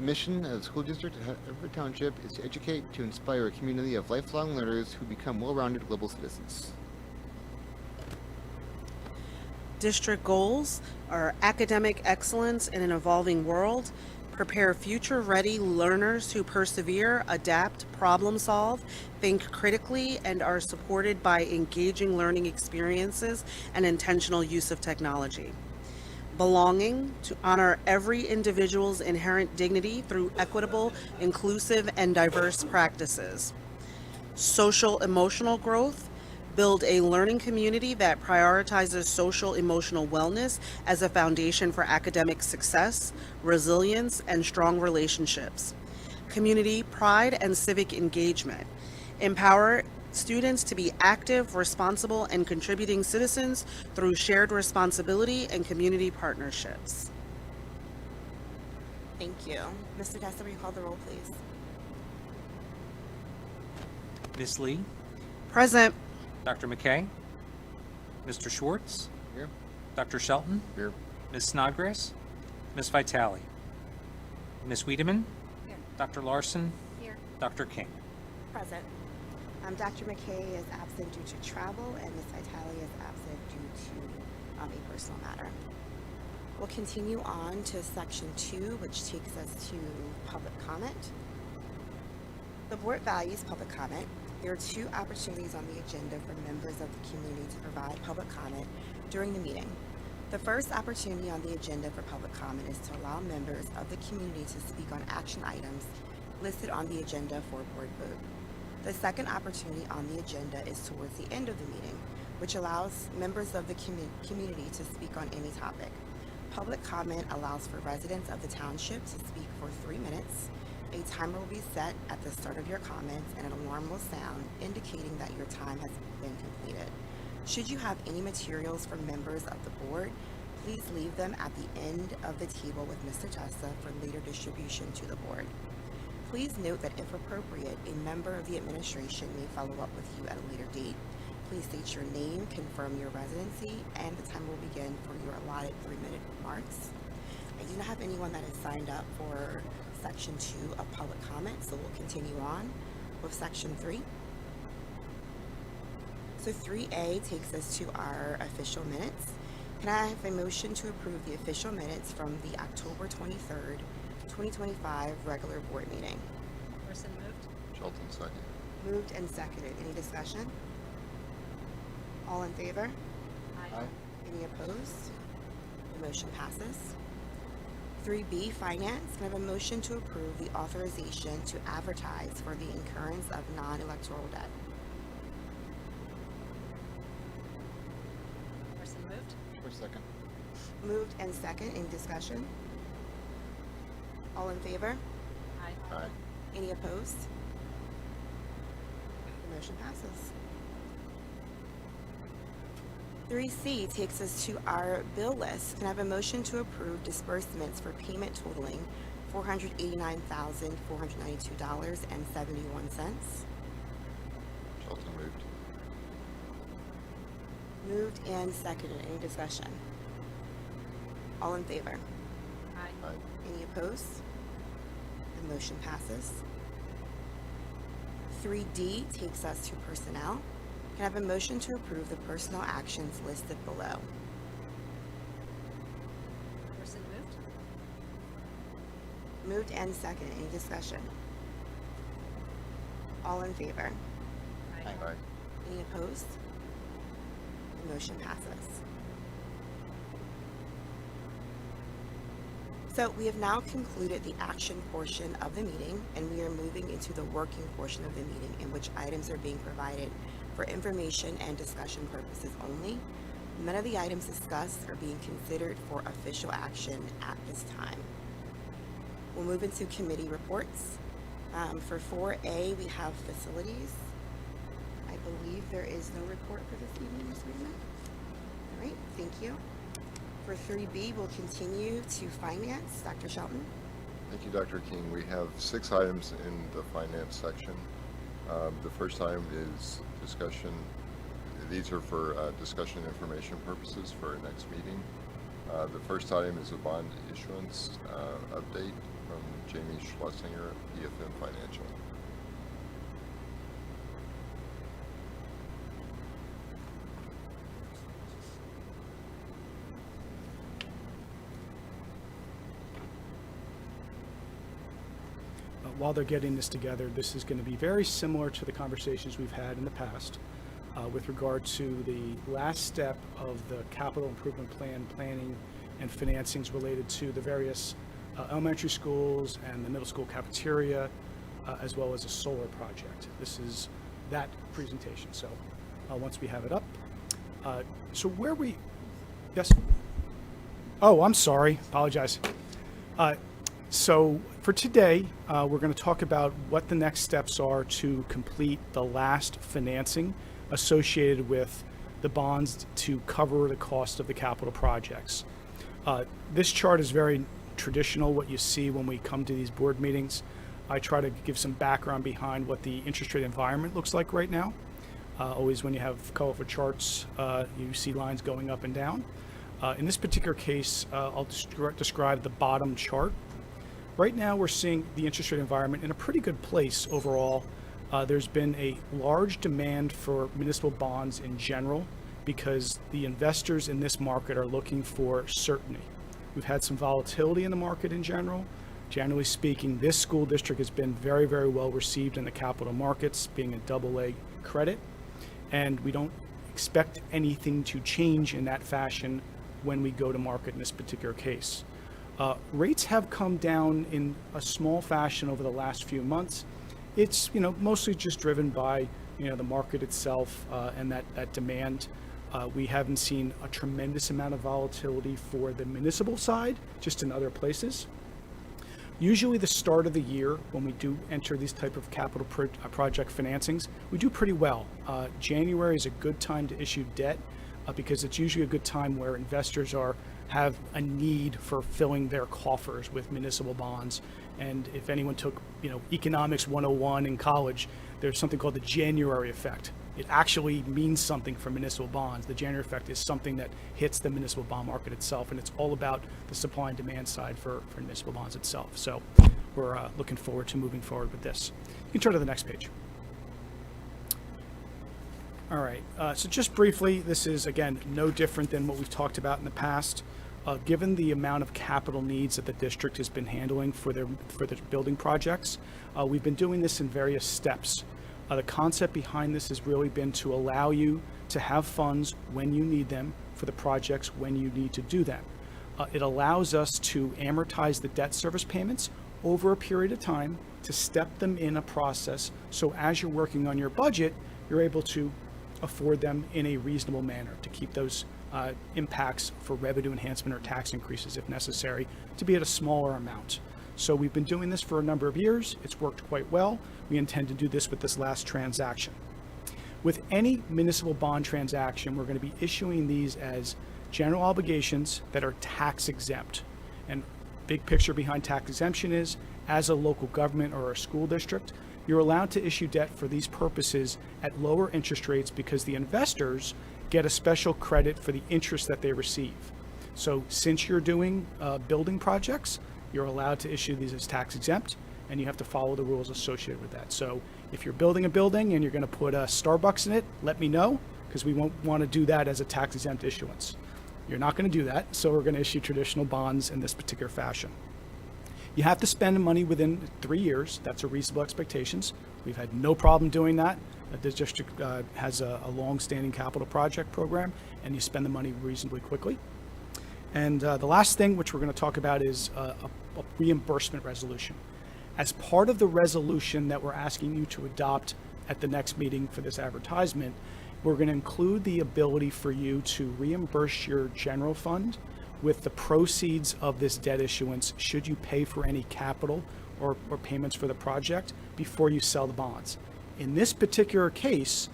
mission of the school district of Haverford Township is to educate, to inspire a community of lifelong learners who become well-rounded global citizens. District goals are academic excellence in an evolving world, prepare future-ready learners who persevere, adapt, problem solve, think critically, and are supported by engaging learning experiences and intentional use of technology. Belonging, to honor every individual's inherent dignity through equitable, inclusive, and diverse practices. Social emotional growth, build a learning community that prioritizes social emotional wellness as a foundation for academic success, resilience, and strong relationships. Community pride and civic engagement, empower students to be active, responsible, and contributing citizens through shared responsibility and community partnerships. Thank you. Mr. Testa, will you call the roll, please? Ms. Lee, Present. Dr. McKay, Mr. Schwartz, Here. Dr. Shelton, Here. Ms. Snodgrass, Ms. Vitale, Ms. Wiedemann, Here. Dr. Larson, Here. Dr. King. Present. Dr. McKay is absent due to travel, and Ms. Vitale is absent due to a personal matter. We'll continue on to section 2, which takes us to public comment. The board values public comment. There are 2 opportunities on the agenda for members of the community to provide public comment during the meeting. The first opportunity on the agenda for public comment is to allow members of the community to speak on action items listed on the agenda for a board vote. The second opportunity on the agenda is towards the end of the meeting, which allows members of the community to speak on any topic. Public comment allows for residents of the township to speak for 3 minutes. A timer will be set at the start of your comments, and an alarm will sound indicating that your time has been completed. Should you have any materials for members of the board, please leave them at the end of the table with Mr. Testa for later distribution to the board. Please note that if appropriate, a member of the administration may follow up with you at a later date. Please state your name, confirm your residency, and the time will begin for your allotted 3-minute remarks. I do not have anyone that is signed up for section 2 of public comment, so we'll continue on with section 3. So 3A takes us to our official minutes. Can I have a motion to approve the official minutes from the October 23rd, 2025 regular board meeting? Person moved. Shelton, second. Moved and seconded. Any discussion? All in favor? Aye. Any opposed? The motion passes. 3B, Finance. Can I have a motion to approve the authorization to advertise for the incurrence of non-electoral debt? Person moved. Schwartz, second. Moved and second. Any discussion? All in favor? Aye. Aye. Any opposed? The motion passes. 3C takes us to our bill list. Can I have a motion to approve disbursements for payment totaling $489,492.71? Shelton moved. Moved and seconded. Any discussion? All in favor? Aye. Aye. Any opposed? The motion passes. 3D takes us to personnel. Can I have a motion to approve the personnel actions listed below? Person moved. Moved and seconded. Any discussion? All in favor? Aye. Aye. Any opposed? The motion passes. So we have now concluded the action portion of the meeting, and we are moving into the working portion of the meeting, in which items are being provided for information and discussion purposes only. None of the items discussed are being considered for official action at this time. We'll move into committee reports. For 4A, we have facilities. I believe there is no report for this evening, Ms. Wiedemann. All right, thank you. For 3B, we'll continue to finance. Dr. Shelton. Thank you, Dr. King. We have 6 items in the finance section. The first item is discussion. These are for discussion and information purposes for our next meeting. The first item is a bond issuance update from Jamie Schlesinger at PFM Financial. While they're getting this together, this is going to be very similar to the conversations we've had in the past with regard to the last step of the capital improvement plan planning and financings related to the various elementary schools and the middle school cafeteria, as well as a solar project. This is that presentation. So once we have it up, so where we, yes? Oh, I'm sorry, apologize. So for today, we're going to talk about what the next steps are to complete the last financing associated with the bonds to cover the cost of the capital projects. This chart is very traditional, what you see when we come to these board meetings. I try to give some background behind what the interest rate environment looks like right now. Always when you have colorful charts, you see lines going up and down. In this particular case, I'll describe the bottom chart. Right now, we're seeing the interest rate environment in a pretty good place overall. There's been a large demand for municipal bonds in general because the investors in this market are looking for certainty. We've had some volatility in the market in general. Generally speaking, this school district has been very, very well received in the capital markets, being a AA credit, and we don't expect anything to change in that fashion when we go to market in this particular case. Rates have come down in a small fashion over the last few months. It's mostly just driven by the market itself and that demand. We haven't seen a tremendous amount of volatility for the municipal side, just in other places. Usually the start of the year, when we do enter these type of capital project financings, we do pretty well. January is a good time to issue debt because it's usually a good time where investors have a need for filling their coffers with municipal bonds. And if anyone took economics 101 in college, there's something called the January effect. It actually means something for municipal bonds. The January effect is something that hits the municipal bond market itself, and it's all about the supply and demand side for municipal bonds itself. So we're looking forward to moving forward with this. You can turn to the next page. All right, so just briefly, this is, again, no different than what we've talked about in the past. Given the amount of capital needs that the district has been handling for their building projects, we've been doing this in various steps. The concept behind this has really been to allow you to have funds when you need them for the projects when you need to do them. It allows us to amortize the debt service payments over a period of time to step them in a process, so as you're working on your budget, you're able to afford them in a reasonable manner to keep those impacts for revenue enhancement or tax increases if necessary to be at a smaller amount. So we've been doing this for a number of years. It's worked quite well. We intend to do this with this last transaction. With any municipal bond transaction, we're going to be issuing these as general obligations that are tax exempt. And big picture behind tax exemption is, as a local government or a school district, you're allowed to issue debt for these purposes at lower interest rates because the investors get a special credit for the interest that they receive. So since you're doing building projects, you're allowed to issue these as tax exempt, and you have to follow the rules associated with that. So if you're building a building and you're going to put a Starbucks in it, let me know, because we won't want to do that as a tax exempt issuance. You're not going to do that, so we're going to issue traditional bonds in this particular fashion. You have to spend money within 3 years. That's a reasonable expectations. We've had no problem doing that. The district has a long-standing capital project program, and you spend the money reasonably quickly. And the last thing, which we're going to talk about, is a reimbursement resolution. As part of the resolution that we're asking you to adopt at the next meeting for this advertisement, we're going to include the ability for you to reimburse your general fund with the proceeds of this debt issuance should you pay for any capital or payments for the project before you sell the bonds. In this particular case,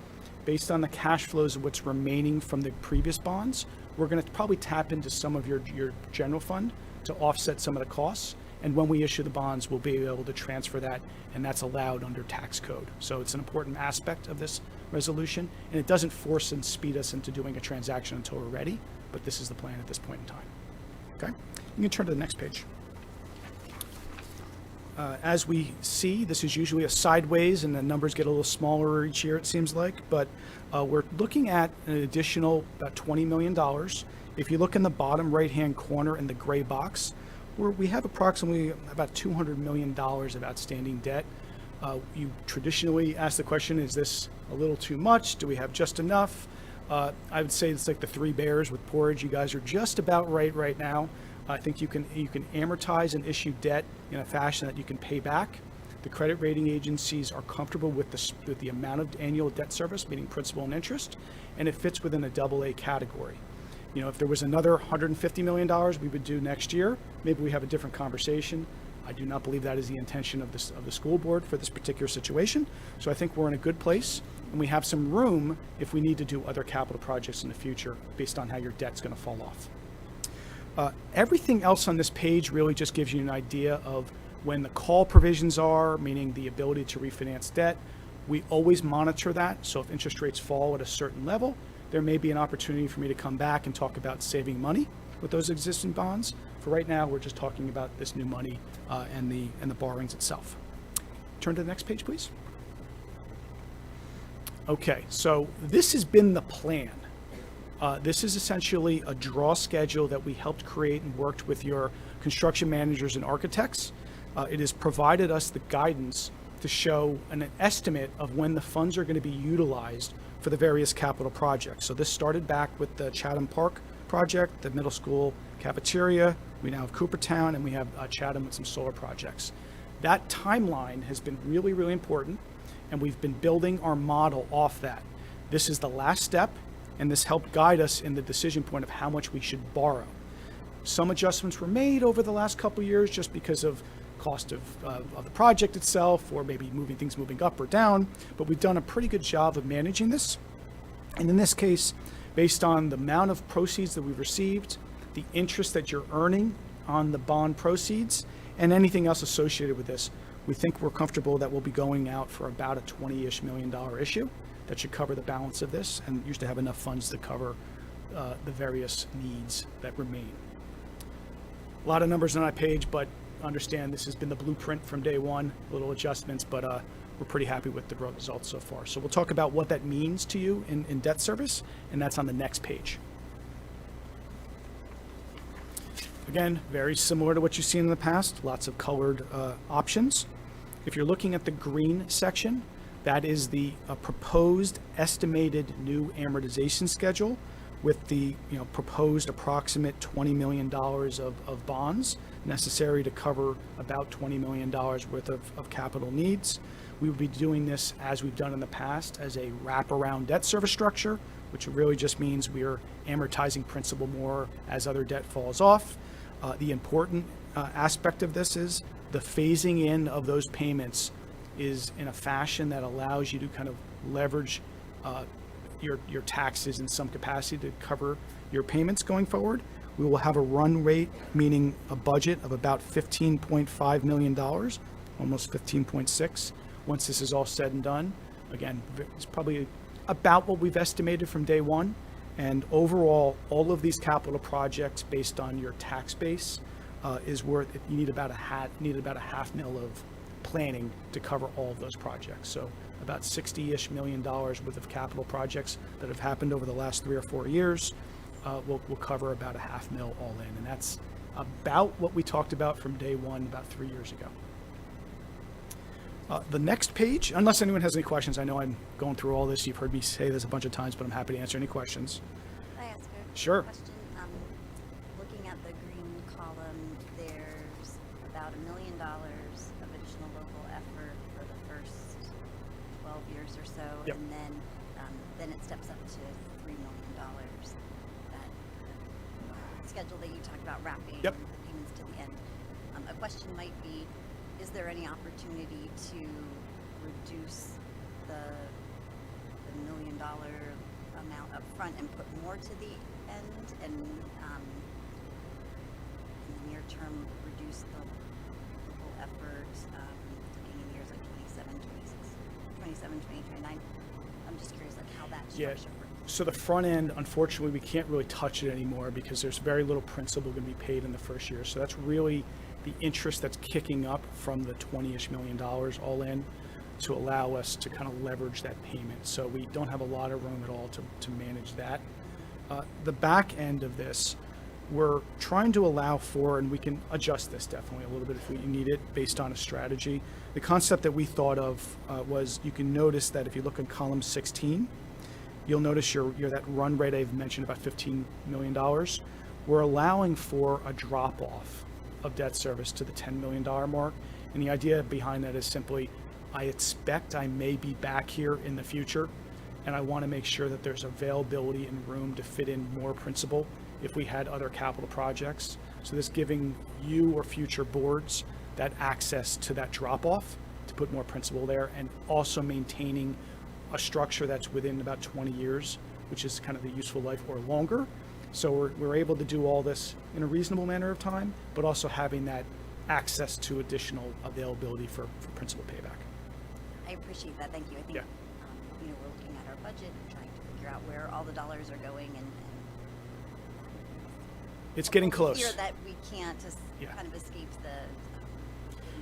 based on the cash flows of what's remaining from the previous bonds, we're going to probably tap into some of your general fund to offset some of the costs. And when we issue the bonds, we'll be able to transfer that, and that's allowed under tax code. So it's an important aspect of this resolution, and it doesn't force and speed us into doing a transaction until we're ready, but this is the plan at this point in time. Okay? You can turn to the next page. as we see, this is usually a sideways, and the numbers get a little smaller each year, it seems like. But we're looking at an additional about $20 million. If you look in the bottom right-hand corner in the gray box, we have approximately about $200 million of outstanding debt. You traditionally ask the question, is this a little too much? Do we have just enough? I would say it's like the three bears with porridge. You guys are just about right now. I think you can amortize and issue debt in a fashion that you can pay back. The credit rating agencies are comfortable with the amount of annual debt service, meaning principal and interest, and it fits within a AA category. You know, if there was another $150 million we would do next year, maybe we have a different conversation. I do not believe that is the intention of the school board for this particular situation. So I think we're in a good place, and we have some room if we need to do other capital projects in the future based on how your debt's going to fall off. Everything else on this page really just gives you an idea of when the call provisions are, meaning the ability to refinance debt. We always monitor that. So if interest rates fall at a certain level, there may be an opportunity for me to come back and talk about saving money with those existing bonds. For right now, we're just talking about this new money and the borrowings itself. Turn to the next page, please. Okay, so this has been the plan. This is essentially a draw schedule that we helped create and worked with your construction managers and architects. It has provided us the guidance to show an estimate of when the funds are going to be utilized for the various capital projects. So this started back with the Chatham Park project, the middle school cafeteria. We now have Coopertown, and we have Chatham with some solar projects. That timeline has been really, really important, and we've been building our model off that. This is the last step, and this helped guide us in the decision point of how much we should borrow. Some adjustments were made over the last couple of years just because of cost of the project itself, or maybe moving up or down, but we've done a pretty good job of managing this. And in this case, based on the amount of proceeds that we've received, the interest that you're earning on the bond proceeds, and anything else associated with this, we think we're comfortable that we'll be going out for about a $20-ish million issue that should cover the balance of this, and used to have enough funds to cover the various needs that remain. A lot of numbers on that page, but understand this has been the blueprint from day one, little adjustments, but we're pretty happy with the results so far. So we'll talk about what that means to you in debt service, and that's on the next page. Again, very similar to what you've seen in the past, lots of colored options. If you're looking at the green section, that is the proposed estimated new amortization schedule with the proposed approximate $20 million of bonds necessary to cover about $20 million worth of capital needs. We will be doing this as we've done in the past as a wraparound debt service structure, which really just means we are amortizing principal more as other debt falls off. The important aspect of this is the phasing in of those payments is in a fashion that allows you to kind of leverage your taxes in some capacity to cover your payments going forward. We will have a run rate, meaning a budget of about $15.5 million, almost 15.6, once this is all said and done. Again, it's probably about what we've estimated from day one. And overall, all of these capital projects based on your tax base is worth, you need about a half mil of planning to cover all of those projects. So about $60-ish million worth of capital projects that have happened over the last 3 or 4 years will cover about a half mil all in. And that's about what we talked about from day one about 3 years ago. The next page, unless anyone has any questions, I know I'm going through all this. You've heard me say this a bunch of times, but I'm happy to answer any questions. Can I ask a Sure. question? Looking at the green column, there's about $1 million of additional local effort for the first 12 years or so, Yep. and then it steps up to $3 million. That schedule that you talked about wrapping Yep. the payments to the end. A question might be, is there any opportunity to reduce the $1 million amount up front and put more to the end, and in the near term reduce the local effort looking in years like 27, 29? I'm just curious like how that Yeah. structure works. So the front end, unfortunately, we can't really touch it anymore because there's very little principal going to be paid in the first year. So that's really the interest that's kicking up from the $20-ish million all in to allow us to kind of leverage that payment. So we don't have a lot of room at all to manage that. The back end of this, we're trying to allow for, and we can adjust this definitely a little bit if we need it based on a strategy. The concept that we thought of was, you can notice that if you look in column 16, you'll notice your that run rate I've mentioned, about $15 million. We're allowing for a drop off of debt service to the $10 million mark. And the idea behind that is simply, I expect I may be back here in the future, and I want to make sure that there's availability and room to fit in more principal if we had other capital projects. So this giving you or future boards that access to that drop off to put more principal there, and also maintaining a structure that's within about 20 years, which is kind of the useful life or longer. So we're able to do all this in a reasonable manner of time, but also having that access to additional availability for principal payback. I appreciate that, thank you. I think, Yeah. We're looking at our budget and trying to figure out where all the dollars are going, and It's getting close. Fear that we can't just Yeah. kind of escape the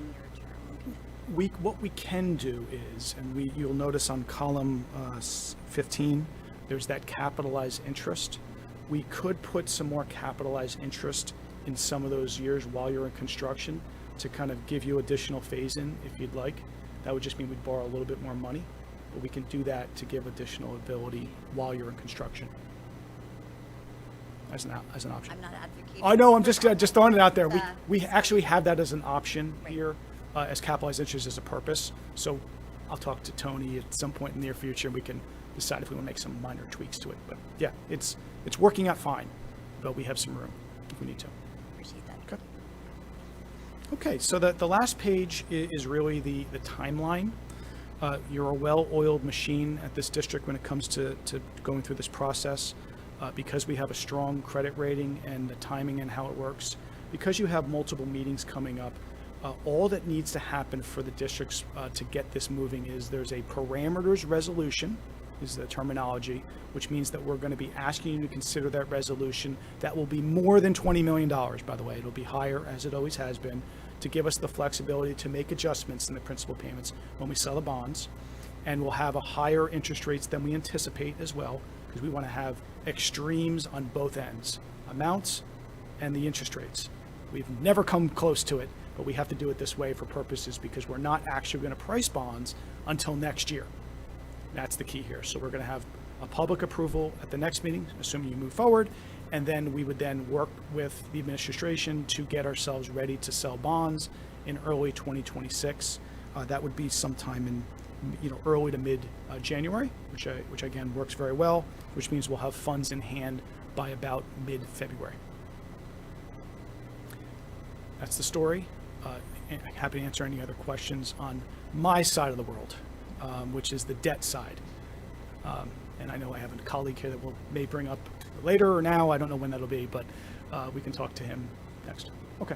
near-term. What we can do is, and you'll notice on column 15, there's that capitalized interest. We could put some more capitalized interest in some of those years while you're in construction to kind of give you additional phase-in if you'd like. That would just mean we'd borrow a little bit more money, but we can do that to give additional ability while you're in construction as an option. I'm not advocating. I know, I'm for just throwing it out there. Uh, We actually have that as an option Right. here, as capitalized interest as a purpose. So I'll talk to Tony at some point in the near future, and we can decide if we want to make some minor tweaks to it. But yeah, it's working out fine, but we have some room if we need to. Appreciate that. Okay. Okay, so the last page is really the timeline. You're a well-oiled machine at this district when it comes to going through this process. Because we have a strong credit rating and the timing and how it works, because you have multiple meetings coming up, all that needs to happen for the districts to get this moving is there's a parameters resolution, is the terminology, which means that we're going to be asking you to consider that resolution. That will be more than $20 million, by the way. It'll be higher, as it always has been, to give us the flexibility to make adjustments in the principal payments when we sell the bonds. And we'll have a higher interest rates than we anticipate as well, because we want to have extremes on both ends, amounts and the interest rates. We've never come close to it, but we have to do it this way for purposes because we're not actually going to price bonds until next year. That's the key here. So we're going to have a public approval at the next meeting, assuming you move forward, and then we would then work with the administration to get ourselves ready to sell bonds in early 2026. That would be sometime in early to mid January, which again works very well, which means we'll have funds in hand by about mid-February. That's the story. I'm happy to answer any other questions on my side of the world, which is the debt side. And I know I have a colleague here that may bring up later or now. I don't know when that'll be, but we can talk to him next. Okay.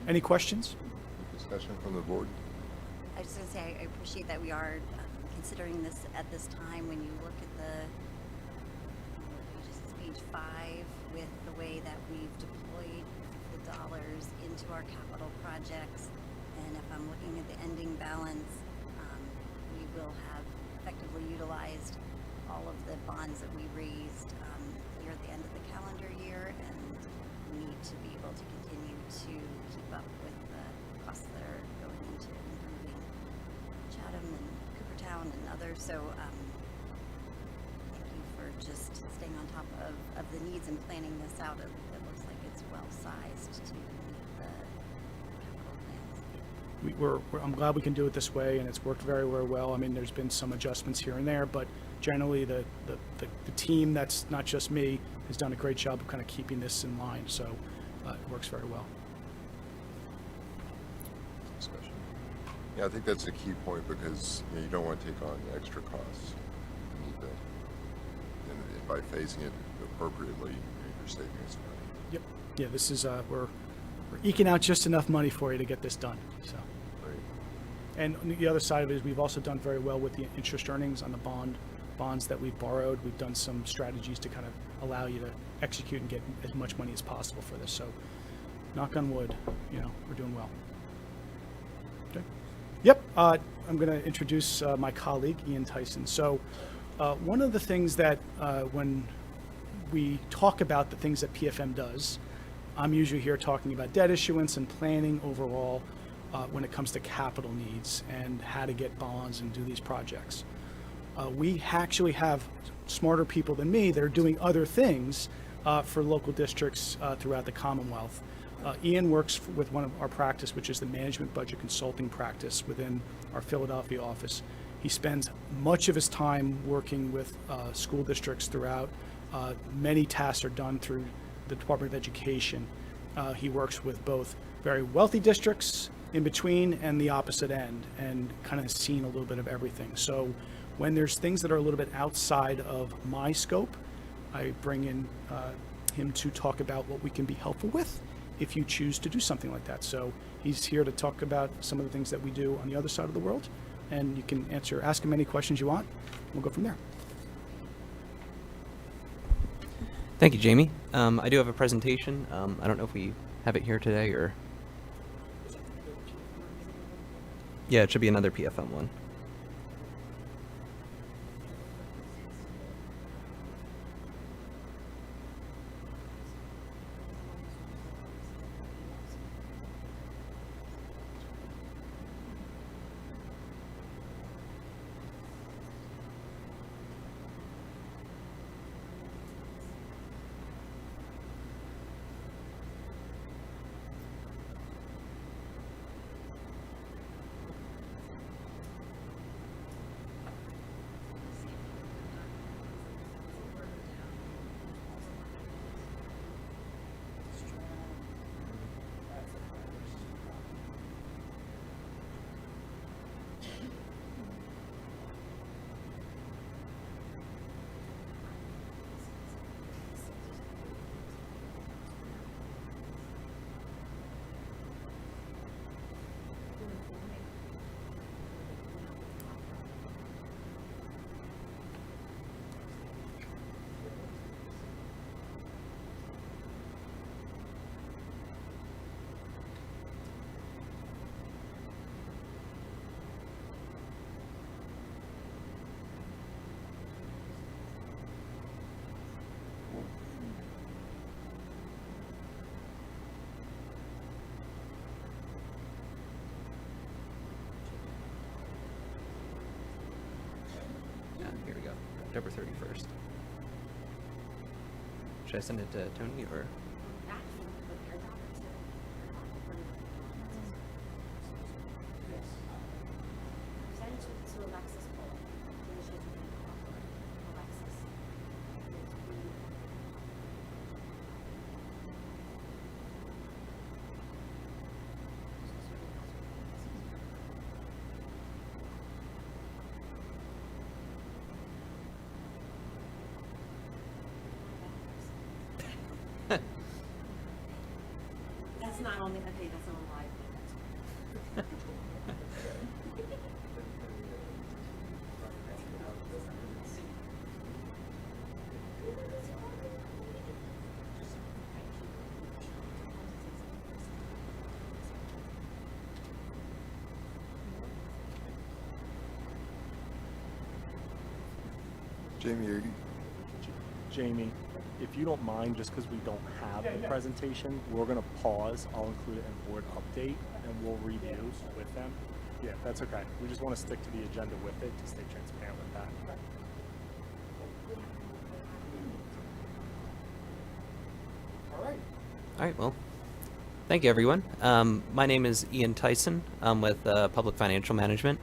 Any questions? Discussion from the board? I was just going to say, I appreciate that we are considering this at this time. When you look at page 5, with the way that we've deployed the dollars into our capital projects, and if I'm looking at the ending balance, we will have effectively utilized all of the bonds that we raised here at the end of the calendar year, and we need to be able to continue to keep up with the costs that are going into improving Chatham and Coopertown and others. So thank you for just staying on top of the needs and planning this out. It looks like it's well sized to meet the capital plans. I'm glad we can do it this way, and it's worked very, very well. I mean, there's been some adjustments here and there, but generally the team, that's not just me, has done a great job of kind of keeping this in line. So it works very well. Discussion. Yeah, I think that's a key point because you don't want to take on extra costs. You need to, and by phasing it appropriately, you're saving us money. Yep. Yeah, this is we're eking out just enough money for you to get this done. So. Right. And the other side of it is we've also done very well with the interest earnings on the bonds that we've borrowed. We've done some strategies to kind of allow you to execute and get as much money as possible for this. So knock on wood, we're doing well. Okay. Yep, I'm going to introduce my colleague, Ian Tyson. So one of the things that when we talk about the things that PFM does, I'm usually here talking about debt issuance and planning overall when it comes to capital needs and how to get bonds and do these projects. We actually have smarter people than me that are doing other things for local districts throughout the Commonwealth. Ian works with one of our practice, which is the management budget consulting practice within our Philadelphia office. He spends much of his time working with school districts throughout. Many tasks are done through the Department of Education. He works with both very wealthy districts in between and the opposite end, and kind of has seen a little bit of everything. So when there's things that are a little bit outside of my scope, I bring in him to talk about what we can be helpful with if you choose to do something like that. So he's here to talk about some of the things that we do on the other side of the world, and you can ask him any questions you want. We'll go from there. Thank you, Jamie. I do have a presentation. I don't know if we have it here today or... Yeah, it should be another PFM one. Here we go. October 31st. Should I send it to Tony or? That's not on the, okay, that's on live. Jamie, if you don't mind, just because we don't have the presentation, we're going to pause. I'll include it in board update, and we'll review with them. Yeah, that's okay. We just want to stick to the agenda with it to stay transparent with that. All right. All right, well, thank you, everyone. My name is Ian Tyson. I'm with Public Financial Management.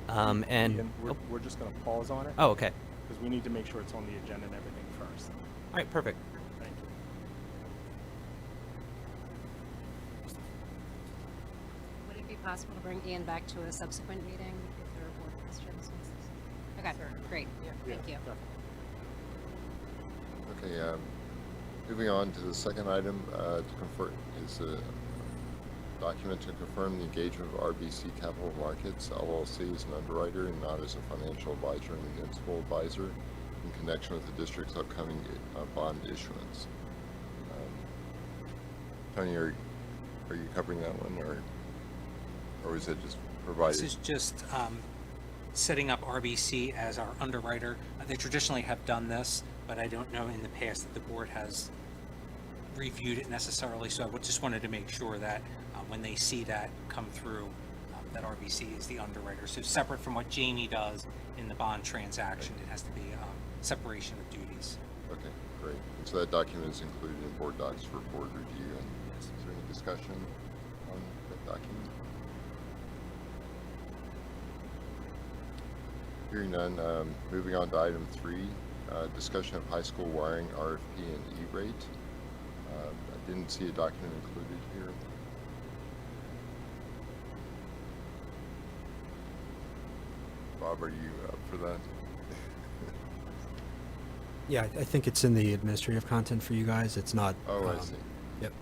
And Ian, we're just going to pause on it. Oh, okay. Because we need to make sure it's on the agenda and everything first. All right, perfect. Thank you. Would it be possible to bring Ian back to a subsequent meeting if there are more questions? Okay, great. Thank you. Definitely. Okay, moving on to the second item, to confirm is a document to confirm the engagement of RBC Capital Markets LLC as an underwriter and not as a financial advisor and municipal advisor in connection with the district's upcoming bond issuance. Tony, Are you covering that one, or is it just provided? This is just setting up RBC as our underwriter. They traditionally have done this, but I don't know in the past that the board has reviewed it necessarily. So I just wanted to make sure that when they see that come through, that RBC is the underwriter. So separate from what Jamie does in the bond transaction, it has to be separation of duties. Okay, great. And so that document is included in board docs for board review. And is there any discussion on that document? Hearing none, moving on to item 3, discussion of high school wiring RFP and E-rate. I didn't see a document included here. Bob, are you up for that? Yeah, I think it's in the administrative content for you guys. It's not. Oh, I see. Yep.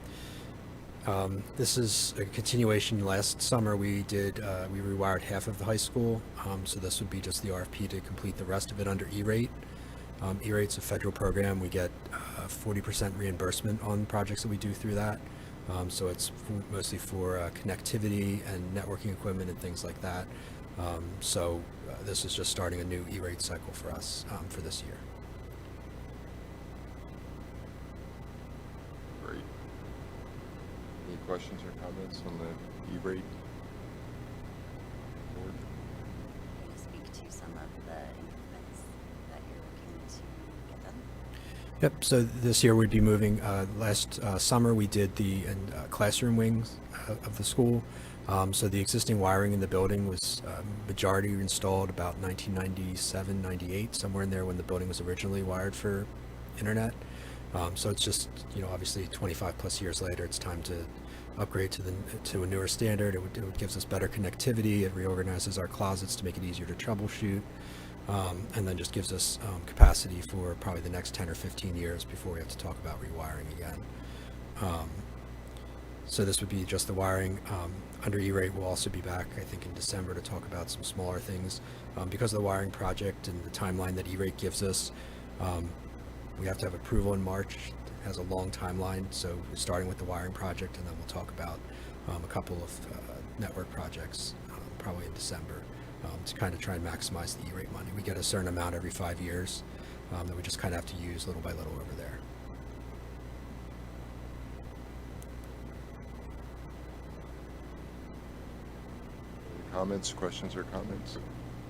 This is a continuation. Last summer we rewired half of the high school. So this would be just the RFP to complete the rest of it under E-rate. E-rate's a federal program. We get 40% reimbursement on projects that we do through that. So it's mostly for connectivity and networking equipment and things like that. So this is just starting a new E-rate cycle for us for this year. Great. Any questions or comments on the E-rate board? Can you speak to some of the improvements that you're looking to get done? Yep, so this year we'd be moving, last summer we did the classroom wings of the school. So the existing wiring in the building was majority installed about 1997, 98, somewhere in there when the building was originally wired for internet. So it's just, obviously 25 plus years later, it's time to upgrade to a newer standard. It gives us better connectivity. It reorganizes our closets to make it easier to troubleshoot. And then just gives us capacity for probably the next 10 or 15 years before we have to talk about rewiring again. So this would be just the wiring. Under E-rate, we'll also be back, I think, in December to talk about some smaller things. Because of the wiring project and the timeline that E-rate gives us, we have to have approval in March. It has a long timeline, so we're starting with the wiring project, and then we'll talk about a couple of network projects probably in December to kind of try and maximize the E-rate money. We get a certain amount every 5 years that we just kind of have to use little by little over there. Comments, questions, or comments?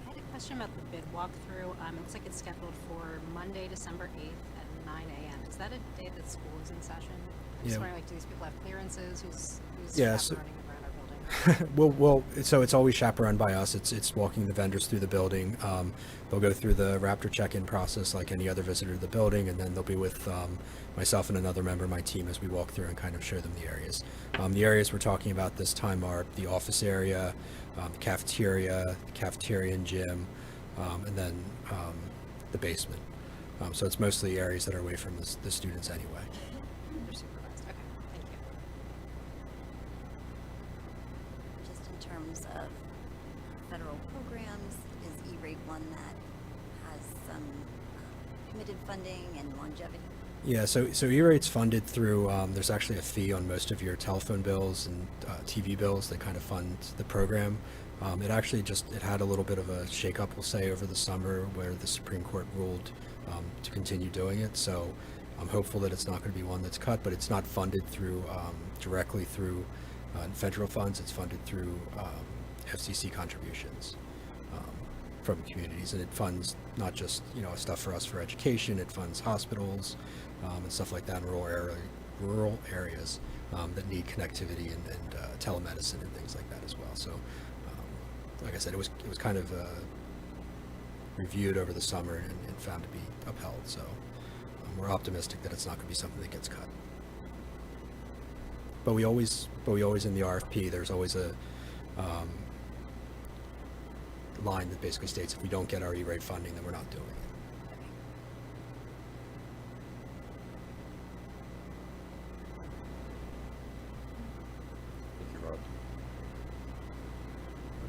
I had a question about the bid walkthrough. It looks like it's scheduled for Monday, December 8th at 9 a.m. Is that a day that school is in session? I'm just Yeah. wondering, do these people have clearances? Who's Yeah, so- chaperoning around our building? So it's always chaperoned by us. It's walking the vendors through the building. They'll go through the Raptor check-in process like any other visitor to the building, and then they'll be with myself and another member of my team as we walk through and kind of show them the areas. The areas we're talking about this time are the office area, the cafeteria and gym, and then the basement. So it's mostly areas that are away from the students anyway. They're supervised. Okay, thank you. Just in terms of federal programs, is E-rate one that has some committed funding and longevity? Yeah, so E-rate's funded through, there's actually a fee on most of your telephone bills and TV bills that kind of fund the program. It actually it had a little bit of a shakeup, we'll say, over the summer where the Supreme Court ruled to continue doing it. So I'm hopeful that it's not going to be one that's cut, but it's not funded through directly through federal funds. It's funded through FCC contributions from communities, and it funds not just stuff for us for education. It funds hospitals and stuff like that in rural areas that need connectivity and telemedicine and things like that as well. So like I said, it was kind of reviewed over the summer and found to be upheld. So we're optimistic that it's not going to be something that gets cut. But we always in the RFP, there's always a line that basically states if we don't get our E-rate funding, then we're not doing it. Thank you, Rob.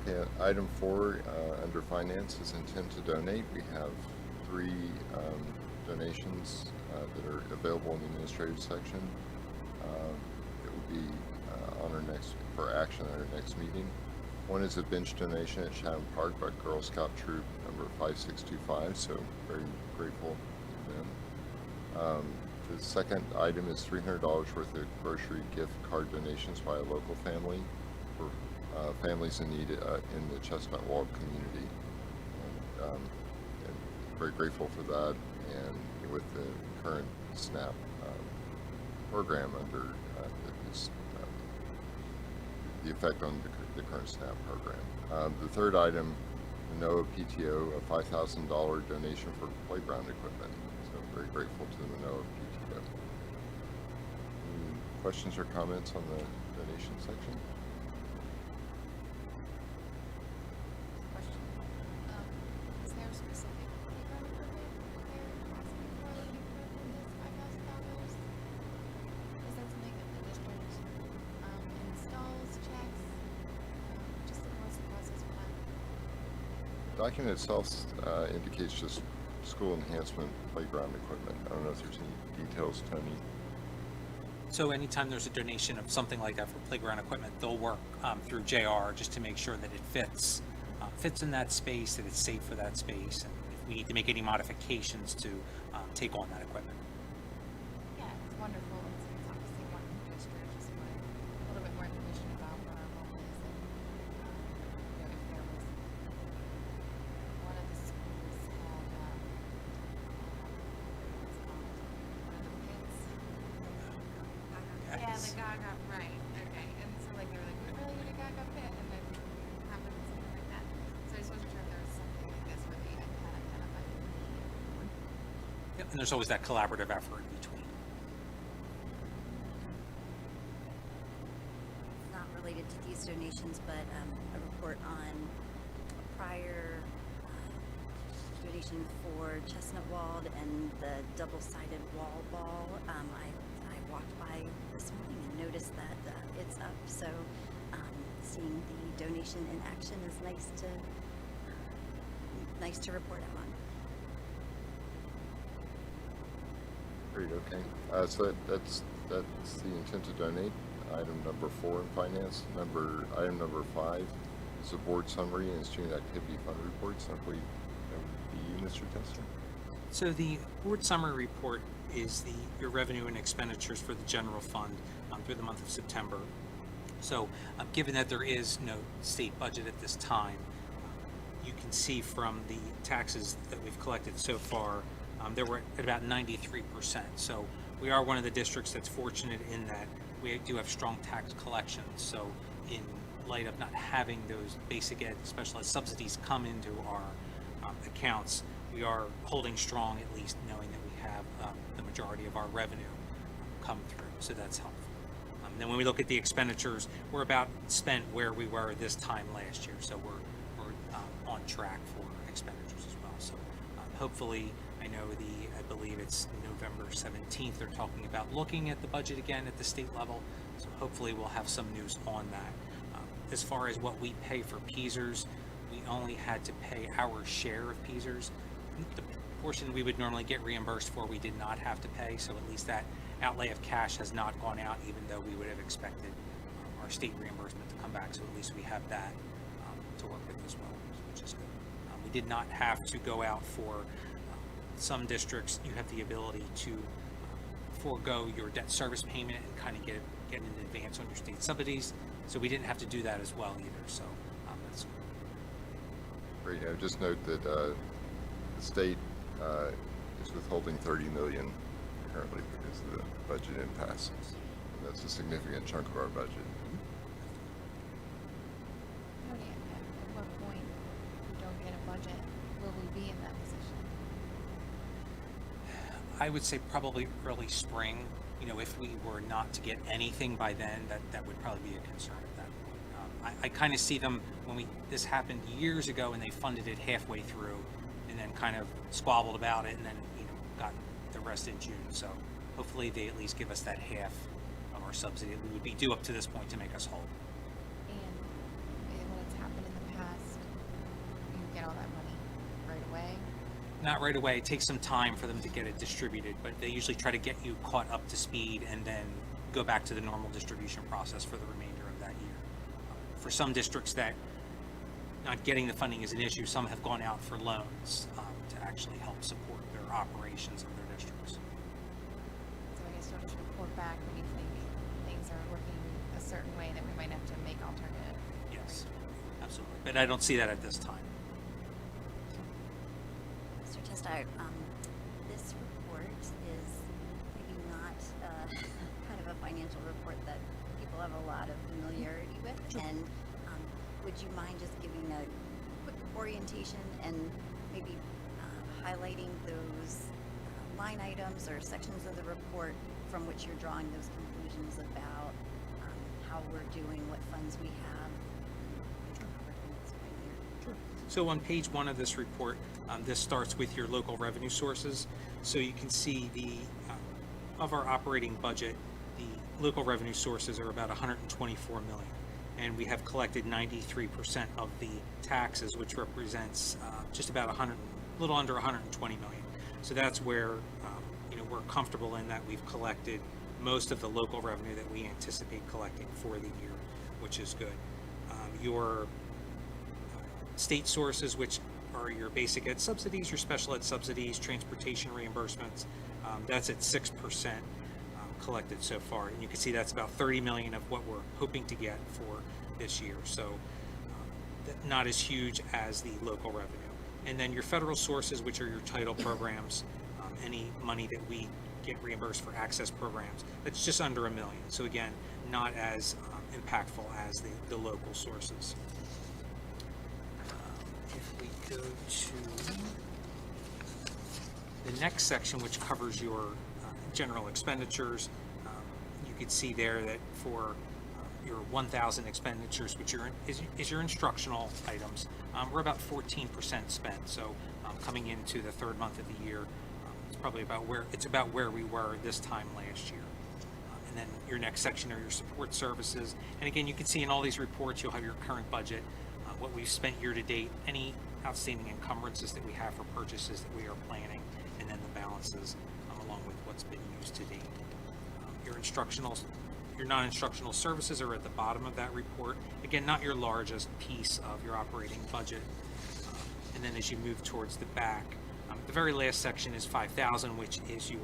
Okay, item 4 under finance is intent to donate. We have 3 donations that are available in the administrative section. It will be for action at our next meeting. One is a bench donation at Chatham Park by Girl Scout Troop number 5625, so very grateful to them. The second item is $300 worth of grocery gift card donations by a local family for families in need in the Chestnut Walk community. And very grateful for that, and with the current SNAP program under the effect on the current SNAP program. The third item, the NOAA PTO, a $5,000 donation for playground equipment. So very grateful to the NOAA PTO. Any questions or comments on the donation section? Question. Is there a specific playground equipment they're asking for, looking for this $5,000? Is that something that the district installs, checks? Just what's the process for that? The document itself indicates just school enhancement playground equipment. I don't know if there's any details, Tony. So anytime there's a donation of something like that for playground equipment, they'll work through JR just to make sure that it fits in that space, that it's safe for that space, and if we need to make any modifications to take on that equipment. Yeah, it's wonderful. It's obviously one district. Just want a little bit more information about where our role is, and if there was one of the schools had what's it called? One of the pits. Yeah, the Gaga, right? Okay, and so like they were like, we really need a Gaga pit, and then happened something like that. So I just wasn't sure if there was something like this where they had identified the need. Yep, and there's always that collaborative effort between. Not related to these donations, but a report on a prior donation for Chestnut Walled and the double-sided wall ball. I walked by this morning and noticed that it's up, so seeing the donation in action is nice to report out on. Great, okay. So that's the intent to donate. Item number 4 in finance. Item number 5 is a board summary and student activity fund reports. I believe that would be you, Mr. Tester. So the board summary report is your revenue and expenditures for the general fund through the month of September. So given that there is no state budget at this time, you can see from the taxes that we've collected so far, there were at about 93%. So we are one of the districts that's fortunate in that we do have strong tax collections. So in light of not having those basic ed special ed subsidies come into our accounts, we are holding strong, at least knowing that we have the majority of our revenue come through. So that's helpful. Then when we look at the expenditures, we're about spent where we were this time last year. So we're on track for expenditures as well. So hopefully, I believe it's November 17th, they're talking about looking at the budget again at the state level. So hopefully we'll have some news on that. As far as what we pay for PSERS, we only had to pay our share of PSERS. The portion we would normally get reimbursed for, we did not have to pay. So at least that outlay of cash has not gone out, even though we would have expected our state reimbursement to come back. So at least we have that to work with as well, which is good. We did not have to go out for some districts. You have the ability to forego your debt service payment and kind of get in advance on your state subsidies. So we didn't have to do that as well either. So that's Great. I just note that the state is withholding $30 million currently because of the budget impasse. And that's a significant chunk of our budget. Tony, at what point, if we don't get a budget, will we be in that position? I would say probably early spring. If we were not to get anything by then, that would probably be a concern at that point. I kind of see them this happened years ago and they funded it halfway through and then kind of squabbled about it and then got the rest in June. So hopefully they at least give us that half of our subsidy that we would be due up to this point to make us whole. And when it's happened in the past, you get all that money right away? Not right away. It takes some time for them to get it distributed, but they usually try to get you caught up to speed and then go back to the normal distribution process for the remainder for some districts that not getting the funding is an issue, some have gone out for loans to actually help support their operations of their districts. So I guess you'll just report back when you think things are working a certain way that we might have to make alternative. Yes, absolutely. But I don't see that at this time. Mr. Testard, this report is maybe not kind of a financial report that people have a lot of familiarity with. And would you mind just giving a quick orientation and maybe highlighting those line items or sections of the report from which you're drawing those conclusions about how we're doing, what funds we have? So on page 1 of this report, this starts with your local revenue sources. So you can see of our operating budget, the local revenue sources are about 124 million. And we have collected 93% of the taxes, which represents just about a little under 120 million. So that's where we're comfortable in that we've collected most of the local revenue that we anticipate collecting for the year, which is good. Your state sources, which are your basic ed subsidies, your special ed subsidies, transportation reimbursements, that's at 6% collected so far. And you can see that's about 30 million of what we're hoping to get for this year. So not as huge as the local revenue. And then your federal sources, which are your title programs, any money that we get reimbursed for access programs, that's just under $1 million. So again, not as impactful as the local sources. If we go to the next section, which covers your general expenditures, you could see there that for your 1,000 expenditures, which is your instructional items, we're about 14% spent. So coming into the third month of the year, it's probably about where we were this time last year. And then your next section are your support services. And again, you can see in all these reports, you'll have your current budget, what we've spent year to date, any outstanding encumbrances that we have for purchases that we are planning, and then the balances along with what's been used to date. Your non-instructional services are at the bottom of that report. Again, not your largest piece of your operating budget. And then as you move towards the back, the very last section is 5,000, which is your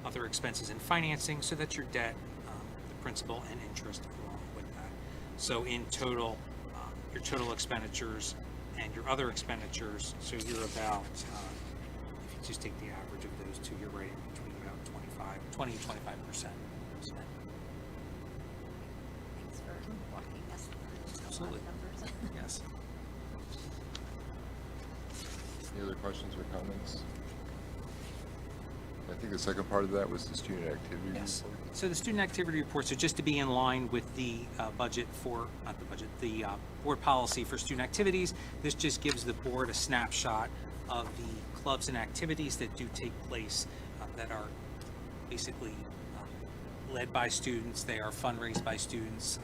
other expenses and financing. So that's your debt, the principal and interest along with that. So in total, your total expenditures and your other expenditures, so you're about, if you just take the average of those two, you're right in between about 20 to 25% spent. Thanks for walking us through Absolutely. a lot of numbers. Yes. Any other questions or comments? I think the second part of that was the student activity Yes. report. So the student activity report, so just to be in line with the the board policy for student activities, this just gives the board a snapshot of the clubs and activities that do take place that are basically led by students. They are fundraised by students.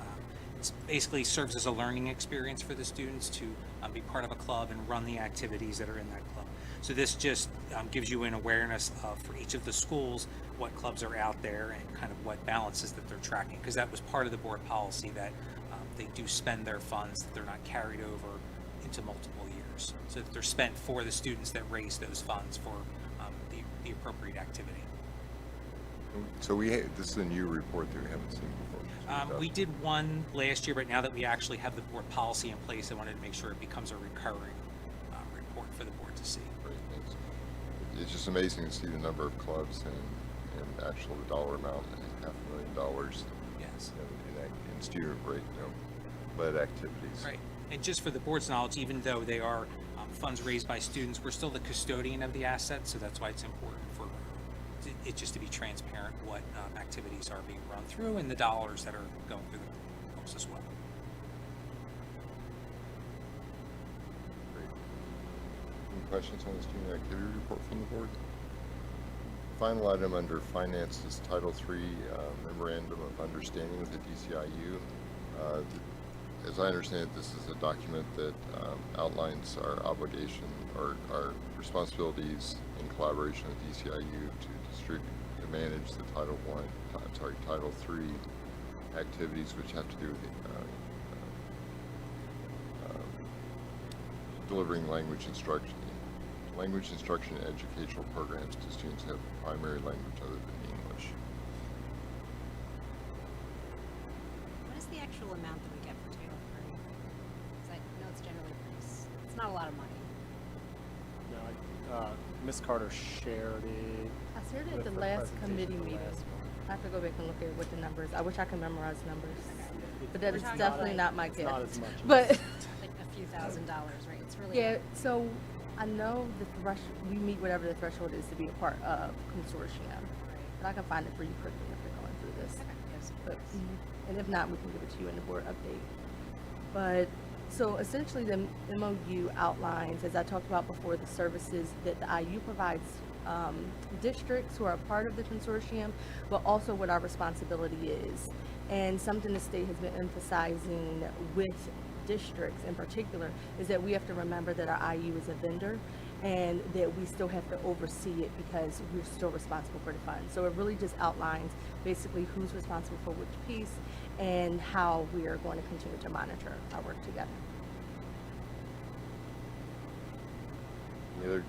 It basically serves as a learning experience for the students to be part of a club and run the activities that are in that club. So this just gives you an awareness of, for each of the schools, what clubs are out there and kind of what balances that they're tracking, because that was part of the board policy that they do spend their funds, that they're not carried over into multiple years. So that they're spent for the students that raise those funds for the appropriate activity. So this is a new report that we haven't seen before. We did one last year, but now that we actually have the board policy in place, I wanted to make sure it becomes a recurring report for the board to see. Great, thanks. It's just amazing to see the number of clubs and actual dollar amount, $500,000. Yes. In student led activities. Right. And just for the board's knowledge, even though they are funds raised by students, we're still the custodian of the assets, so that's why it's important for it just to be transparent what activities are being run through and the dollars that are going through the books as well. Great. Any questions on the student activity report from the board? Final item under finance is Title III Memorandum of Understanding with the DCIU. As I understand it, this is a document that outlines our obligation or our responsibilities in collaboration with DCIU to manage the Title III activities, which have to do with delivering language instruction and educational programs to students who have a primary language other than English. What is the actual amount that we get for Title III? Because I know it's generally it's not a lot of money. No, Ms. Carter shared it. I shared it at with the the last presentation committee the meeting. last one. I have to go back and look at what the numbers. I wish I could memorize numbers, but that We're is talking definitely like- not my It's gift. not as much. But as- Like a few $1,000s, right? It's really yeah, so I know the threshold. We meet whatever the threshold is to be a part of consortium, but I can find it for you quickly if we're going through this. Okay, yes, But, please. and if not, we can give it to you in the board update. But, so essentially the MOU outlines, as I talked about before, the services that the IU provides districts who are a part of the consortium, but also what our responsibility is. And something the state has been emphasizing with districts in particular is that we have to remember that our IU is a vendor and that we still have to oversee it because we're still responsible for the funds. So it really just outlines basically who's responsible for which piece and how we are going to continue to monitor our work together. Any other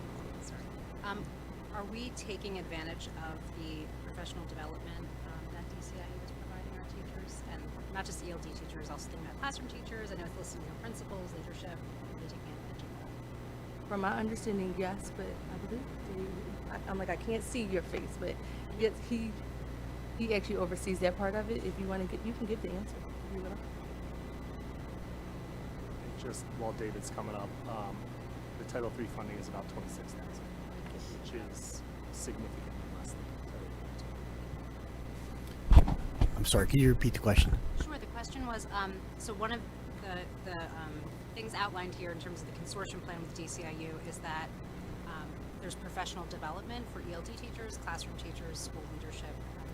Are we taking advantage of the professional development that DCIU is providing our teachers? And not just ELD teachers, also thinking about classroom teachers. I know it's listed in principals, leadership. Are we taking advantage of that? From my understanding, yes, but I believe I'm like, I can't see your face, but yes, he actually oversees that part of it. If you want to get, you can get the answer. if you will. Just while David's coming up, the Title III funding is about $26,000, which is significantly less than Title III. I'm sorry, can you repeat the question? Sure. The question was, so one of the things outlined here in terms of the consortium plan with DCIU is that there's professional development for ELD teachers, classroom teachers, school leadership.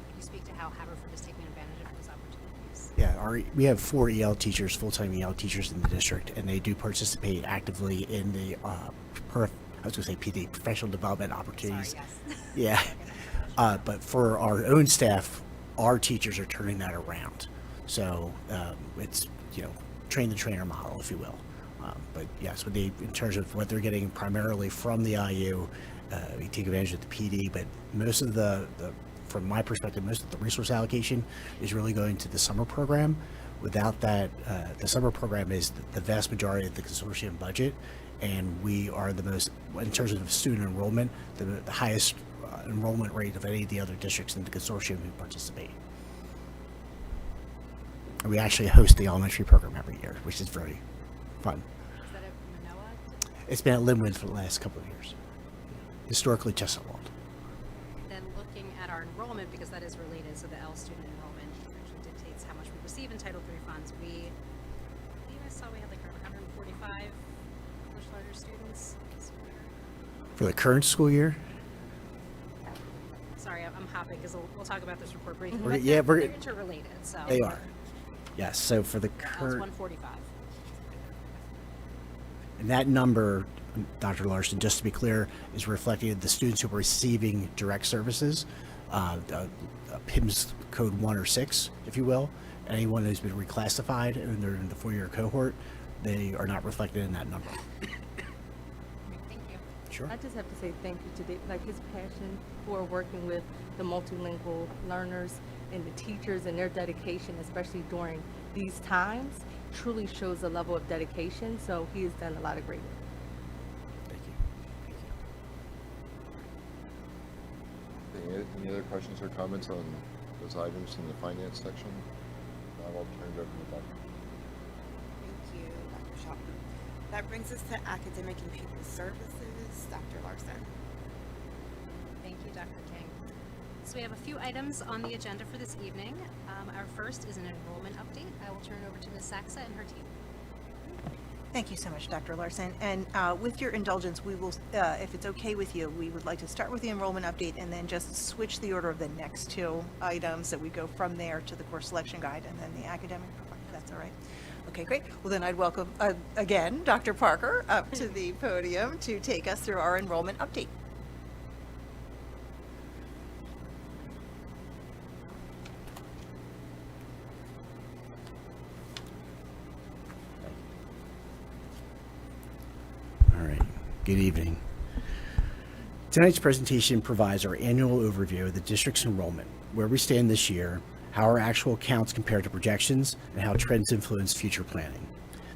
Could you speak to how Haverford is taking advantage of those opportunities? Yeah, we have 4 EL teachers, full-time EL teachers in the district, and they do participate actively in the, PD, professional development opportunities. Sorry, yes. Yeah. But for our own staff, our teachers are turning that around. So it's, train the trainer model, if you will. But yes, in terms of what they're getting primarily from the IU, we take advantage of the PD, but most of from my perspective, most of the resource allocation is really going to the summer program. Without that, the summer program is the vast majority of the consortium budget, and we are the most, in terms of student enrollment, the highest enrollment rate of any of the other districts in the consortium who participate. And we actually host the elementary program every year, which is very fun. Is that at Manoa? It's been at Linwood for the last couple of years. Historically, Chesapeake. Then looking at our enrollment, because that is related, so the L student enrollment actually dictates how much we receive in Title III funds. I saw we had like 145 English learner students this year. For the current school year? Sorry, I'm hopping because we'll talk about this report briefly. We're- but yeah, they're we're- interrelated, so. They are. Yes, so for the That was current, 145. and that number, Dr. Larson, just to be clear, is reflecting the students who are receiving direct services, PIMS code 1 or 6, if you will. Anyone who's been reclassified and they're in the 4-year cohort, they are not reflected in that number. Thank you. Sure. I just have to say thank you to Dave, like his passion for working with the multilingual learners and the teachers and their dedication, especially during these times, truly shows a level of dedication. So he has done a lot of great work. Thank you. Any other questions or comments on those items in the finance section? Now I'll turn it over to Dr. Thank you, Dr. Shaw. That brings us to academic and pupil services. Dr. Larson. Thank you, Dr. King. So we have a few items on the agenda for this evening. Our first is an enrollment update. I will turn it over to Ms. Saxa and her team. Thank you so much, Dr. Larson. And with your indulgence, we will, if it's okay with you, we would like to start with the enrollment update and then just switch the order of the next 2 items, that we go from there to the course selection guide and then the academic report, if that's all right. Okay, great. Well, then I'd welcome, again, Dr. Parker up to the podium to take us through our enrollment update. Good evening. Tonight's presentation provides our annual overview of the district's enrollment, where we stand this year, how our actual counts compare to projections, and how trends influence future planning.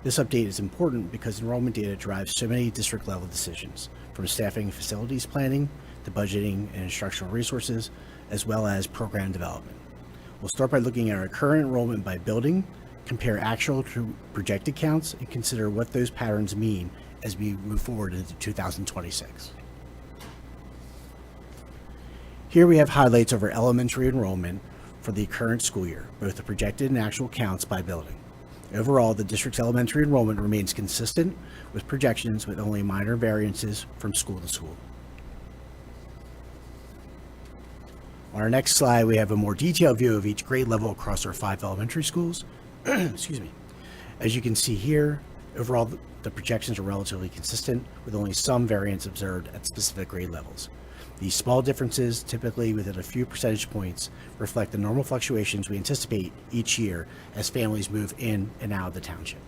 This update is important because enrollment data drives so many district-level decisions, from staffing and facilities planning to budgeting and instructional resources, as well as program development. We'll start by looking at our current enrollment by building, compare actual to projected counts, and consider what those patterns mean as we move forward into 2026. Here we have highlights of our elementary enrollment for the current school year, both the projected and actual counts by building. Overall, the district's elementary enrollment remains consistent with projections, with only minor variances from school to school. On our next slide, we have a more detailed view of each grade level across our 5 elementary schools. Excuse me. As you can see here, overall, the projections are relatively consistent, with only some variance observed at specific grade levels. These small differences, typically within a few percentage points, reflect the normal fluctuations we anticipate each year as families move in and out of the township.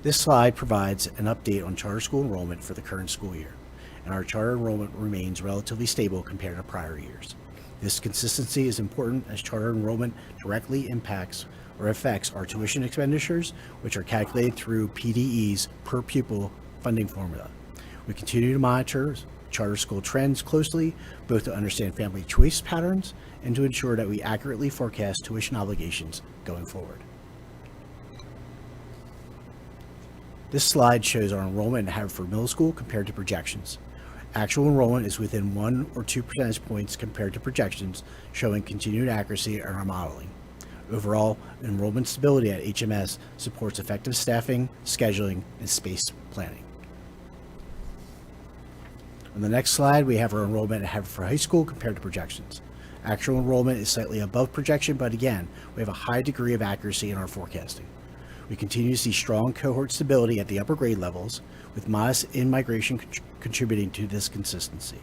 This slide provides an update on charter school enrollment for the current school year, and our charter enrollment remains relatively stable compared to prior years. This consistency is important as charter enrollment directly impacts or affects our tuition expenditures, which are calculated through PDE's per pupil funding formula. We continue to monitor charter school trends closely, both to understand family choice patterns and to ensure that we accurately forecast tuition obligations going forward. This slide shows our enrollment in Haverford Middle School compared to projections. Actual enrollment is within 1 or 2 percentage points compared to projections, showing continued accuracy in our modeling. Overall, enrollment stability at HMS supports effective staffing, scheduling, and space planning. On the next slide, we have our enrollment at Haverford High School compared to projections. Actual enrollment is slightly above projection, but again, we have a high degree of accuracy in our forecasting. We continue to see strong cohort stability at the upper grade levels, with modest in-migration contributing to this consistency.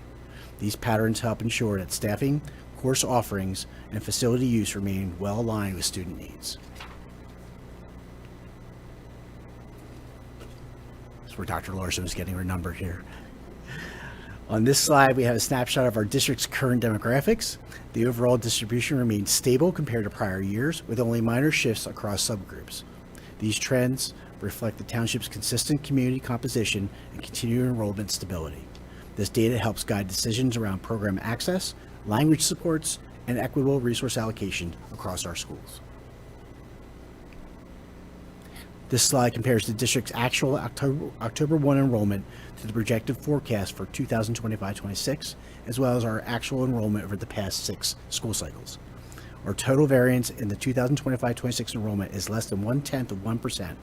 These patterns help ensure that staffing, course offerings, and facility use remain well aligned with student needs. That's where Dr. Larson was getting her number here. On this slide, we have a snapshot of our district's current demographics. The overall distribution remains stable compared to prior years, with only minor shifts across subgroups. These trends reflect the township's consistent community composition and continued enrollment stability. This data helps guide decisions around program access, language supports, and equitable resource allocation across our schools. This slide compares the district's actual October 1 enrollment to the projected forecast for 2025-26, as well as our actual enrollment over the past 6 school cycles. Our total variance in the 2025-26 enrollment is less than 0.1%,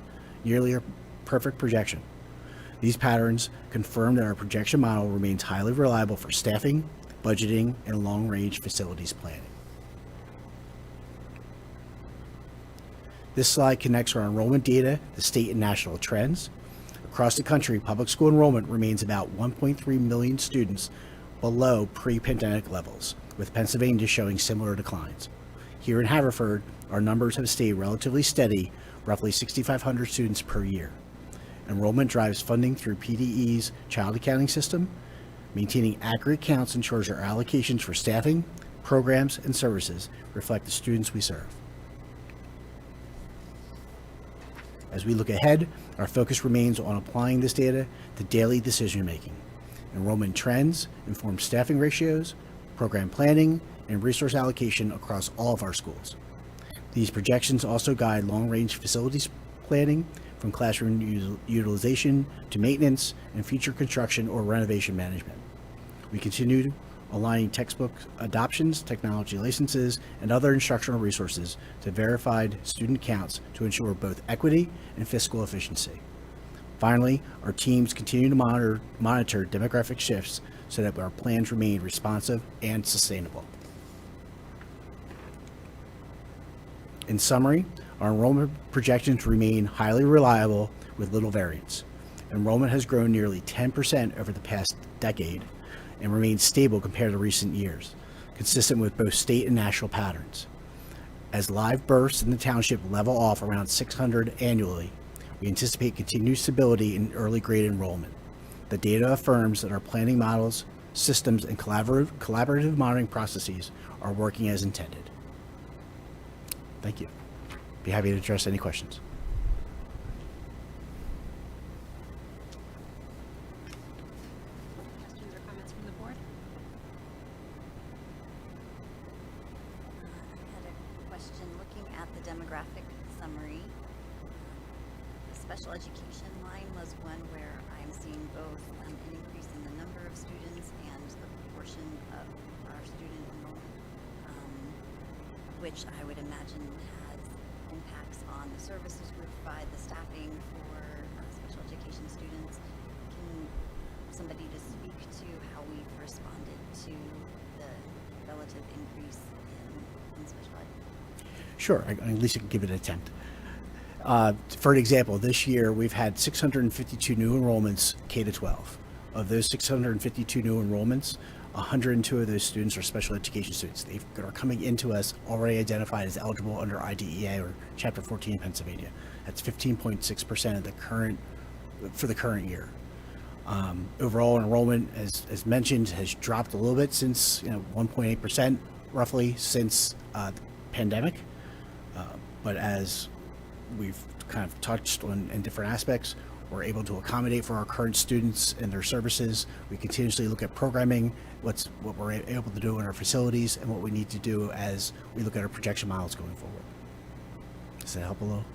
nearly a perfect projection. These patterns confirm that our projection model remains highly reliable for staffing, budgeting, and long-range facilities planning. This slide connects our enrollment data to state and national trends. Across the country, public school enrollment remains about 1.3 million students below pre-pandemic levels, with Pennsylvania showing similar declines. Here in Haverford, our numbers have stayed relatively steady, roughly 6,500 students per year. Enrollment drives funding through PDE's child accounting system. Maintaining accurate counts ensures our allocations for staffing, programs, and services reflect the students we serve. As we look ahead, our focus remains on applying this data to daily decision-making. Enrollment trends inform staffing ratios, program planning, and resource allocation across all of our schools. These projections also guide long-range facilities planning, from classroom utilization to maintenance and future construction or renovation management. We continue aligning textbook adoptions, technology licenses, and other instructional resources to verified student counts to ensure both equity and fiscal efficiency. Finally, our teams continue to monitor demographic shifts so that our plans remain responsive and sustainable. In summary, our enrollment projections remain highly reliable with little variance. Enrollment has grown nearly 10% over the past decade and remains stable compared to recent years, consistent with both state and national patterns. As live births in the township level off around 600 annually, We anticipate continued stability in early grade enrollment. The data affirms that our planning models, systems, and collaborative monitoring processes are working as intended. Thank you. Be happy to address any questions. Questions or comments from the board? I had a question looking at the demographic summary. The special education line was one where I'm seeing both an increase in the number of students and the proportion of our student enrollment, which I would imagine has impacts on the services we provide, the staffing for special education students. Can somebody just speak to how we've responded to the relative increase in special ed? Sure, at least I can give it an attempt. For an example, this year we've had 652 new enrollments K-12. Of those 652 new enrollments, 102 of those students are special education students. They are coming into us already identified as eligible under IDEA or Chapter 14 in Pennsylvania. That's 15.6% of the for the current year. Overall enrollment, as mentioned, has dropped a little bit since 1.8% roughly since the pandemic. But as we've kind of touched on in different aspects, we're able to accommodate for our current students and their services. We continuously look at programming, what we're able to do in our facilities, and what we need to do as we look at our projection models going forward. Does that help a little?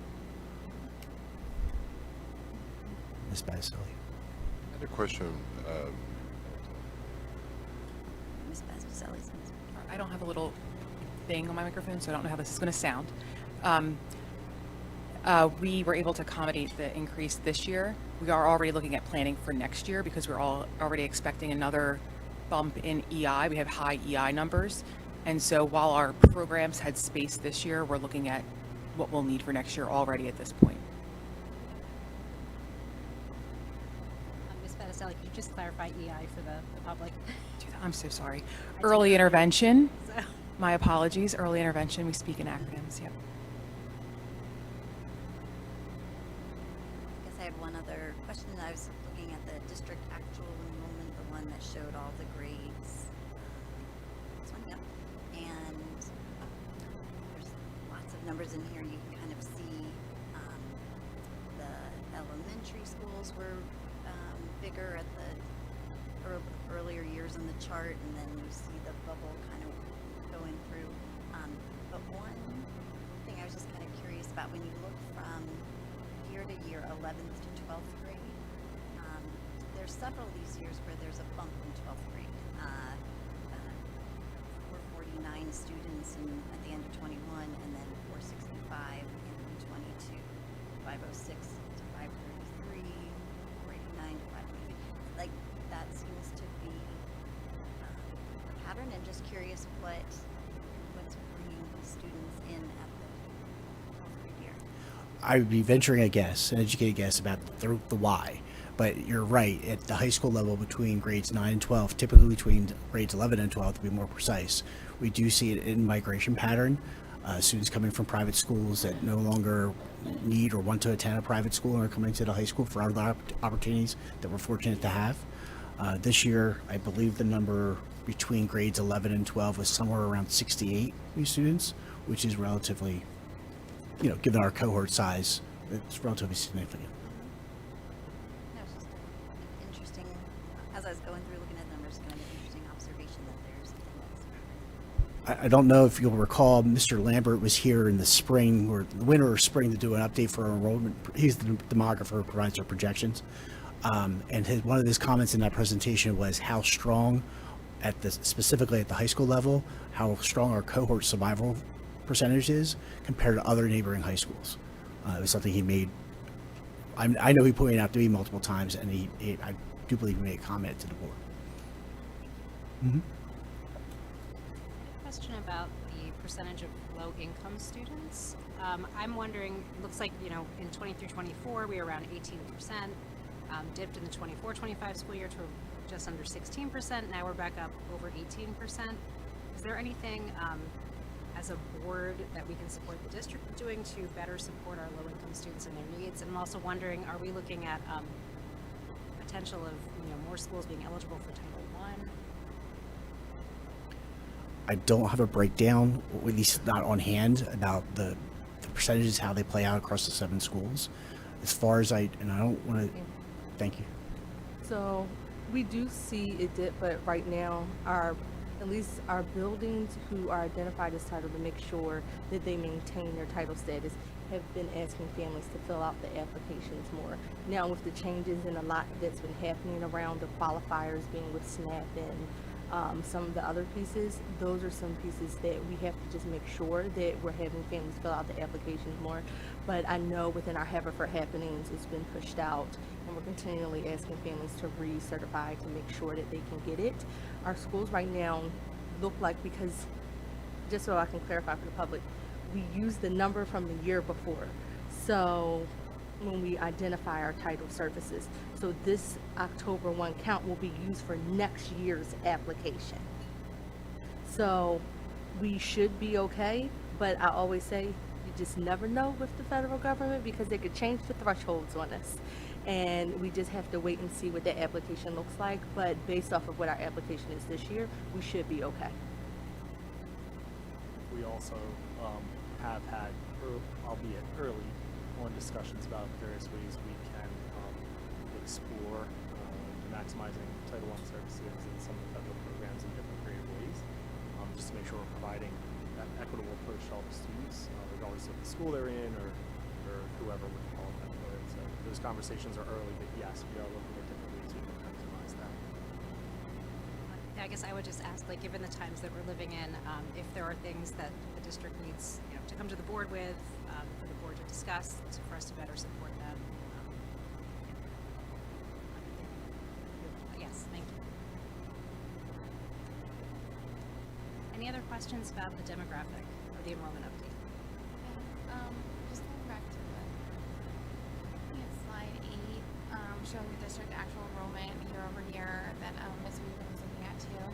Ms. Basilli. I had a question. Ms. Basil's. I don't have a little thing on my microphone, so I don't know how this is going to sound. We were able to accommodate the increase this year. We are already looking at planning for next year because we're already expecting another bump in EI. We have high EI numbers. And so while our programs had space this year, we're looking at what we'll need for next year already at this point. Ms. Fetticelli, could you just clarify EI for the public? I'm so sorry. Early intervention. So- My apologies. Early intervention. We speak in acronyms. Yep. I guess I had one other question. I was looking at the district actual enrollment, the one that showed all the grades. This one, yep. And there's lots of numbers in here. You can kind of see the elementary schools were bigger at the earlier years on the chart, and then you see the bubble kind of going through. But one thing I was just kind of curious about, when you look from year to year, 11th to 12th grade, there's several of these years where there's a bump in 12th grade. 449 students at the end of 21, and then 465 in 22, 506 to 533, 489 to 523. Like, that seems to be a pattern, and just curious what's bringing these students in at the 12th grade year. I would be venturing a guess, an educated guess about the why. But you're right, at the high school level between grades 9 and 12, typically between grades 11 and 12 to be more precise, we do see it in migration pattern. Students coming from private schools that no longer need or want to attend a private school and are coming to the high school for other opportunities that we're fortunate to have. This year, I believe the number between grades 11 and 12 was somewhere around 68 new students, which is relatively, given our cohort size, it's relatively significant. No, it's just interesting, as I was going through looking at the numbers, kind of an interesting observation that there's something that's I don't know if you'll recall, Mr. Lambert was here in the spring, or the winter or spring, to do an update for our enrollment. He's the demographer who provides our projections. And one of his comments in that presentation was how strong, specifically at the high school level, how strong our cohort survival percentage is compared to other neighboring high schools. It was something he made. I know he pointed out to me multiple times, and I do believe he made a comment to the board. Mm-hmm. Question about the percentage of low-income students. I'm wondering, it looks like, in 23-24, we were around 18%, dipped in the 24-25 school year to just under 16%. Now we're back up over 18%. Is there anything as a board that we can support the district doing to better support our low-income students and their needs? And I'm also wondering, are we looking at potential of more schools being eligible for Title I? I don't have a breakdown, or at least not on hand, about the percentages, how they play out across the 7 schools. As far as I don't want to, thank you. So we do see it dip, but right now at least our buildings who are identified as title to make sure that they maintain their title status have been asking families to fill out the applications more. Now with the changes and a lot that's been happening around the qualifiers being with SNAP and some of the other pieces, those are some pieces that we have to just make sure that we're having families fill out the applications more. But I know within our Haverford happenings, it's been pushed out, and we're continually asking families to recertify to make sure that they can get it. Our schools right now look like, because just so I can clarify for the public, we use the number from the year before. So when we identify our title services. So this October 1 count will be used for next year's application. So we should be okay, but I always say you just never know with the federal government because they could change the thresholds on us. And we just have to wait and see what the application looks like. But based off of what our application is this year, we should be okay. We also have had, albeit early, on discussions about various ways we can explore maximizing Title I services and some of the federal programs in different creative ways, just to make sure we're providing that equitable approach to all the students, regardless of the school they're in or whoever would qualify for it. So those conversations are early, but yes, we are looking at different ways we can maximize that. I guess I would just ask, like, given the times that we're living in, if there are things that the district needs, to come to the board with, for the board to discuss, for us to better support them. Yes, thank you. Any other questions about the demographic or the enrollment update? Just going back to slide 8, showing the district actual enrollment year over year that Ms. Weaver was looking at too.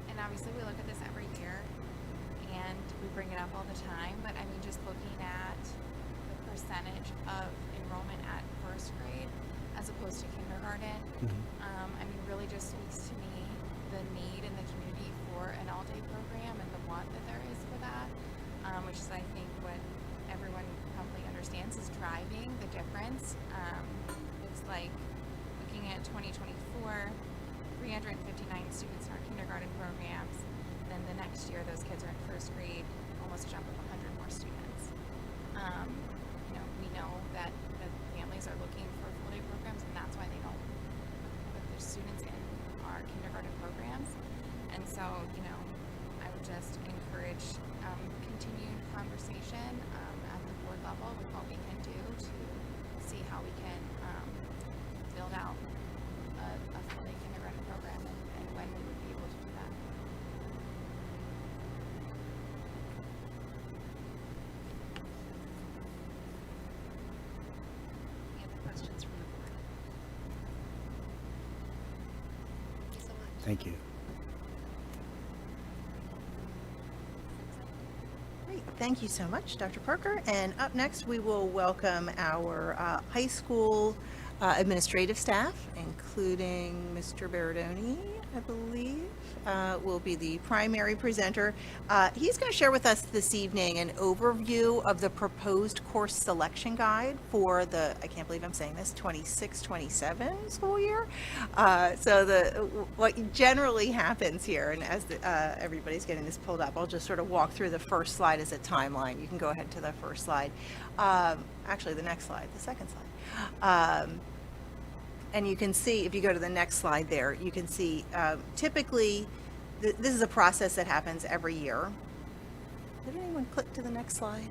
And obviously we look at this every year and we bring it up all the time, but I mean, just looking at the percentage of enrollment at first grade as opposed to kindergarten, I mean, really just speaks to me the need in the community for an all-day program and the want that there is for that, which is, I think, what everyone probably understands is driving the difference. It's like looking at 2024, 359 students in our kindergarten programs. Then the next year, those kids are in first grade, almost a jump of 100 more students. We know that families are looking for full-day programs, and that's why they don't put their students in our kindergarten programs. And so, I would just encourage continued conversation at the board level with what we can do to see how we can build out a full-day kindergarten program and when we would be able to do that. Any other questions from the board? Thank you so much. Thank you. Great. Thank you so much, Dr. Parker. And up next, we will welcome our high school administrative staff, including Mr. Baradoni, I believe, will be the primary presenter. He's going to share with us this evening an overview of the proposed course selection guide for the, I can't believe I'm saying this, 26-27 school year. So what generally happens here, and as everybody's getting this pulled up, I'll just sort of walk through the first slide as a timeline. You can go ahead to the first slide. Actually, the next slide, the second slide. And you can see, if you go to the next slide there, you can see typically this is a process that happens every year. Did anyone click to the next slide?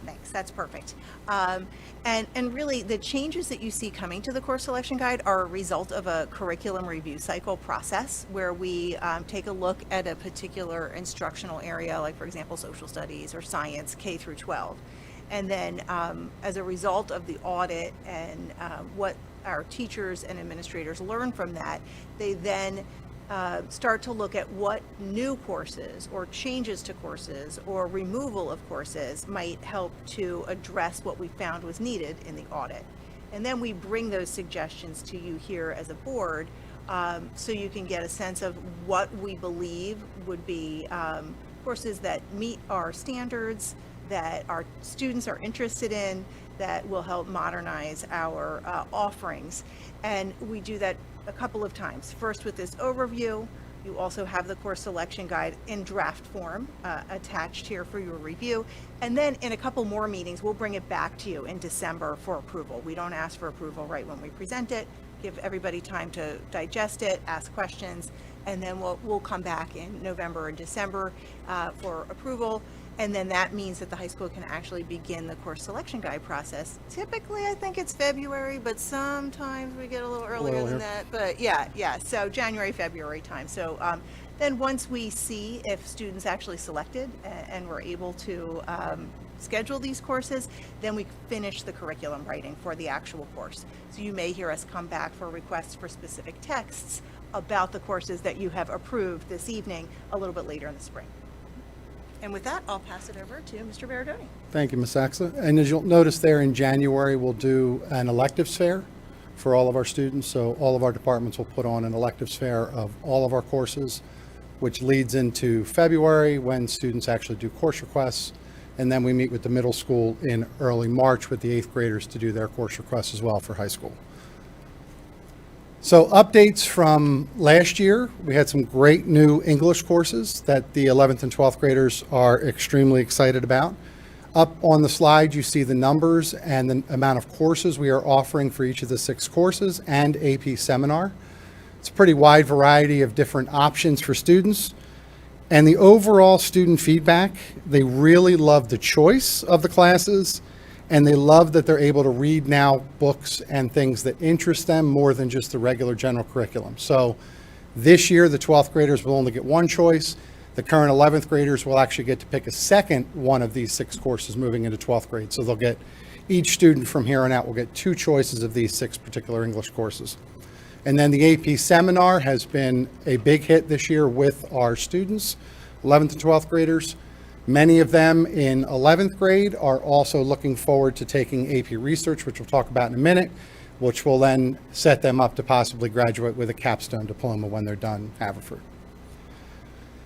Thanks, that's perfect. And really the changes that you see coming to the course selection guide are a result of a curriculum review cycle process where we take a look at a particular instructional area, like for example, social studies or science, K through 12. And then as a result of the audit and what our teachers and administrators learn from that, they then start to look at what new courses or changes to courses or removal of courses might help to address what we found was needed in the audit. And then we bring those suggestions to you here as a board, so you can get a sense of what we believe would be courses that meet our standards, that our students are interested in, that will help modernize our offerings. And we do that a couple of times. First with this overview. You also have the course selection guide in draft form attached here for your review. And then in a couple more meetings, we'll bring it back to you in December for approval. We don't ask for approval right when we present it. Give everybody time to digest it, ask questions, and then we'll come back in November and December for approval. And then that means that the high school can actually begin the course selection guide process. Typically, I think it's February, but sometimes we get a little earlier than that. But yeah, so January, February time. So then once we see if students actually selected and we're able to schedule these courses, then we finish the curriculum writing for the actual course. So you may hear us come back for requests for specific texts about the courses that you have approved this evening a little bit later in the spring. And with that, I'll pass it over to Mr. Baradoni. Thank you, Ms. Saxa. And as you'll notice there, in January, we'll do an electives fair for all of our students. So all of our departments will put on an electives fair of all of our courses, which leads into February when students actually do course requests. And then we meet with the middle school in early March with the 8th graders to do their course requests as well for high school. So updates from last year, we had some great new English courses that the 11th and 12th graders are extremely excited about. Up on the slide, you see the numbers and the amount of courses we are offering for each of the 6 courses and AP seminar. It's a pretty wide variety of different options for students. And the overall student feedback, they really love the choice of the classes, and they love that they're able to read now books and things that interest them more than just the regular general curriculum. So this year, the 12th graders will only get one choice. The current 11th graders will actually get to pick a second one of these 6 courses moving into 12th grade. So they'll get, each student from here on out will get 2 choices of these 6 particular English courses. And then the AP seminar has been a big hit this year with our students, 11th and 12th graders. Many of them in 11th grade are also looking forward to taking AP Research, which we'll talk about in a minute, which will then set them up to possibly graduate with a capstone diploma when they're done Haverford.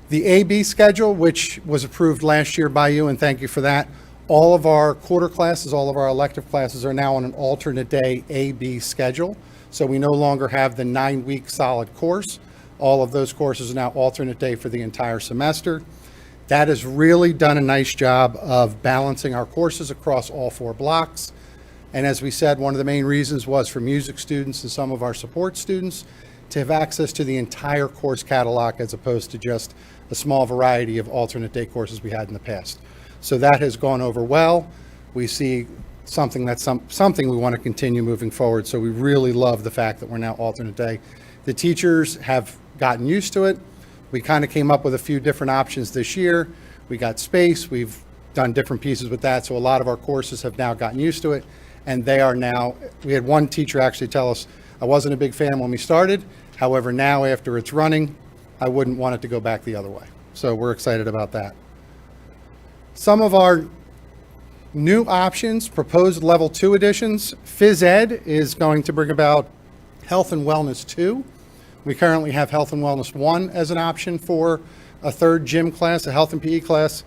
The AB schedule, which was approved last year by you, and thank you for that, all of our quarter classes, all of our elective classes are now on an alternate day AB schedule. So we no longer have the 9-week solid course. All of those courses are now alternate day for the entire semester. That has really done a nice job of balancing our courses across all 4 blocks. And as we said, one of the main reasons was for music students and some of our support students to have access to the entire course catalog as opposed to just a small variety of alternate day courses we had in the past. So that has gone over well. We see something that's something we want to continue moving forward. So we really love the fact that we're now alternate day. The teachers have gotten used to it. We kind of came up with a few different options this year. We got space, we've done different pieces with that, so a lot of our courses have now gotten used to it, and they are now, we had one teacher actually tell us, I wasn't a big fan when we started, however now after it's running, I wouldn't want it to go back the other way. So we're excited about that. Some of our new options, proposed level 2 additions, Phys Ed is going to bring about Health and Wellness 2. We currently have Health and Wellness 1 as an option for a 3rd gym class, a health and PE class.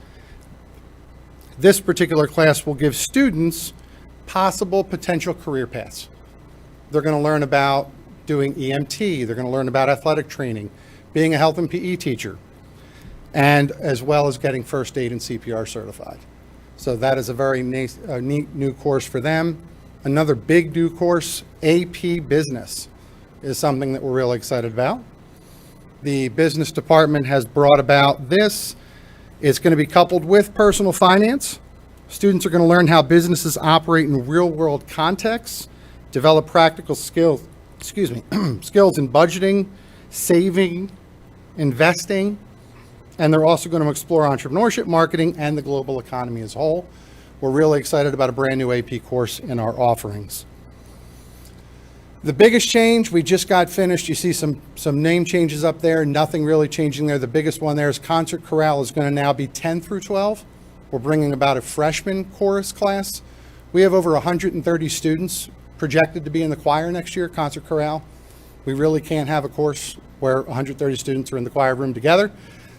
This particular class will give students possible potential career paths. They're going to learn about doing EMT, they're going to learn about athletic training, being a health and PE teacher, and as well as getting first aid and CPR certified. So that is a very neat new course for them. Another big new course, AP Business, is something that we're really excited about. The business department has brought about this. It's going to be coupled with personal finance. Students are going to learn how businesses operate in real-world contexts, develop practical skills, skills in budgeting, saving, investing, and they're also going to explore entrepreneurship, marketing, and the global economy as a whole. We're really excited about a brand new AP course in our offerings. The biggest change, we just got finished. You see some name changes up there, nothing really changing there. The biggest one there is concert chorale is going to now be 10 through 12. We're bringing about a freshman chorus class. We have over 130 students projected to be in the choir next year, concert chorale. We really can't have a course where 130 students are in the choir room together.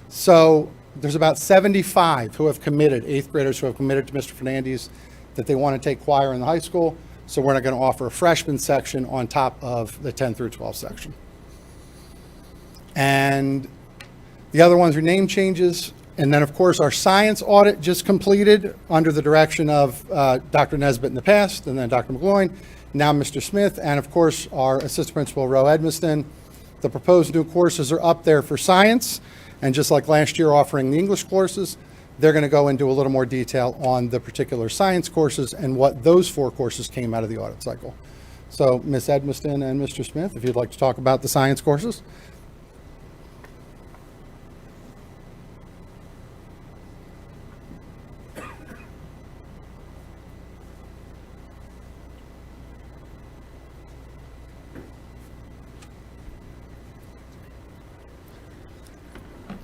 So there's about 75 who have committed, 8th graders who have committed to Mr. Fernandez that they want to take choir in the high school. So we're not going to offer a freshman section on top of the 10 through 12 section. And the other ones are name changes. And then, of course, our science audit just completed under the direction of Dr. Nesbitt in the past, and then Dr. McGloin, now Mr. Smith, and, of course, our assistant principal, Roe Edmiston. The proposed new courses are up there for science. And just like last year offering the English courses, they're going to go into a little more detail on the particular science courses and what those 4 courses came out of the audit cycle. So, Ms. Edmiston and Mr. Smith, if you'd like to talk about the science courses.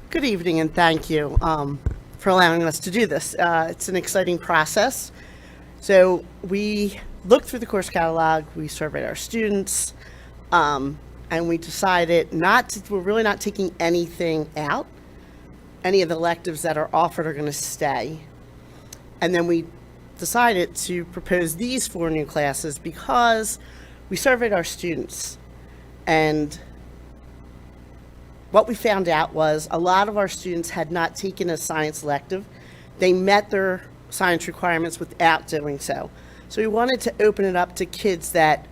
Good evening, and thank you for allowing us to do this. It's an exciting process. So we looked through the course catalog, we surveyed our students, and we decided we're really not taking anything out. Any of the electives that are offered are going to stay. And then we decided to propose these 4 new classes because we surveyed our students, and what we found out was a lot of our students had not taken a science elective. They met their science requirements without doing so. So we wanted to open it up to kids that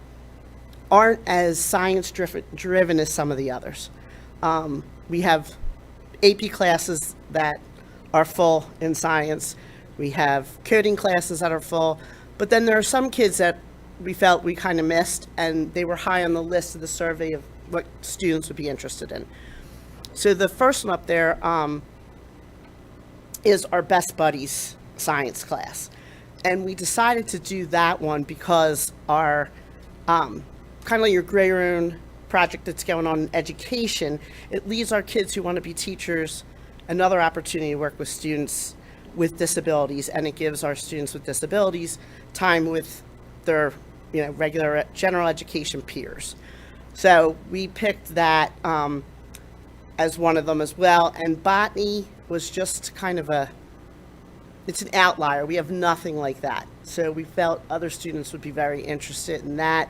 aren't as science driven as some of the others. We have AP classes that are full in science. We have coding classes that are full. But then there are some kids that we felt we kind of missed, and they were high on the list of the survey of what students would be interested in. So the first one up there is our Best Buddies science class. And we decided to do that one because our, kind of like your gray room project that's going on in education, it leaves our kids who want to be teachers another opportunity to work with students with disabilities, and it gives our students with disabilities time with their regular general education peers. So we picked that as one of them as well, and botany was just kind of it's an outlier. We have nothing like that. So we felt other students would be very interested in that.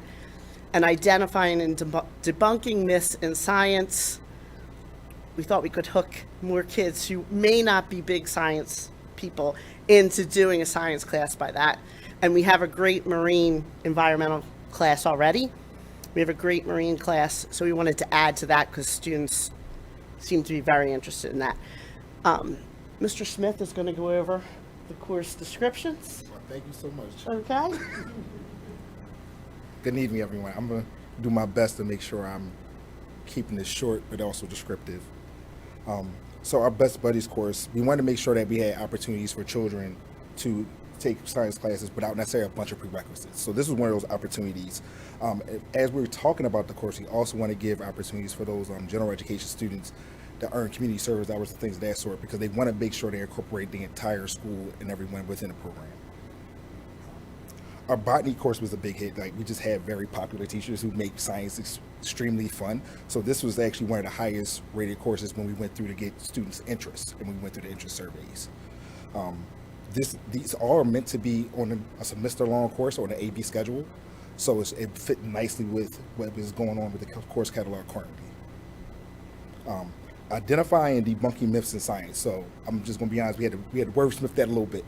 And identifying and debunking myths in science, we thought we could hook more kids who may not be big science people into doing a science class by that. And we have a great marine environmental class already. We have a great marine class, so we wanted to add to that because students seem to be very interested in that. Mr. Smith is going to go over the course descriptions. Well, thank you so much. Okay. Good evening, everyone. I'm going to do my best to make sure I'm keeping this short, but also descriptive. So our Best Buddies course, we wanted to make sure that we had opportunities for children to take science classes without necessarily a bunch of prerequisites. So this was one of those opportunities. As we were talking about the course, we also want to give opportunities for those general education students that earn community service hours and things of that sort, because they want to make sure they incorporate the entire school and everyone within the program. Our botany course was a big hit. Like, we just had very popular teachers who make science extremely fun. So this was actually one of the highest rated courses when we went through to get students' interest and we went through the interest surveys. These all are meant to be on a semester-long course or an AB schedule, so it fit nicely with what is going on with the course catalog currently. Identifying and debunking myths in science. So I'm just going to be honest, we had to wordsmith that a little bit,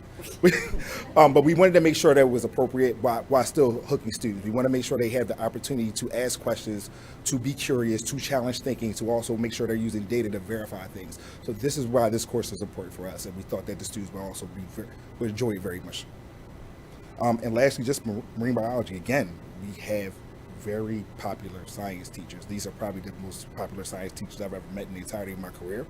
but we wanted to make sure that it was appropriate while still hooking students. We want to make sure they have the opportunity to ask questions, to be curious, to challenge thinking, to also make sure they're using data to verify things. So this is why this course is important for us, and we thought that the students would also would enjoy it very much. And lastly, just marine biology. Again, we have very popular science teachers. These are probably the most popular science teachers I've ever met in the entirety of my career.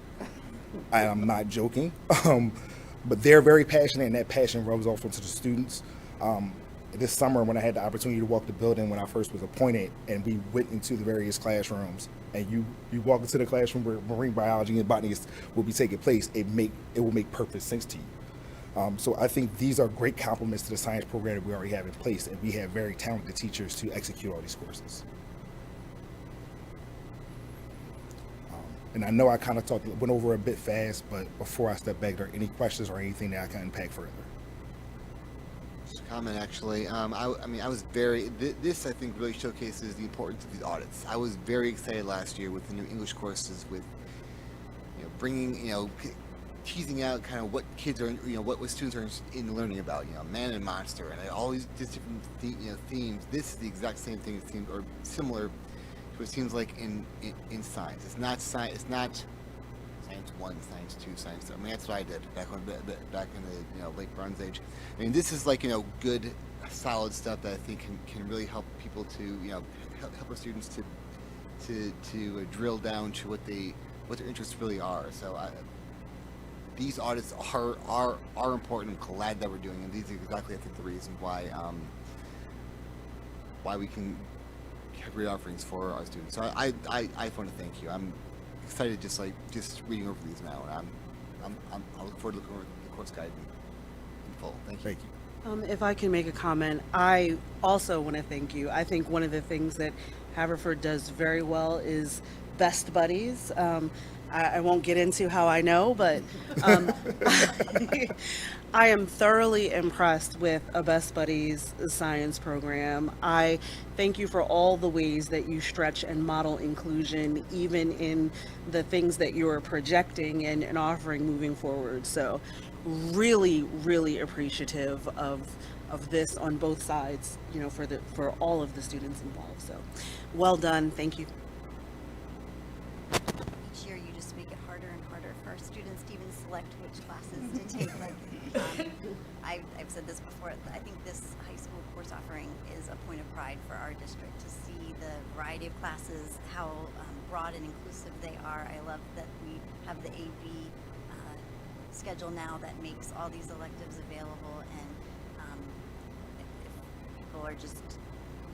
I'm not joking, but they're very passionate, and that passion rubs off onto the students. this summer when I had the opportunity to walk the building when I first was appointed, and we went into the various classrooms, and you walk into the classroom where marine biology and botany will be taking place, it will make perfect sense to you. So I think these are great complements to the science program that we already have in place, and we have very talented teachers to execute all these courses. And I know I kind of went over a bit fast, but before I step back, are there any questions or anything that I can unpack further? Just a comment, actually. I was this I think really showcases the importance of these audits. I was very excited last year with the new English courses, with bringing, teasing out kind of what kids are, what students are in learning about, man and monster, and all these different themes. This is the exact same thing, it seems, or similar to what it seems like in science. It's not science. It's not Science 1, Science 2, Science 3. I mean, that's what I did back in the late Bronze Age. I mean, this is like good, solid stuff that I think can really help people to help our students to drill down to what their interests really are. So these audits are important. I'm glad that we're doing them. These are exactly, I think, the reason why we can have great offerings for our students. So I want to thank you. I'm excited just reading over these now, and I look forward to looking over the course guide in full. Thank you. If I can make a comment, I also want to thank you. I think one of the things that Haverford does very well is best buddies. I won't get into how I know, but I am thoroughly impressed with a Best Buddies science program. I thank you for all the ways that you stretch and model inclusion, even in the things that you are projecting and offering moving forward. So really, really appreciative of this on both sides, for all of the students involved. So well done. Thank you. Each year you just make it harder and harder for our students to even select which classes to take. I've said this before, I think this high school course offering is a point of pride for our district to see the variety of classes, how broad and inclusive they are. I love that we have the AB schedule now that makes all these electives available, and if people are just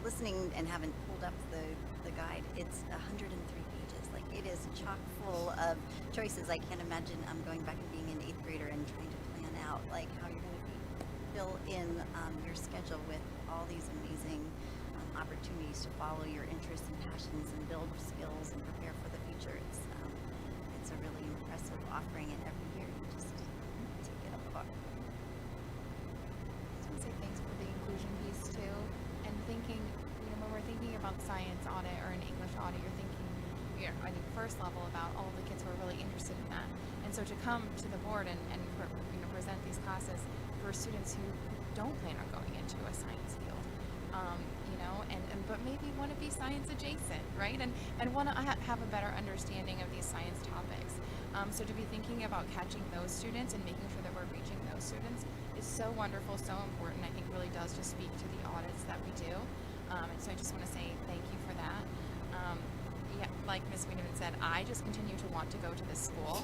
listening and haven't pulled up the guide, it's 103 pages. Like, it is chock full of choices. I can't imagine going back and being an 8th grader and trying to plan out like how you're going to fill in your schedule with all these amazing opportunities to follow your interests and passions and build skills and prepare for the future. It's a really impressive offering, and every year you just take it apart. I just want to say thanks for the inclusion piece too, and thinking, when we're thinking about science audit or an English audit, you're thinking, first level about all of the kids who are really interested in that. And so to come to the board and present these classes for students who don't plan on going into a science field, but maybe want to be science adjacent, right? And want to have a better understanding of these science topics. So to be thinking about catching those students and making sure that we're reaching those students is so wonderful, so important. I think really does just speak to the audits that we do. And so I just want to say thank you for that. Like Ms. Wiedemann said, I just continue to want to go to this school.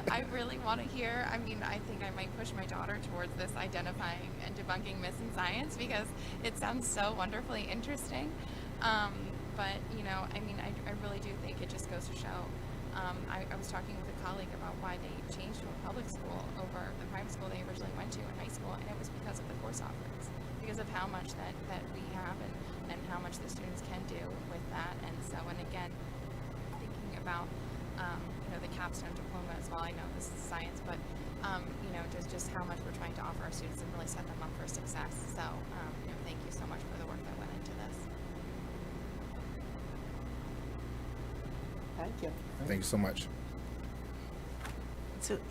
I really want to hear, I think I might push my daughter towards this identifying and debunking myths in science, because it sounds so wonderfully interesting. But, I really do think it just goes to show. I was talking with a colleague about why they changed to a public school over the private school they originally went to in high school, and it was because of the course offerings, because of how much that we have and how much the students can do with that. And so, and again, thinking about, the capstone diploma as well. I know this is science, but, just how much we're trying to offer our students and really set them up for success. So, thank you so much for the work that went into this. Thank you. Thank you so much.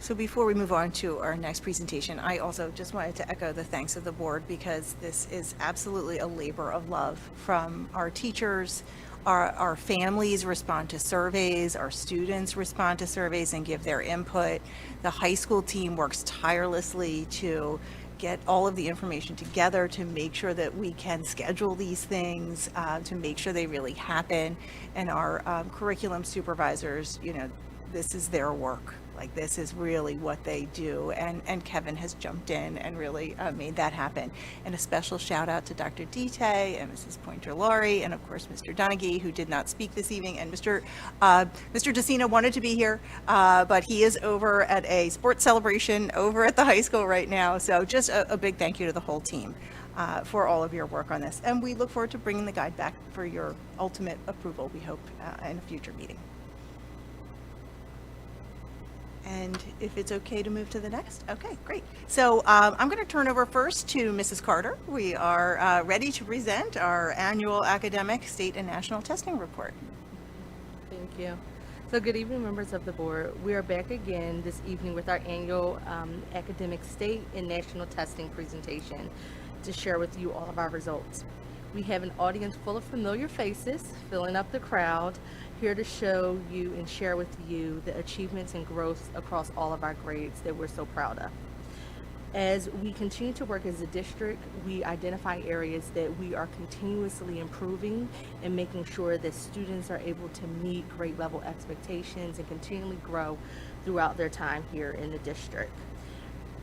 So before we move on to our next presentation, I also just wanted to echo the thanks of the board, because this is absolutely a labor of love from our teachers. Our families respond to surveys, our students respond to surveys and give their input. The high school team works tirelessly to get all of the information together to make sure that we can schedule these things, to make sure they really happen. And our curriculum supervisors, this is their work. Like, this is really what they do, and Kevin has jumped in and really made that happen. And a special shout out to Dr. Dite and Mrs. Pointer-Laurie, and of course Mr. Donaghy, who did not speak this evening, and Mr. DeCina wanted to be here, but he is over at a sports celebration over at the high school right now. So just a big thank you to the whole team for all of your work on this. And we look forward to bringing the guide back for your ultimate approval, we hope, in a future meeting. And if it's okay to move to the next? Okay, great. So I'm going to turn over first to Mrs. Carter. We are ready to present our annual academic, state, and national testing report. Thank you. So good evening, members of the board. We are back again this evening with our annual academic, state, and national testing presentation to share with you all of our results. We have an audience full of familiar faces filling up the crowd, here to show you and share with you the achievements and growth across all of our grades that we're so proud of. As we continue to work as a district, we identify areas that we are continuously improving and making sure that students are able to meet grade level expectations and continually grow throughout their time here in the district.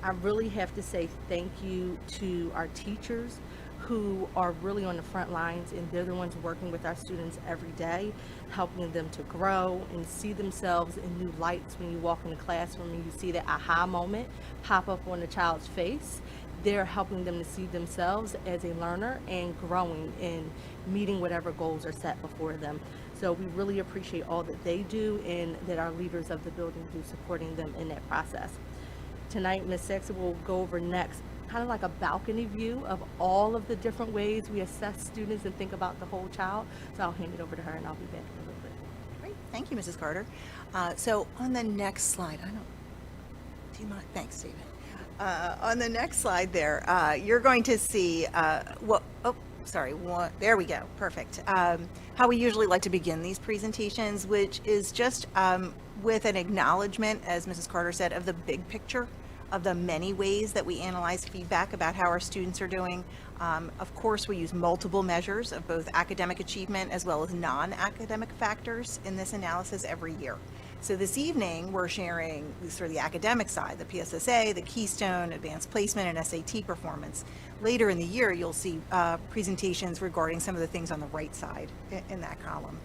I really have to say thank you to our teachers who are really on the front lines, and they're the ones working with our students every day, helping them to grow and see themselves in new lights. When you walk in the classroom and you see that aha moment pop up on the child's face, they're helping them to see themselves as a learner and growing and meeting whatever goals are set before them. So we really appreciate all that they do and that our leaders of the building do, supporting them in that process. Tonight, Ms. Saxon will go over next kind of like a balcony view of all of the different ways we assess students and think about the whole child. So I'll hand it over to her and I'll be back in a little bit. Great, thank you, Mrs. Carter. So on the next slide, do you mind? Thanks, David. On the next slide there, you're going to see there we go, perfect. How we usually like to begin these presentations, which is just with an acknowledgement, as Mrs. Carter said, of the big picture, of the many ways that we analyze feedback about how our students are doing. Of course, we use multiple measures of both academic achievement as well as non-academic factors in this analysis every year. So this evening, we're sharing sort of the academic side, the PSSA, the Keystone, advanced placement, and SAT performance. Later in the year, you'll see presentations regarding some of the things on the right side in that column.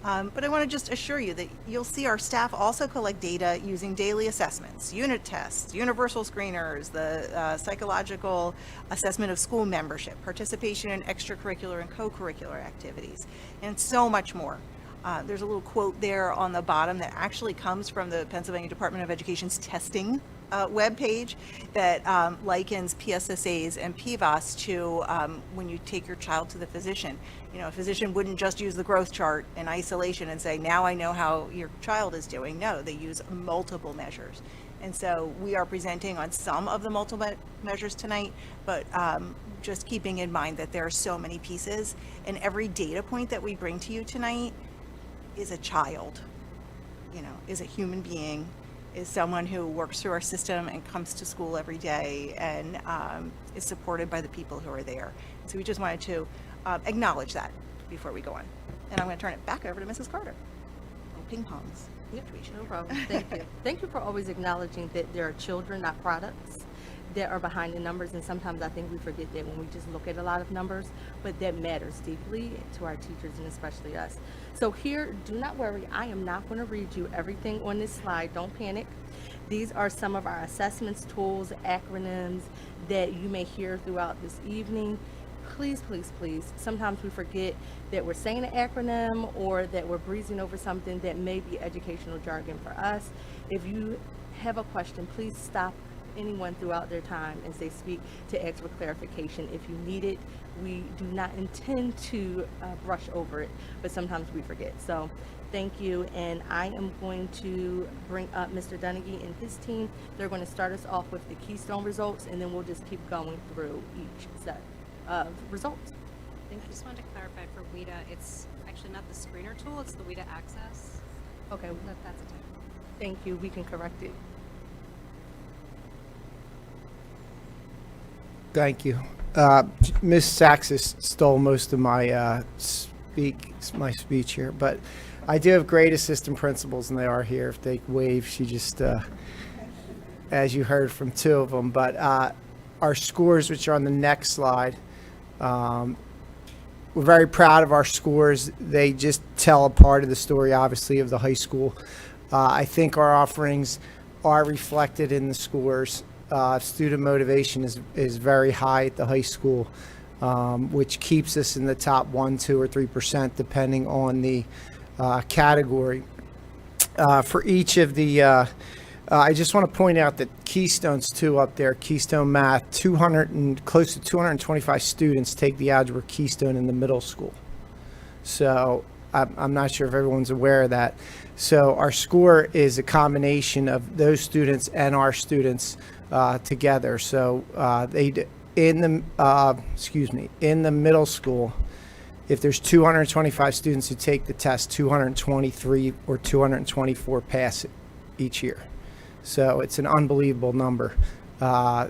But I want to just assure you that you'll see our staff also collect data using daily assessments, unit tests, universal screeners, the psychological assessment of school membership, participation in extracurricular and co-curricular activities, and so much more. There's a little quote there on the bottom that actually comes from the Pennsylvania Department of Education's testing webpage that likens PSSAs and PVAS to when you take your child to the physician. You know, a physician wouldn't just use the growth chart in isolation and say, now I know how your child is doing. No, they use multiple measures. And so we are presenting on some of the multiple measures tonight, but just keeping in mind that there are so many pieces, and every data point that we bring to you tonight is a child, is a human being, is someone who works through our system and comes to school every day and is supported by the people who are there. So we just wanted to acknowledge that before we go on. And I'm going to turn it back over to Mrs. Carter. Little ping pongs. Yep, no problem. Thank you. Thank you for always acknowledging that there are children, not products, that are behind the numbers. And sometimes I think we forget that when we just look at a lot of numbers, but that matters deeply to our teachers and especially us. So here, do not worry, I am not going to read you everything on this slide. Don't panic. These are some of our assessments, tools, acronyms that you may hear throughout this evening. Please, please, please, sometimes we forget that we're saying an acronym or that we're breezing over something that may be educational jargon for us. If you have a question, please stop anyone throughout their time as they speak to ask for clarification if you need it. We do not intend to brush over it, but sometimes we forget. So thank you, and I am going to bring up Mr. Donaghy and his team. They're going to start us off with the Keystone results, and then we'll just keep going through each set of results. I just wanted to clarify for WIDA, it's actually not the screener tool, it's the WIDA Access. Okay, That's a typo. thank you. We can correct it. Thank you. Ms. Saxis stole most of my my speech here, but I do have great assistant principals, and they are here. If they wave, she just, as you heard from two of them. But our scores, which are on the next slide, we're very proud of our scores. They just tell a part of the story, obviously, of the high school. I think our offerings are reflected in the scores. Student motivation is very high at the high school, which keeps us in the top 1, 2, or 3%, depending on the category. For each of the, I just want to point out that Keystone's 2 up there, Keystone Math, close to 225 students take the Algebra Keystone in the middle school. So I'm not sure if everyone's aware of that. So our score is a combination of those students and our students together. So in the middle school, if there's 225 students who take the test, 223 or 224 pass it each year. So it's an unbelievable number.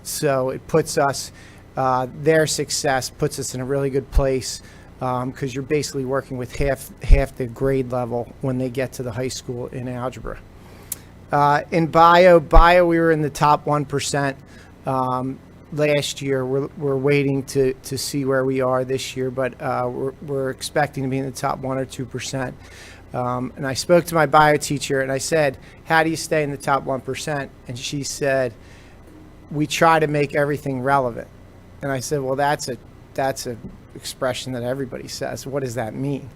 So it puts us, their success puts us in a really good place, because you're basically working with half the grade level when they get to the high school in algebra. In bio, we were in the top 1% last year. We're waiting to see where we are this year, but we're expecting to be in the top 1 or 2%. And I spoke to my bio teacher and I said, how do you stay in the top 1%? And she said, we try to make everything relevant. And I said, well, that's a expression that everybody says. What does that mean?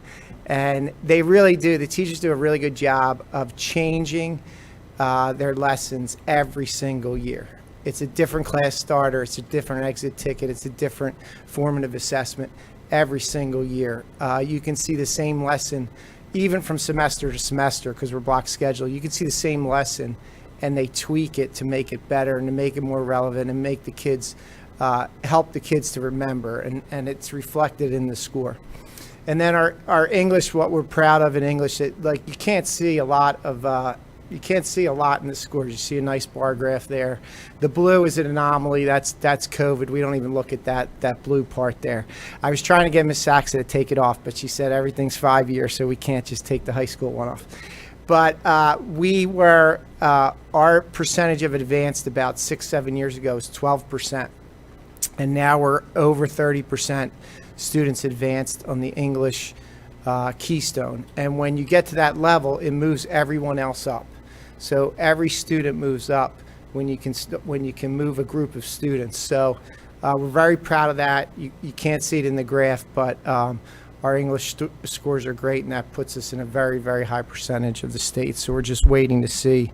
And they really do. The teachers do a really good job of changing their lessons every single year. It's a different class starter. It's a different exit ticket. It's a different formative assessment every single year. You can see the same lesson even from semester to semester, because we're block scheduled. You can see the same lesson and they tweak it to make it better and to make it more relevant and make the kids help the kids to remember, and it's reflected in the score. And then our English, what we're proud of in English, like you can't see a lot in the scores. You see a nice bar graph there. The blue is an anomaly. That's COVID. We don't even look at that blue part there. I was trying to get Miss Saxa to take it off, but she said everything's 5 years, so we can't just take the high school one off. But our percentage of advanced about 6-7 years ago was 12%. And now we're over 30% students advanced on the English Keystone. And when you get to that level, it moves everyone else up. So every student moves up when you can move a group of students. So we're very proud of that. You can't see it in the graph, but our English scores are great, and that puts us in a very, very high percentage of the state. So we're just waiting to see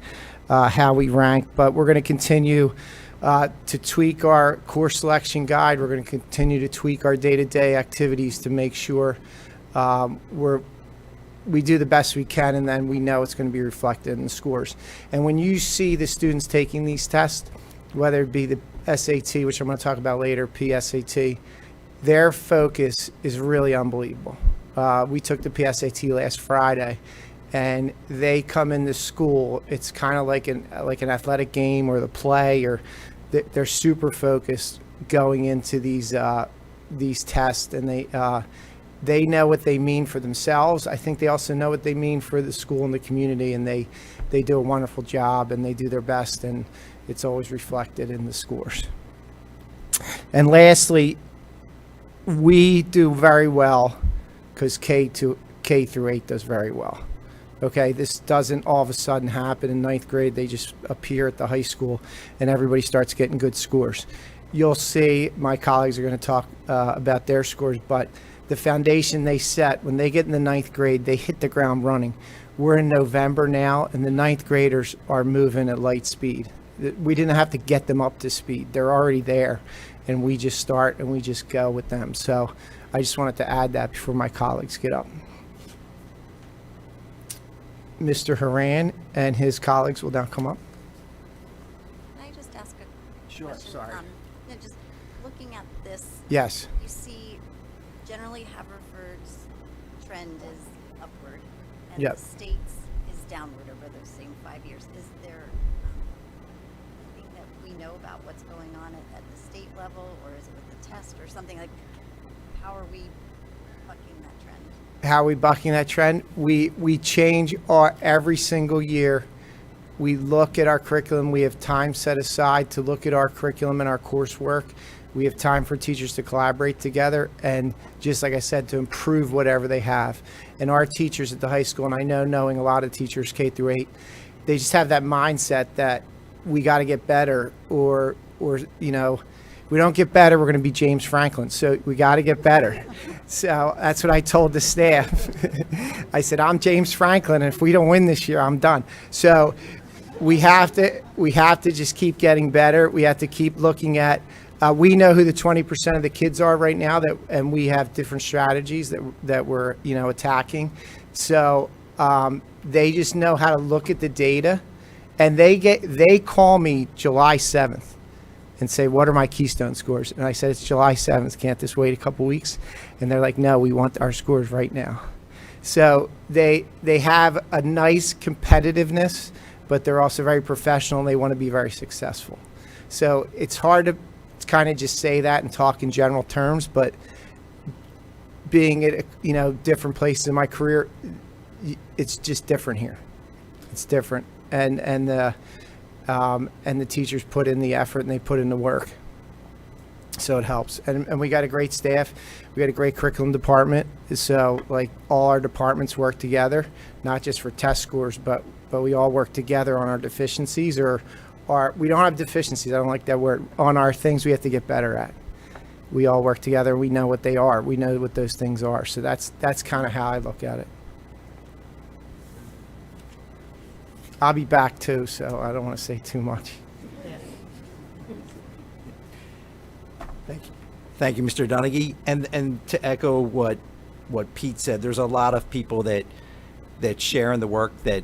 how we rank. But we're going to continue to tweak our course selection guide. We're going to continue to tweak our day-to-day activities to make sure we do the best we can, and then we know it's going to be reflected in the scores. And when you see the students taking these tests, whether it be the SAT, which I'm going to talk about later, PSAT, their focus is really unbelievable. We took the PSAT last Friday, and they come into school. It's kind of like an athletic game or the play, or they're super focused going into these tests, and they know what they mean for themselves. I think they also know what they mean for the school and the community, and they do a wonderful job, and they do their best, and it's always reflected in the scores. And lastly, we do very well because K through 8 does very well. Okay, this doesn't all of a sudden happen in 9th grade. They just appear at the high school and everybody starts getting good scores. You'll see my colleagues are going to talk about their scores, but the foundation they set when they get in the 9th grade, they hit the ground running. We're in November now, and the 9th graders are moving at light speed. We didn't have to get them up to speed. They're already there, and we just start and we just go with them. So I just wanted to add that before my colleagues get up. Mr. Haran and his colleagues will now come up. Can I just ask a Sure, question? sorry. Just looking at this. Yes. You see, generally Haverford's trend is upward, and Yep. the state's is downward over those same 5 years. Is there anything that we know about what's going on at the state level, or is it with the test or something? Like, how are we bucking that trend? how are we bucking that trend? We change every single year. We look at our curriculum. We have time set aside to look at our curriculum and our coursework. We have time for teachers to collaborate together and, just like I said, to improve whatever they have. And our teachers at the high school, and I know knowing a lot of teachers K through 8, they just have that mindset that we got to get better, or you know, we don't get better, we're going to be James Franklin. So we got to get better. So that's what I told the staff. I said, I'm James Franklin, and if we don't win this year, I'm done. So we have to just keep getting better. We have to keep looking at. We know who the 20% of the kids are right now, and we have different strategies that we're attacking. So they just know how to look at the data, and they call me July 7th and say, what are my Keystone scores? And I said, it's July 7th. Can't this wait a couple weeks? And they're like, no, we want our scores right now. So they have a nice competitiveness, but they're also very professional, and they want to be very successful. So it's hard to kind of just say that and talk in general terms, but being at different places in my career, it's just different here. It's different, and the teachers put in the effort and they put in the work, so it helps. And we got a great staff. We got a great curriculum department. So like all our departments work together, not just for test scores, but we all work together on our deficiencies we don't have deficiencies. I don't like that word. On our things we have to get better at. We all work together. We know what they are. We know what those things are. So that's kind of how I look at it. I'll be back too, so I don't want to say too much. Thank you, Mr. Donaghy. And to echo what Pete said, there's a lot of people that share in the work that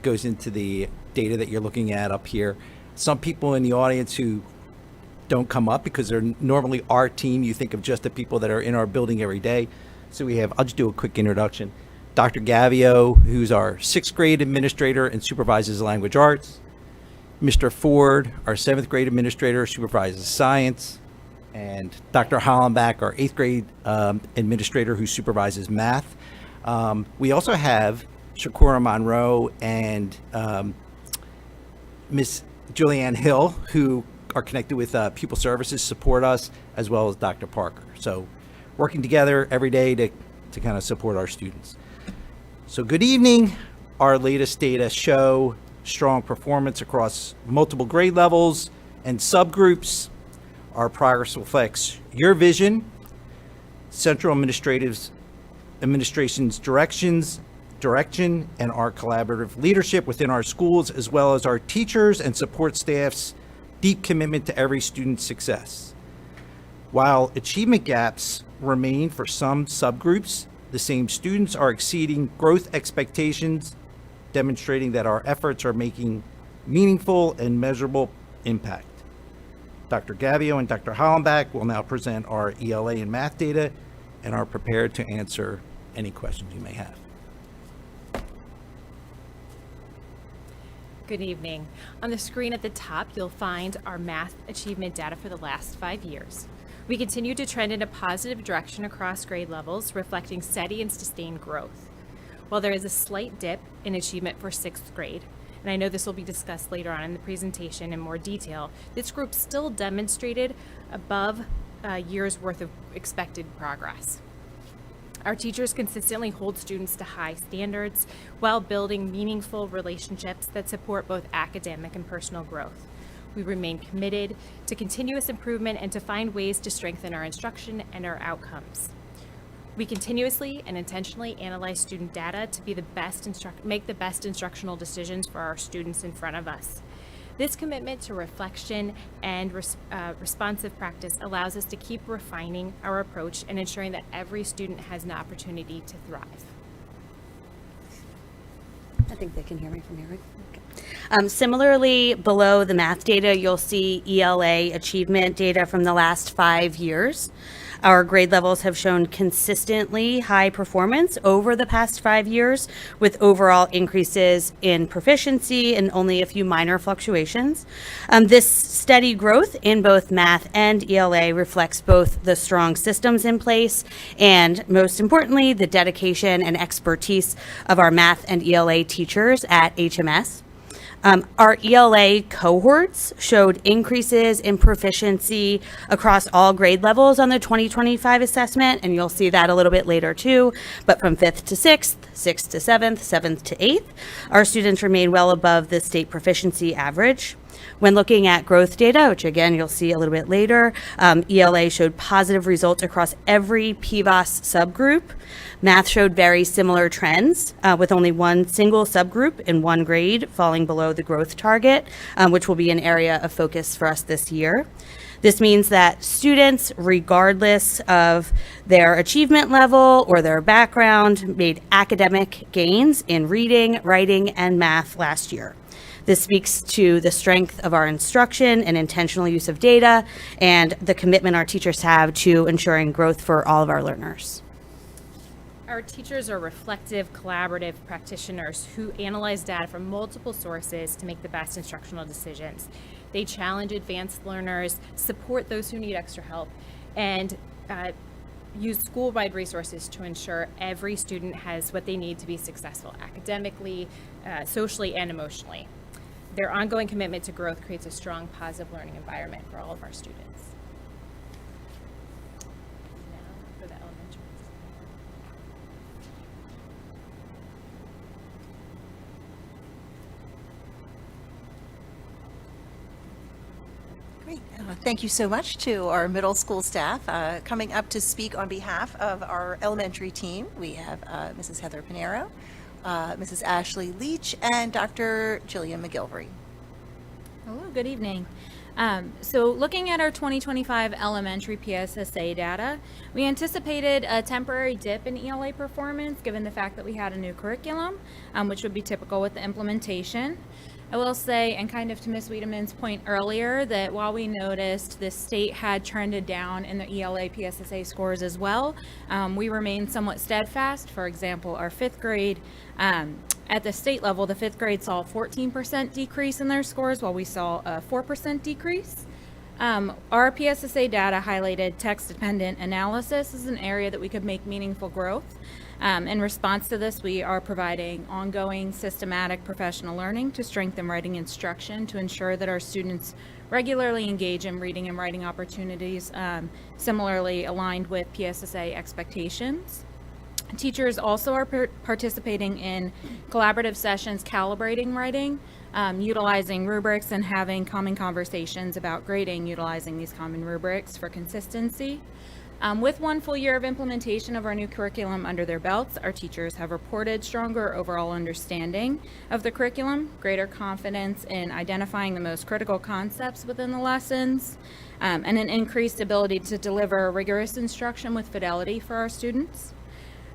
goes into the data that you're looking at up here. Some people in the audience who don't come up because they're normally our team. You think of just the people that are in our building every day. So I'll just do a quick introduction. Dr. Gavio, who's our 6th grade administrator and supervises language arts. Mr. Ford, our 7th grade administrator, supervises science. And Dr. Hollenbach, our 8th grade administrator, who supervises math. We also have Shakura Monroe and Miss Julianne Hill, who are connected with Pupil Services, support us, as well as Dr. Parker. So working together every day to kind of support our students. So good evening. Our latest data show strong performance across multiple grade levels and subgroups. Our progress reflects your vision, central administration's direction, and our collaborative leadership within our schools, as well as our teachers and support staff's deep commitment to every student's success. While achievement gaps remain for some subgroups, the same students are exceeding growth expectations, demonstrating that our efforts are making meaningful and measurable impact. Dr. Gavio and Dr. Hollenbach will now present our ELA and math data and are prepared to answer any questions you may have. Good evening. On the screen at the top, you'll find our math achievement data for the last 5 years. We continue to trend in a positive direction across grade levels, reflecting steady and sustained growth. While there is a slight dip in achievement for 6th grade, and I know this will be discussed later on in the presentation in more detail, this group still demonstrated above a year's worth of expected progress. Our teachers consistently hold students to high standards while building meaningful relationships that support both academic and personal growth. We remain committed to continuous improvement and to find ways to strengthen our instruction and our outcomes. We continuously and intentionally analyze student data to be make the best instructional decisions for our students in front of us. This commitment to reflection and responsive practice allows us to keep refining our approach and ensuring that every student has an opportunity to thrive. I think they can hear me from here. Okay. Similarly, below the math data, you'll see ELA achievement data from the last 5 years. Our grade levels have shown consistently high performance over the past 5 years, with overall increases in proficiency and only a few minor fluctuations. This steady growth in both math and ELA reflects both the strong systems in place and, most importantly, the dedication and expertise of our math and ELA teachers at HMS. Our ELA cohorts showed increases in proficiency across all grade levels on the 2025 assessment, and you'll see that a little bit later too. But from 5th to 6th, 6th to 7th, 7th to 8th, our students remain well above the state proficiency average. When looking at growth data, which again you'll see a little bit later, ELA showed positive results across every PVOS subgroup. Math showed very similar trends, with only one single subgroup in one grade falling below the growth target, which will be an area of focus for us this year. This means that students, regardless of their achievement level or their background, made academic gains in reading, writing, and math last year. This speaks to the strength of our instruction and intentional use of data and the commitment our teachers have to ensuring growth for all of our learners. Our teachers are reflective, collaborative practitioners who analyze data from multiple sources to make the best instructional decisions. They challenge advanced learners, support those who need extra help, and use school-wide resources to ensure every student has what they need to be successful academically, socially, and emotionally. Their ongoing commitment to growth creates a strong, positive learning environment for all of our students. Now for the elementary. Great. Thank you so much to our middle school staff. Coming up to speak on behalf of our elementary team, we have Mrs. Heather Pinero, Mrs. Ashley Leach, and Dr. Jillian McGilvery. Hello, good evening. So looking at our 2025 elementary PSSA data, we anticipated a temporary dip in ELA performance given the fact that we had a new curriculum, which would be typical with the implementation. I will say, and kind of to Ms. Wiedemann's point earlier, that while we noticed the state had trended down in the ELA PSSA scores as well, we remained somewhat steadfast. For example, our 5th grade, at the state level, the 5th grade saw a 14% decrease in their scores, while we saw a 4% decrease. Our PSSA data highlighted text-dependent analysis as an area that we could make meaningful growth. In response to this, we are providing ongoing systematic professional learning to strengthen writing instruction to ensure that our students regularly engage in reading and writing opportunities, similarly aligned with PSSA expectations. Teachers also are participating in collaborative sessions calibrating writing, utilizing rubrics, and having common conversations about grading utilizing these common rubrics for consistency. With 1 full year of implementation of our new curriculum under their belts, our teachers have reported stronger overall understanding of the curriculum, greater confidence in identifying the most critical concepts within the lessons, and an increased ability to deliver rigorous instruction with fidelity for our students.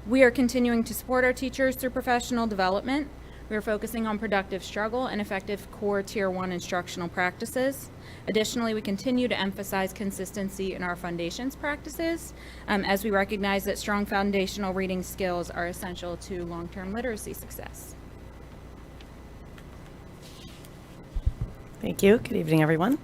We are continuing to support our teachers through professional development. We are focusing on productive struggle and effective core Tier 1 instructional practices. Additionally, we continue to emphasize consistency in our foundations practices, as we recognize that strong foundational reading skills are essential to long-term literacy success. Thank you. Good evening, everyone.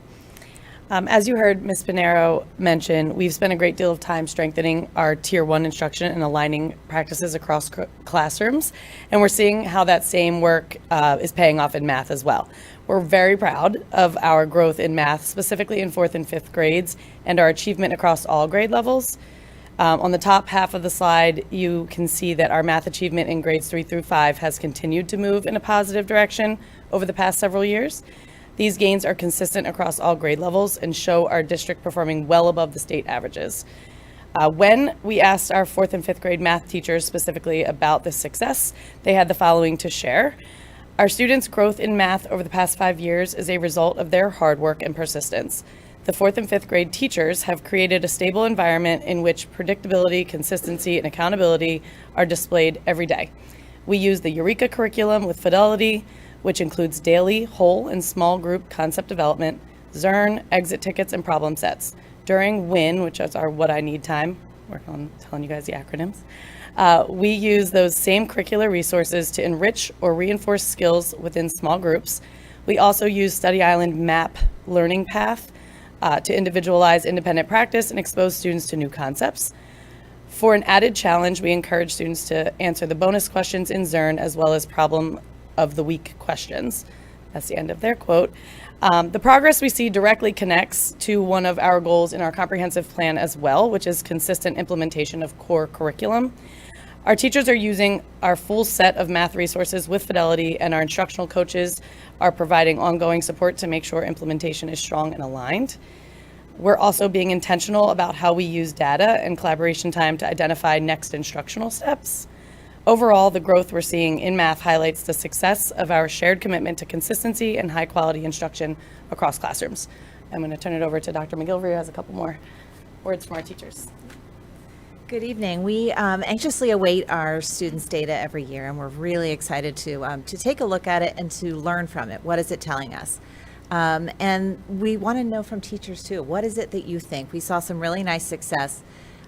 As you heard Ms. Pinero mention, we've spent a great deal of time strengthening our Tier 1 instruction and aligning practices across classrooms, and we're seeing how that same work is paying off in math as well. We're very proud of our growth in math, specifically in 4th and 5th grades, and our achievement across all grade levels. On the top half of the slide, you can see that our math achievement in grades 3 through 5 has continued to move in a positive direction over the past several years. These gains are consistent across all grade levels and show our district performing well above the state averages. When we asked our 4th and 5th grade math teachers specifically about this success, they had the following to share. Our students' growth in math over the past 5 years is a result of their hard work and persistence. The 4th and 5th grade teachers have created a stable environment in which predictability, consistency, and accountability are displayed every day. We use the Eureka curriculum with fidelity, which includes daily, whole, and small group concept development, Zern, exit tickets, and problem sets. During WIN, which is our What I Need time, working on telling you guys the acronyms, we use those same curricular resources to enrich or reinforce skills within small groups. We also use Study Island MAP learning path to individualize independent practice and expose students to new concepts. For an added challenge, we encourage students to answer the bonus questions in Zern as well as problem of the week questions. That's the end of their quote. The progress we see directly connects to one of our goals in our comprehensive plan as well, which is consistent implementation of core curriculum. Our teachers are using our full set of math resources with fidelity, and our instructional coaches are providing ongoing support to make sure implementation is strong and aligned. We're also being intentional about how we use data and collaboration time to identify next instructional steps. Overall, the growth we're seeing in math highlights the success of our shared commitment to consistency and high-quality instruction across classrooms. I'm going to turn it over to Dr. McGilvery, who has a couple more words from our teachers. Good evening. We anxiously await our students' data every year, and we're really excited to take a look at it and to learn from it. What is it telling us? And we want to know from teachers too. What is it that you think? We saw some really nice success.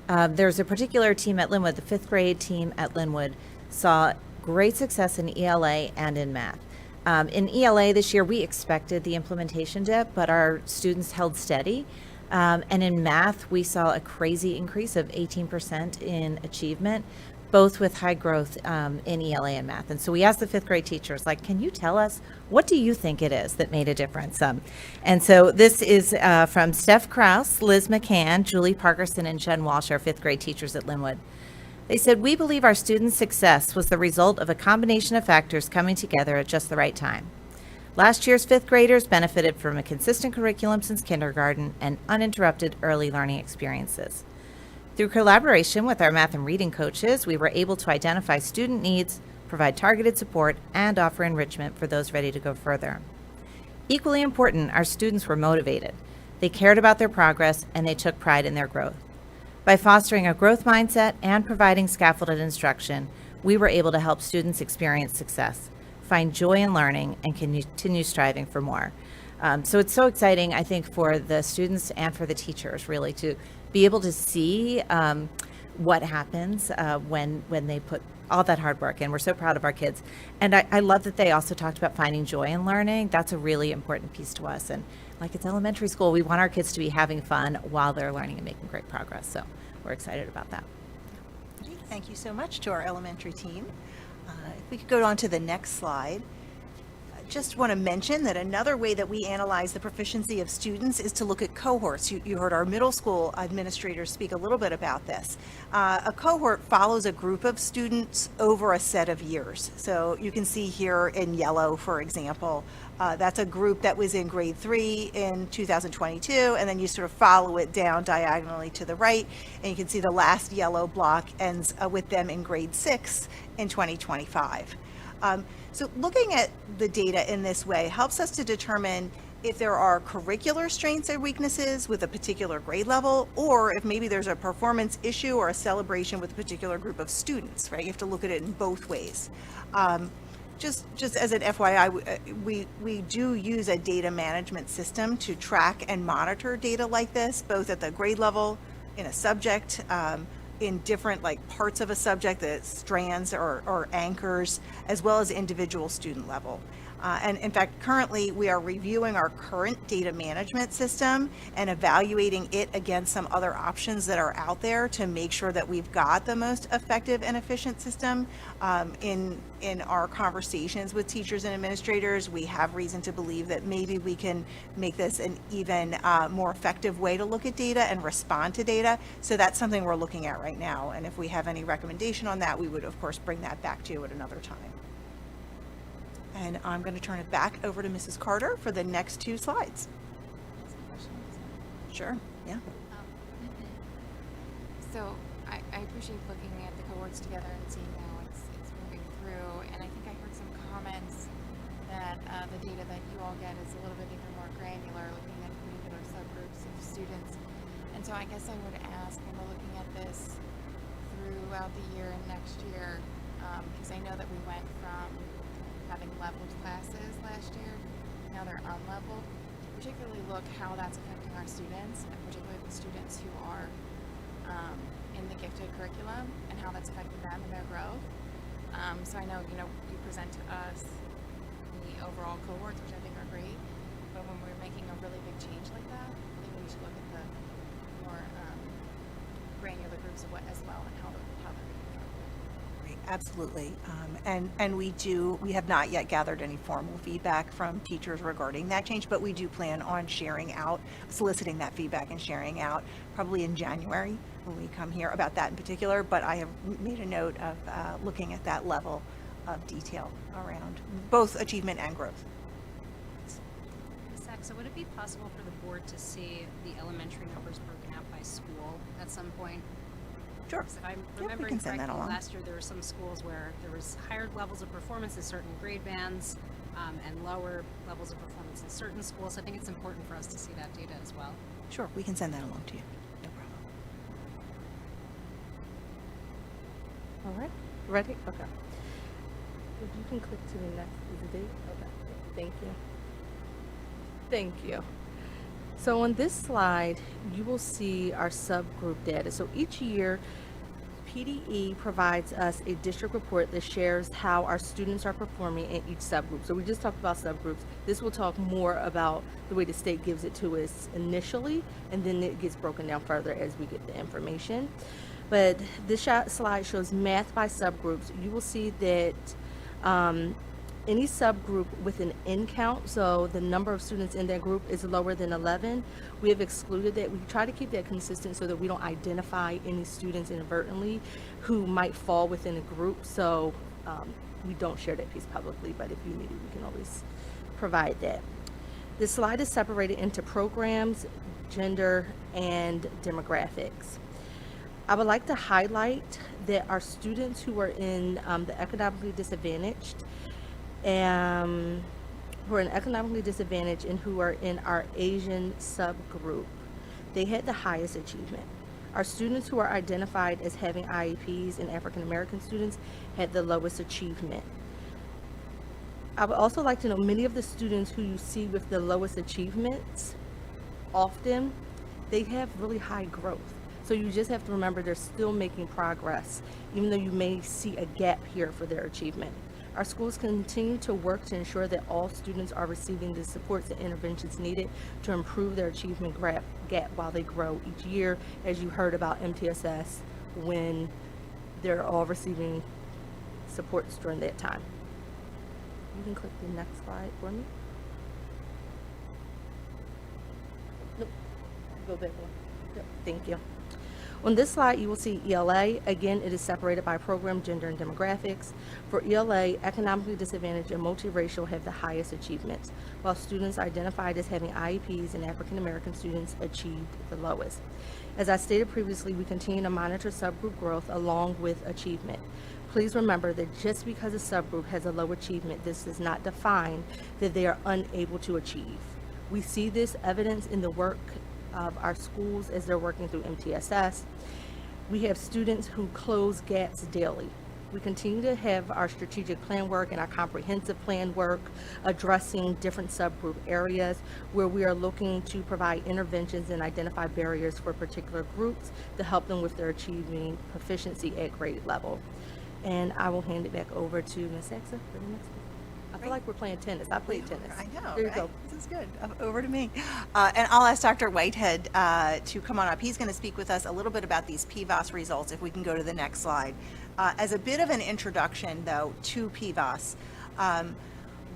There's a particular team at Linwood, the 5th grade team at Linwood, saw great success in ELA and in math. In ELA this year, we expected the implementation dip, but our students held steady. And in math, we saw a crazy increase of 18% in achievement, both with high growth in ELA and math. And so we asked the 5th grade teachers, like, can you tell us, what do you think it is that made a difference? And so this is from Steph Krause, Liz McCann, Julie Parkerson, and Jen Walsh, our 5th grade teachers at Linwood. They said, we believe our students' success was the result of a combination of factors coming together at just the right time. Last year's 5th graders benefited from a consistent curriculum since kindergarten and uninterrupted early learning experiences. Through collaboration with our math and reading coaches, we were able to identify student needs, provide targeted support, and offer enrichment for those ready to go further. Equally important, our students were motivated. They cared about their progress, and they took pride in their growth. By fostering a growth mindset and providing scaffolded instruction, we were able to help students experience success, find joy in learning, and continue striving for more. So it's so exciting, I think, for the students and for the teachers, really, to be able to see what happens when they put all that hard work in. We're so proud of our kids. And I love that they also talked about finding joy in learning. That's a really important piece to us. And like it's elementary school, we want our kids to be having fun while they're learning and making great progress. So we're excited about that. Thank you so much to our elementary team. If we could go on to the next slide. Just want to mention that another way that we analyze the proficiency of students is to look at cohorts. You heard our middle school administrators speak a little bit about this. A cohort follows a group of students over a set of years. So you can see here in yellow, for example, that's a group that was in grade 3 in 2022, and then you sort of follow it down diagonally to the right, and you can see the last yellow block ends with them in grade 6 in 2025. So looking at the data in this way helps us to determine if there are curricular strengths or weaknesses with a particular grade level, or if maybe there's a performance issue or a celebration with a particular group of students, right? You have to look at it in both ways. Just as an FYI, we do use a data management system to track and monitor data like this, both at the grade level, in a subject, in different parts of a subject, the strands or anchors, as well as individual student level. And in fact, currently we are reviewing our current data management system and evaluating it against some other options that are out there to make sure that we've got the most effective and efficient system. In our conversations with teachers and administrators, we have reason to believe that maybe we can make this an even more effective way to look at data and respond to data. So that's something we're looking at right now. And if we have any recommendation on that, we would of course bring that back to you at another time. And I'm going to turn it back over to Mrs. Carter for the next 2 slides. Sure, yeah. So I appreciate looking at the cohorts together and seeing how it's moving through. And I think I heard some comments that the data that you all get is a little bit even more granular, looking at granular subgroups of students. And so I guess I would ask, when we're looking at this throughout the year and next year, because I know that we went from having leveled classes last year, now they're unleveled, particularly look how that's affecting our students, and particularly the students who are in the gifted curriculum and how that's affected them and their growth. So I know, you present to us the overall cohorts, which I think are great, but when we're making a really big change like that, I think we should look at the more granular groups of what as well and how they're being affected. Great, absolutely. And we have not yet gathered any formal feedback from teachers regarding that change, but we do plan on soliciting that feedback and sharing out probably in January when we come here about that in particular. But I have made a note of looking at that level of detail around both achievement and growth. Zach, so would it be possible for the board to see the elementary numbers broken out by school at some point? Sure. If I'm we remembering can send that correctly, along. last year there were some schools where there was higher levels of performance in certain grade bands and lower levels of performance in certain schools. I think it's important for us to see that data as well. Sure, we can send that along to you. No problem. All right, ready? Okay. If you can click to the next, is the date? Okay, thank you. Thank you. So on this slide, you will see our subgroup data. So each year, PDE provides us a district report that shares how our students are performing in each subgroup. So we just talked about subgroups. This will talk more about the way the state gives it to us initially, and then it gets broken down further as we get the information. But this slide shows math by subgroups. You will see that any subgroup with an N count, so the number of students in that group is lower than 11, we have excluded that. We try to keep that consistent so that we don't identify any students inadvertently who might fall within a group. So we don't share that piece publicly, but if you need it, we can always provide that. This slide is separated into programs, gender, and demographics. I would like to highlight that our students who are in the economically disadvantaged who are economically disadvantaged and who are in our Asian subgroup, they had the highest achievement. Our students who are identified as having IEPs and African American students had the lowest achievement. I would also like to know many of the students who you see with the lowest achievements, often they have really high growth. So you just have to remember they're still making progress, even though you may see a gap here for their achievement. Our schools continue to work to ensure that all students are receiving the supports and interventions needed to improve their achievement gap while they grow each year, as you heard about MTSS, when they're all receiving supports during that time. You can click the next slide for me. Nope, go back one. Yep, thank you. On this slide, you will see ELA. Again, it is separated by program, gender, and demographics. For ELA, economically disadvantaged and multiracial have the highest achievements, while students identified as having IEPs and African American students achieved the lowest. As I stated previously, we continue to monitor subgroup growth along with achievement. Please remember that just because a subgroup has a low achievement, this does not define that they are unable to achieve. We see this evidence in the work of our schools as they're working through MTSS. We have students who close gaps daily. We continue to have our strategic plan work and our comprehensive plan work addressing different subgroup areas where we are looking to provide interventions and identify barriers for particular groups to help them with their achieving proficiency at grade level. And I will hand it back over to Ms. Exa for the next one. I feel like we're playing tennis. I played tennis. I know, There you right? go. This is good. Over to me. And I'll ask Dr. Whitehead to come on up. He's going to speak with us a little bit about these PVOS results, if we can go to the next slide. As a bit of an introduction, though, to PVOS,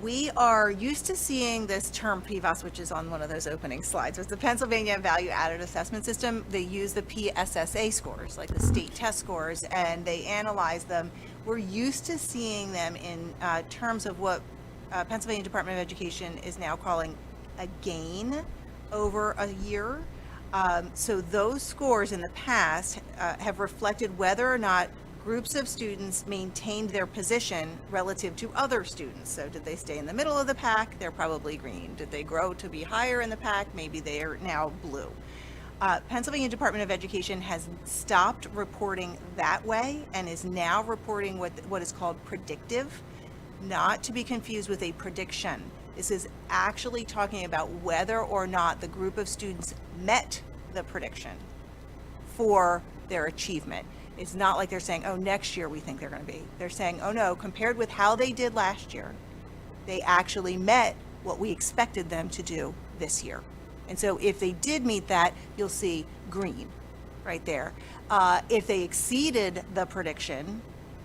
we are used to seeing this term PVOS, which is on one of those opening slides. It's the Pennsylvania Value Added Assessment System. They use the PSSA scores, like the state test scores, and they analyze them. We're used to seeing them in terms of what Pennsylvania Department of Education is now calling a gain over a year. So those scores in the past have reflected whether or not groups of students maintained their position relative to other students. So did they stay in the middle of the pack? They're probably green. Did they grow to be higher in the pack? Maybe they are now blue. Pennsylvania Department of Education has stopped reporting that way and is now reporting what is called predictive, not to be confused with a prediction. This is actually talking about whether or not the group of students met the prediction for their achievement. It's not like they're saying, oh, next year we think they're going to be. They're saying, oh no, compared with how they did last year, they actually met what we expected them to do this year. And so if they did meet that, you'll see green right there. If they exceeded the prediction,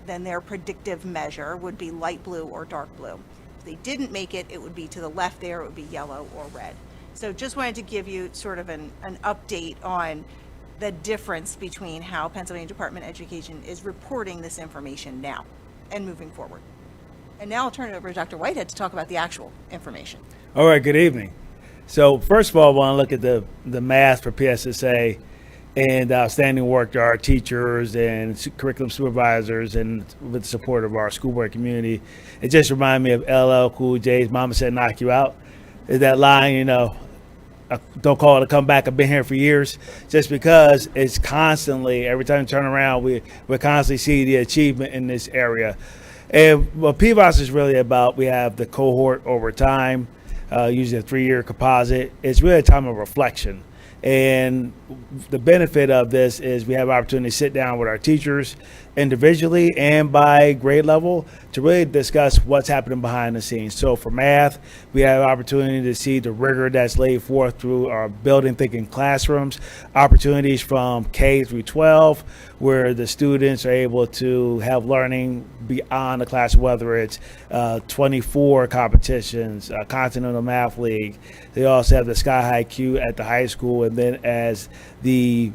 then their predictive measure would be light blue or dark blue. If they didn't make it, it would be to the left there, it would be yellow or red. So just wanted to give you sort of an update on the difference between how Pennsylvania Department of Education is reporting this information now and moving forward. And now I'll turn it over to Dr. Whitehead to talk about the actual information. All right, good evening. So first of all, I want to look at the math for PSSA and outstanding work to our teachers and curriculum supervisors and with the support of our school board community. It just reminded me of LL Cool J's "Mama Said Knock You Out." Is that line, you know, don't call it a comeback. I've been here for years, just because it's constantly, every time you turn around, we constantly see the achievement in this area. And what PVOS is really about, we have the cohort over time, usually a 3-year composite. It's really a time of reflection. And the benefit of this is we have opportunity to sit down with our teachers individually and by grade level to really discuss what's happening behind the scenes. So for math, we have opportunity to see the rigor that's laid forth through our building thinking classrooms, opportunities from K through 12, where the students are able to have learning beyond the class, whether it's 24 competitions, Continental Math League. They also have the Sky High Q at the high school, and then as the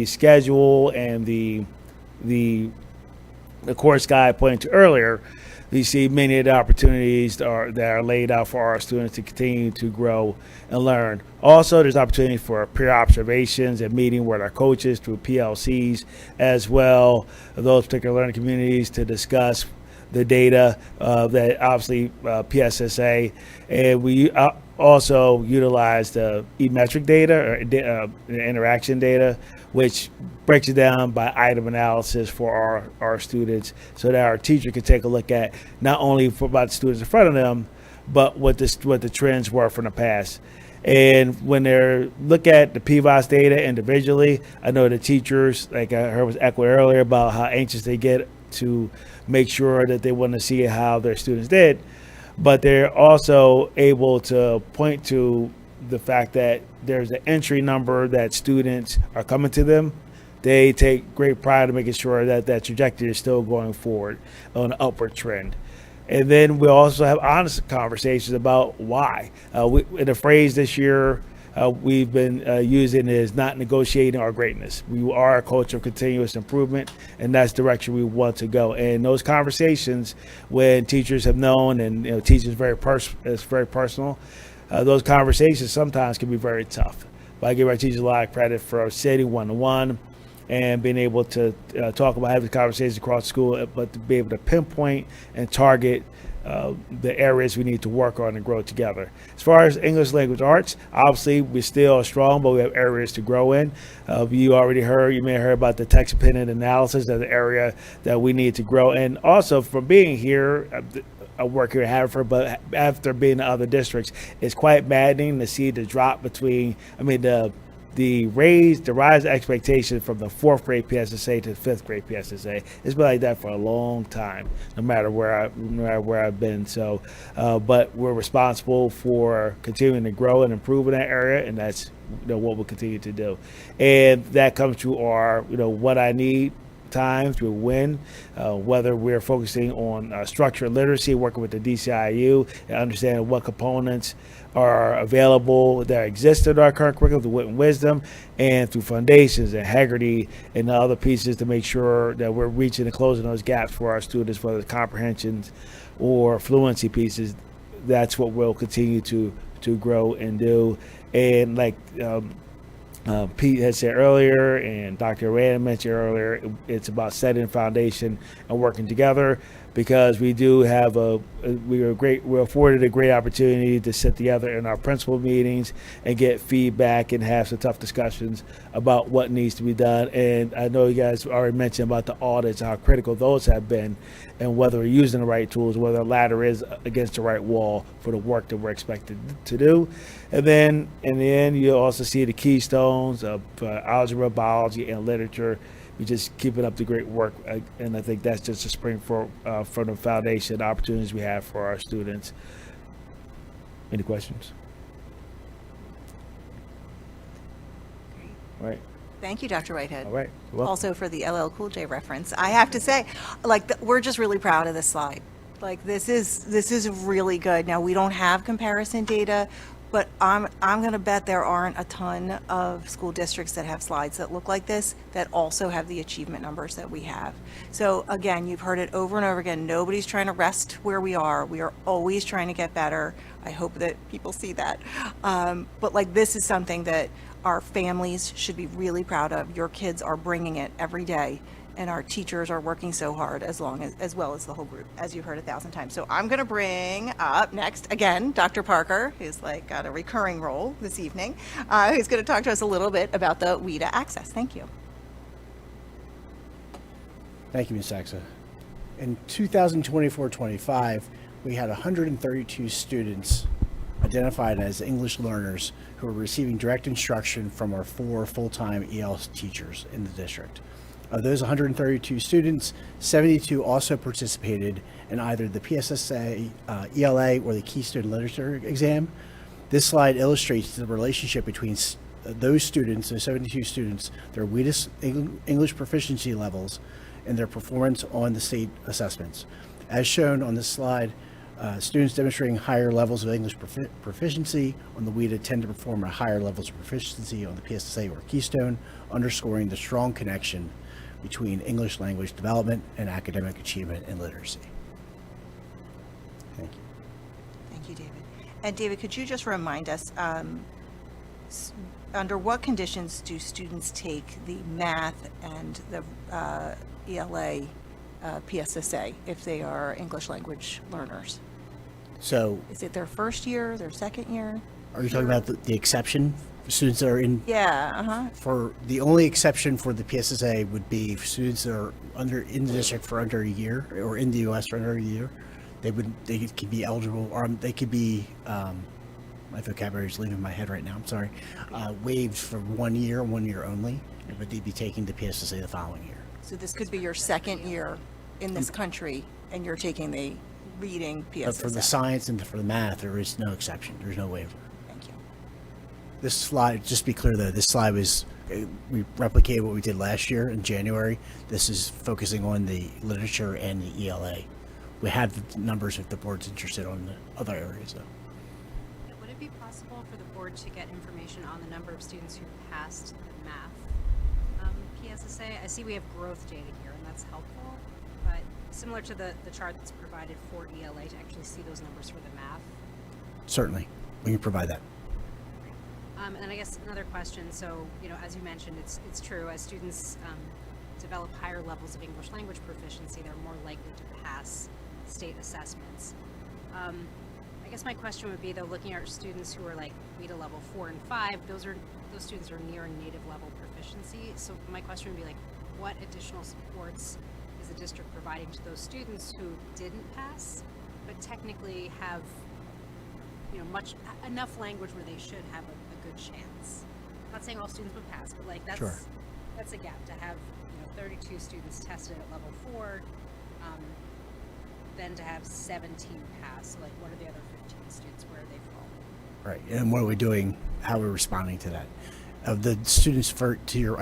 schedule and the course guide pointed to earlier, we see many of the opportunities that are laid out for our students to continue to grow and learn. Also, there's opportunity for peer observations and meeting with our coaches through PLCs as well, those particular learning communities, to discuss the data that obviously PSSA, and we also utilize the e-metric data or interaction data, which breaks it down by item analysis for our students, so that our teacher can take a look at not only about the students in front of them, but what the trends were from the past. And when they look at the PVOS data individually, I know the teachers, like I heard was echoed earlier, about how anxious they get to make sure that they want to see how their students did, but they're also able to point to the fact that there's an entry number that students are coming to them. They take great pride in making sure that that trajectory is still going forward on an upward trend. And then we also have honest conversations about why. In a phrase this year we've been using is not negotiating our greatness. We are a culture of continuous improvement, and that's the direction we want to go. And those conversations, when teachers have known, and teachers it's very personal, those conversations sometimes can be very tough. But I give our teachers a lot of credit for sitting one-to-one and being able to talk about having conversations across the school, but to be able to pinpoint and target the areas we need to work on and grow together. As far as English language arts, obviously we're still strong, but we have areas to grow in. You may have heard about the text opinion analysis as an area that we need to grow. And also, from being here, I work here at Haverford, but after being in other districts, it's quite maddening to see the drop between, the rise expectation from the 4th grade PSSA to the 5th grade PSSA. It's been like that for a long time, no matter where I've been. So, but we're responsible for continuing to grow and improve in that area, and that's what we'll continue to do. And that comes to our what I need time to win, whether we're focusing on structured literacy, working with the DCIU, and understanding what components are available that exist in our current curriculum, through wit and wisdom, and through foundations and Haggerty and the other pieces, to make sure that we're reaching and closing those gaps for our students, whether it's comprehensions or fluency pieces. That's what we'll continue to grow and do. And like Pete had said earlier, and Dr. Rand mentioned earlier, it's about setting a foundation and working together. because we do have we're afforded a great opportunity to sit together in our principal meetings and get feedback and have some tough discussions about what needs to be done. And I know you guys already mentioned about the audits, how critical those have been, and whether we're using the right tools, whether the ladder is against the right wall for the work that we're expected to do. And then in the end, you'll also see the keystones of algebra, biology, and literature. We just keeping up the great work, and I think that's just a spring for the foundation, the opportunities we have for our students. Any questions? All right. Thank you, Dr. Whitehead. All right. You're welcome. Also for the LL Cool J reference. I have to say, we're just really proud of this slide. Like, this is really good. Now, we don't have comparison data, but I'm going to bet there aren't a ton of school districts that have slides that look like this that also have the achievement numbers that we have. So again, you've heard it over and over again. Nobody's trying to rest where we are. We are always trying to get better. I hope that people see that. But this is something that our families should be really proud of. Your kids are bringing it every day, and our teachers are working so hard as well as the whole group, as you've heard 1,000 times. So I'm going to bring up next, again, Dr. Parker, who's got a recurring role this evening, who's going to talk to us a little bit about the WIDA access. Thank you. Thank you, Ms. Saxa. In 2024-25, we had 132 students identified as English learners who are receiving direct instruction from our 4 full-time EL teachers in the district. Of those 132 students, 72 also participated in either the PSSA, ELA, or the Keystone Literature exam. This slide illustrates the relationship between those students, those 72 students, their WIDA English proficiency levels, and their performance on the state assessments. As shown on this slide, students demonstrating higher levels of English proficiency on the WIDA tend to perform at higher levels of proficiency on the PSSA or Keystone, underscoring the strong connection between English language development and academic achievement and literacy. Thank you. Thank you, David. And David, could you just remind us, under what conditions do students take the math and the ELA PSSA if they are English language learners? So, is it their first year, their second year? Are you talking about the exception? Students that are in. Yeah. For the only exception for the PSSA would be students that are in the district for under a year, or in the U.S. for under a year. They could be eligible, or they could be. My vocabulary is leaving my head right now. I'm sorry. Waived for 1 year, 1 year only, but they'd be taking the PSSA the following year. So this could be your second year in this country, and you're taking the reading PSSA. But for the science and for the math, there is no exception. There's no waiver. Thank you. This slide, just to be clear though, this slide we replicated what we did last year in January. This is focusing on the literature and the ELA. We have the numbers if the board's interested on the other areas though. Would it be possible for the board to get information on the number of students who passed the math PSSA? I see we have growth data here, and that's helpful, but similar to the chart that's provided for ELA, to actually see those numbers for the math. Certainly, we can provide that. And then I guess another question, so, as you mentioned, it's true, as students develop higher levels of English language proficiency, they're more likely to pass state assessments. I guess my question would be, though, looking at our students who are like WIDA level 4 and 5, those students are nearing native level proficiency. So my question would be, what additional supports is the district providing to those students who didn't pass, but technically have, enough language where they should have a good chance? I'm not saying all students would pass, but that's a gap to have 32 students tested at level 4. Then to have 17 pass, so what are the other 15 students, where they fall? Right, and what are we doing, how are we responding to that? Of the students, to your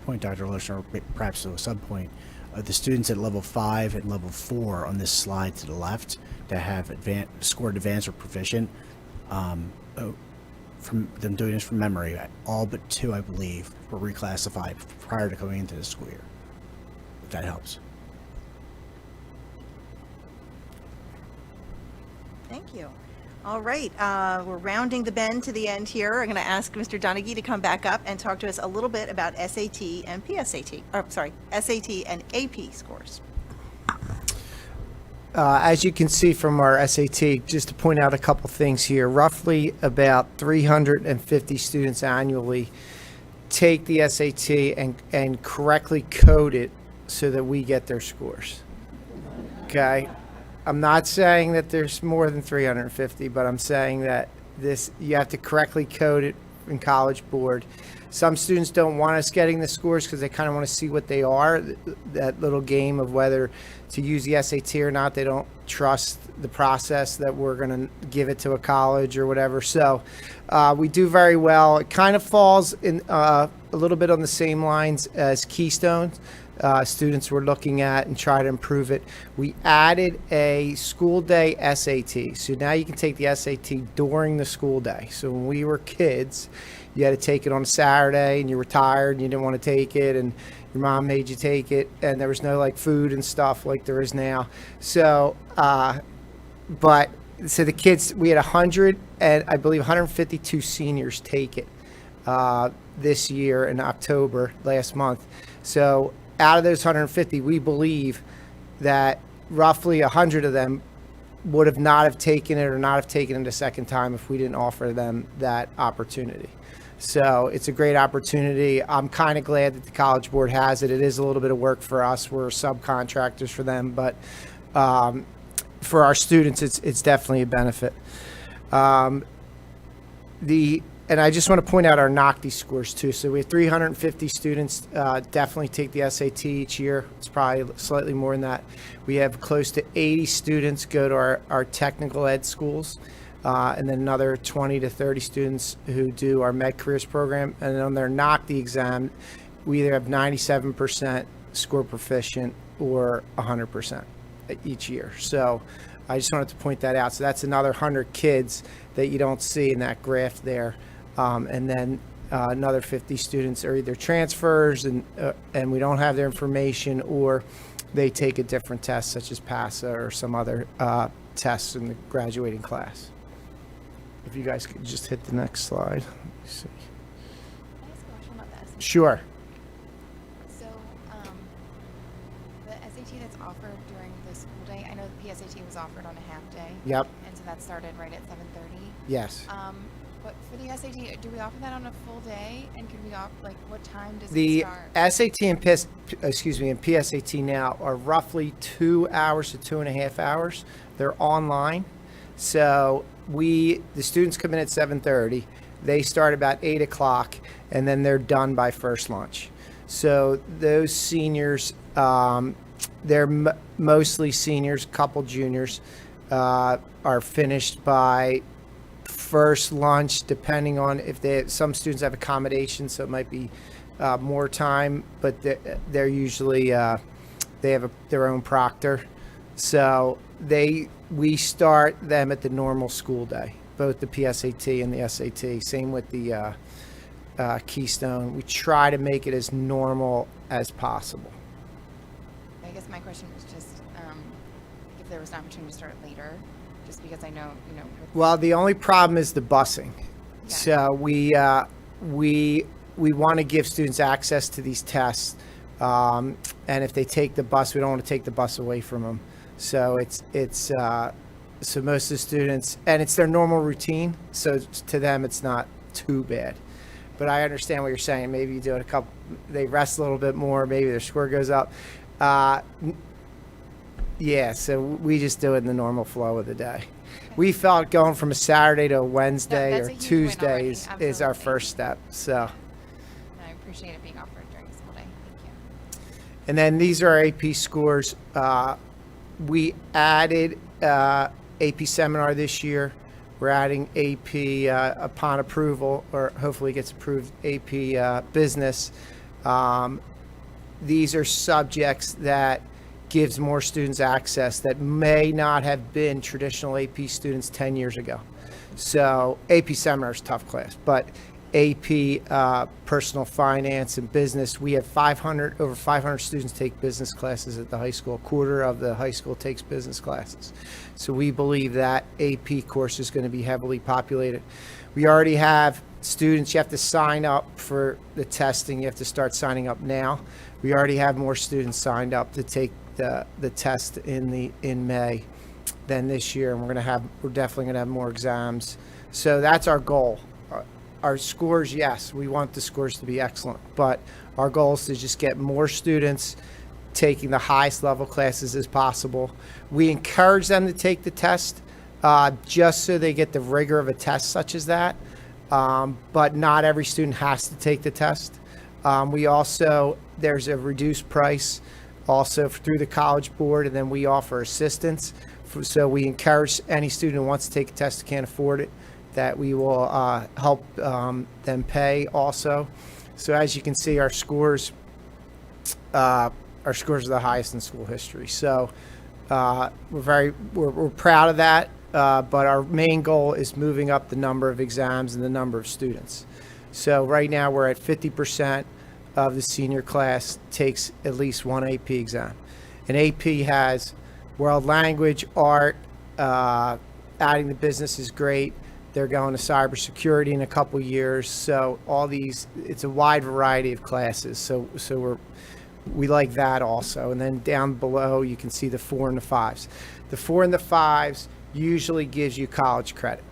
point, Dr. Lerson, or perhaps to a sub-point, the students at level 5 and level 4 on this slide to the left that have scored advanced or proficient, from them doing this from memory, all but 2, I believe, were reclassified prior to coming into the school year, if that helps. Thank you. All right, we're rounding the bend to the end here. I'm going to ask Mr. Donaghy to come back up and talk to us a little bit about SAT and SAT and AP scores. As you can see from our SAT, just to point out a couple things here, roughly about 350 students annually take the SAT and correctly code it so that we get their scores. Okay? I'm not saying that there's more than 350, but I'm saying that you have to correctly code it in College Board. Some students don't want us getting the scores because they kind of want to see what they are, that little game of whether to use the SAT or not. They don't trust the process that we're going to give it to a college or whatever. So we do very well. It kind of falls in a little bit on the same lines as Keystone. Students were looking at and try to improve it. We added a school day SAT. So now you can take the SAT during the school day. So when we were kids, you had to take it on a Saturday and you were tired and you didn't want to take it and your mom made you take it and there was no like food and stuff like there is now. So, so the kids, we had 100 and I believe 152 seniors take it this year in October, last month. So out of those 150, we believe that roughly 100 of them would have not have taken it or not have taken it a second time if we didn't offer them that opportunity. So it's a great opportunity. I'm kind of glad that the College Board has it. It is a little bit of work for us. We're subcontractors for them, but for our students, it's definitely a benefit. And I just want to point out our NOCTI scores too. So we have 350 students definitely take the SAT each year. It's probably slightly more than that. We have close to 80 students go to our technical ed schools. And then another 20 to 30 students who do our Med Careers program. And on their NOCTI exam, we either have 97% score proficient or 100% each year. So I just wanted to point that out. So that's another 100 kids that you don't see in that graph there. And then another 50 students are either transfers and we don't have their information, or they take a different test such as PASA or some other tests in the graduating class. If you guys could just hit the next slide. Let me see. Can I ask a question about the SAT? Sure. So, the SAT that's offered during the school day, I know the PSAT was offered on a half day. Yep. And so that started right at 7:30. Yes. But for the SAT, do we offer that on a full day? And could we what time does it The start? SAT and PSAT now are roughly 2 hours to 2.5 hours. They're online. So the students come in at 7:30. They start about 8 o'clock, and then they're done by first lunch. So those seniors, they're mostly seniors, couple juniors, are finished by first lunch, depending on if some students have accommodations, so it might be more time, but they're usually they have their own proctor. So we start them at the normal school day, both the PSAT and the SAT. Same with the Keystone. We try to make it as normal as possible. I guess my question was just if there was an opportunity to start later, just because I know, Well, the only problem is the busing. Yeah. So we want to give students access to these tests, and if they take the bus, we don't want to take the bus away from them. So so most of the students, and it's their normal routine, so to them it's not too bad. But I understand what you're saying. Maybe you do it they rest a little bit more, maybe their score goes up. Yeah, so we just do it in the normal flow of the day. We felt going from a Saturday to a Wednesday or Tuesday is our first step. So. I appreciate it being offered during the school day. Thank you. And then these are our AP scores. We added AP Seminar this year. We're adding AP upon approval, or hopefully gets approved, AP Business. These are subjects that gives more students access that may not have been traditional AP students 10 years ago. So AP Seminar is a tough class, but AP Personal Finance and Business, we have over 500 students take business classes at the high school. A quarter of the high school takes business classes. So we believe that AP course is going to be heavily populated. We already have students, you have to sign up for the testing. You have to start signing up now. We already have more students signed up to take the test in May than this year, and we're definitely gonna have more exams. So that's our goal. Our scores, yes, we want the scores to be excellent, but our goal is to just get more students taking the highest level classes as possible. We encourage them to take the test just so they get the rigor of a test such as that, but not every student has to take the test. We also, there's a reduced price also through the College Board, and then we offer assistance. So we encourage any student who wants to take a test who can't afford it, that we will help them pay also. So as you can see, our scores are the highest in school history. So we're proud of that, but our main goal is moving up the number of exams and the number of students. So right now we're at 50% of the senior class takes at least one AP exam. And AP has world language, art, adding the business is great. They're going to cybersecurity in a couple years. So all these, it's a wide variety of classes. So we like that also. And then down below, you can see the 4 and the 5s. The 4 and the 5s usually gives you college credit,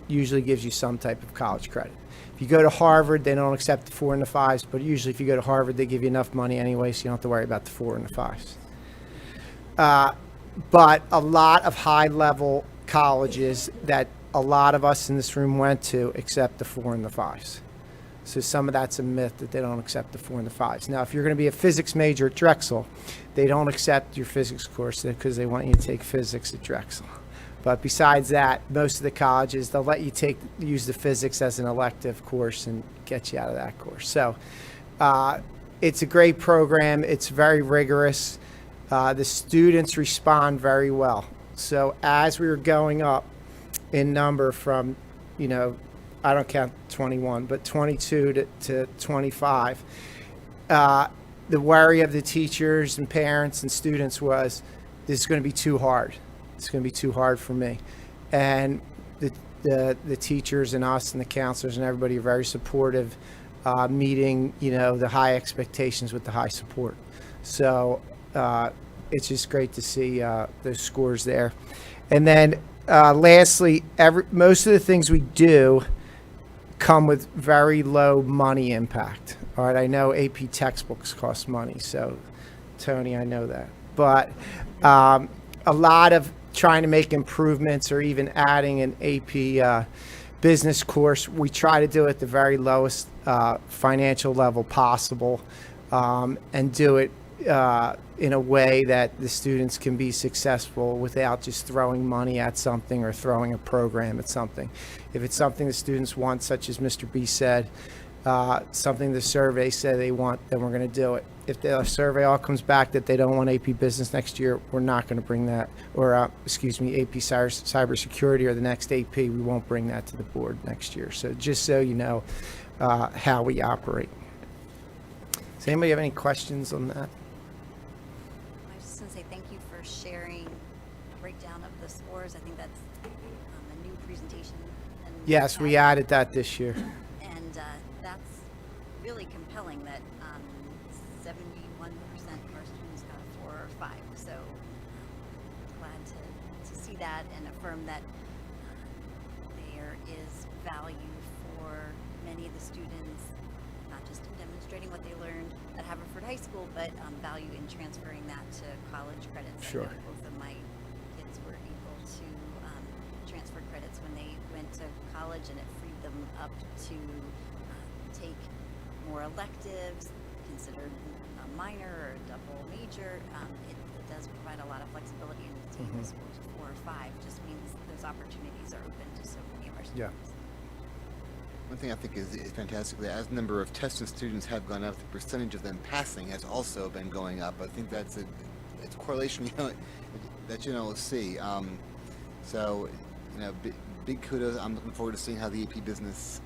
usually gives you some type of college credit. If you go to Harvard, they don't accept the 4 and the 5s, but usually if you go to Harvard, they give you enough money anyway, so you don't have to worry about the 4 and the 5s. But a lot of high-level colleges that a lot of us in this room went to accept the 4 and the 5s. So some of that's a myth that they don't accept the 4 and the 5s. Now, if you're going to be a physics major at Drexel, they don't accept your physics course because they want you to take physics at Drexel. But besides that, most of the colleges, they'll let you use the physics as an elective course and get you out of that course. So it's a great program. It's very rigorous. The students respond very well. So as we were going up in number from, I don't count 21, but 22 to 25, the worry of the teachers and parents and students was, this is going to be too hard. It's going to be too hard for me. And the teachers and us and the counselors and everybody are very supportive, meeting, the high expectations with the high support. So it's just great to see those scores there. And then lastly, most of the things we do come with very low money impact. All right, I know AP textbooks cost money, so Tony, I know that. But a lot of trying to make improvements or even adding an AP business course, we try to do it at the very lowest financial level possible, and do it in a way that the students can be successful without just throwing money at something or throwing a program at something. If it's something the students want, such as Mr. B said, something the survey said they want, then we're going to do it. If the survey all comes back that they don't want AP business next year, we're not going to bring that, or AP cybersecurity or the next AP, we won't bring that to the board next year. So just so you know how we operate. Does anybody have any questions on that? I was just going to say thank you for sharing a breakdown of the scores. I think that's a new presentation. And Yes, we added that this year. And that's really compelling that 71% of our students got a 4 or 5. So glad to see that and affirm that there is value for many of the students, not just in demonstrating what they learned at Haverford High School, but value in transferring that to college credits. Sure. I know both of my kids were able to transfer credits when they went to college, and it freed them up to take more electives, considered a minor or a double major. It does provide a lot of flexibility, and taking the schools 4 or 5 just means those opportunities are open to so many of our students. Yeah. One thing I think is fantastic that as the number of tested students have gone up, the percentage of them passing has also been going up. I think that's it's a correlation that we'll see. So big kudos. I'm looking forward to seeing how the AP business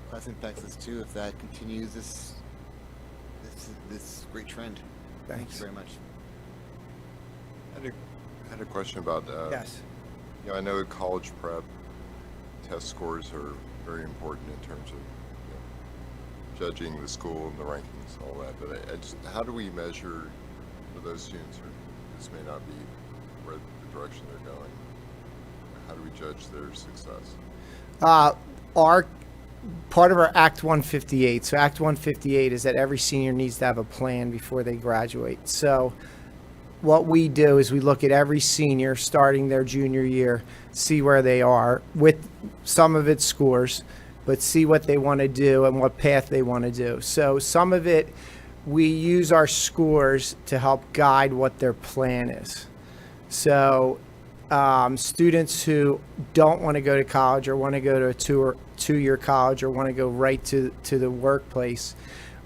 class impacts us too. If that continues this great trend. Thank you very much. I had a question about. Yes. I know college prep test scores are very important in terms of judging the school and the rankings and all that. But how do we measure for those students who this may not be where the direction they're going? How do we judge their success? Our part of our Act 158. So Act 158 is that every senior needs to have a plan before they graduate. So what we do is we look at every senior starting their junior year, see where they are with some of its scores, but see what they want to do and what path they want to do. So some of it, we use our scores to help guide what their plan is. So students who don't want to go to college or want to go to a two-year college or want to go right to the workplace,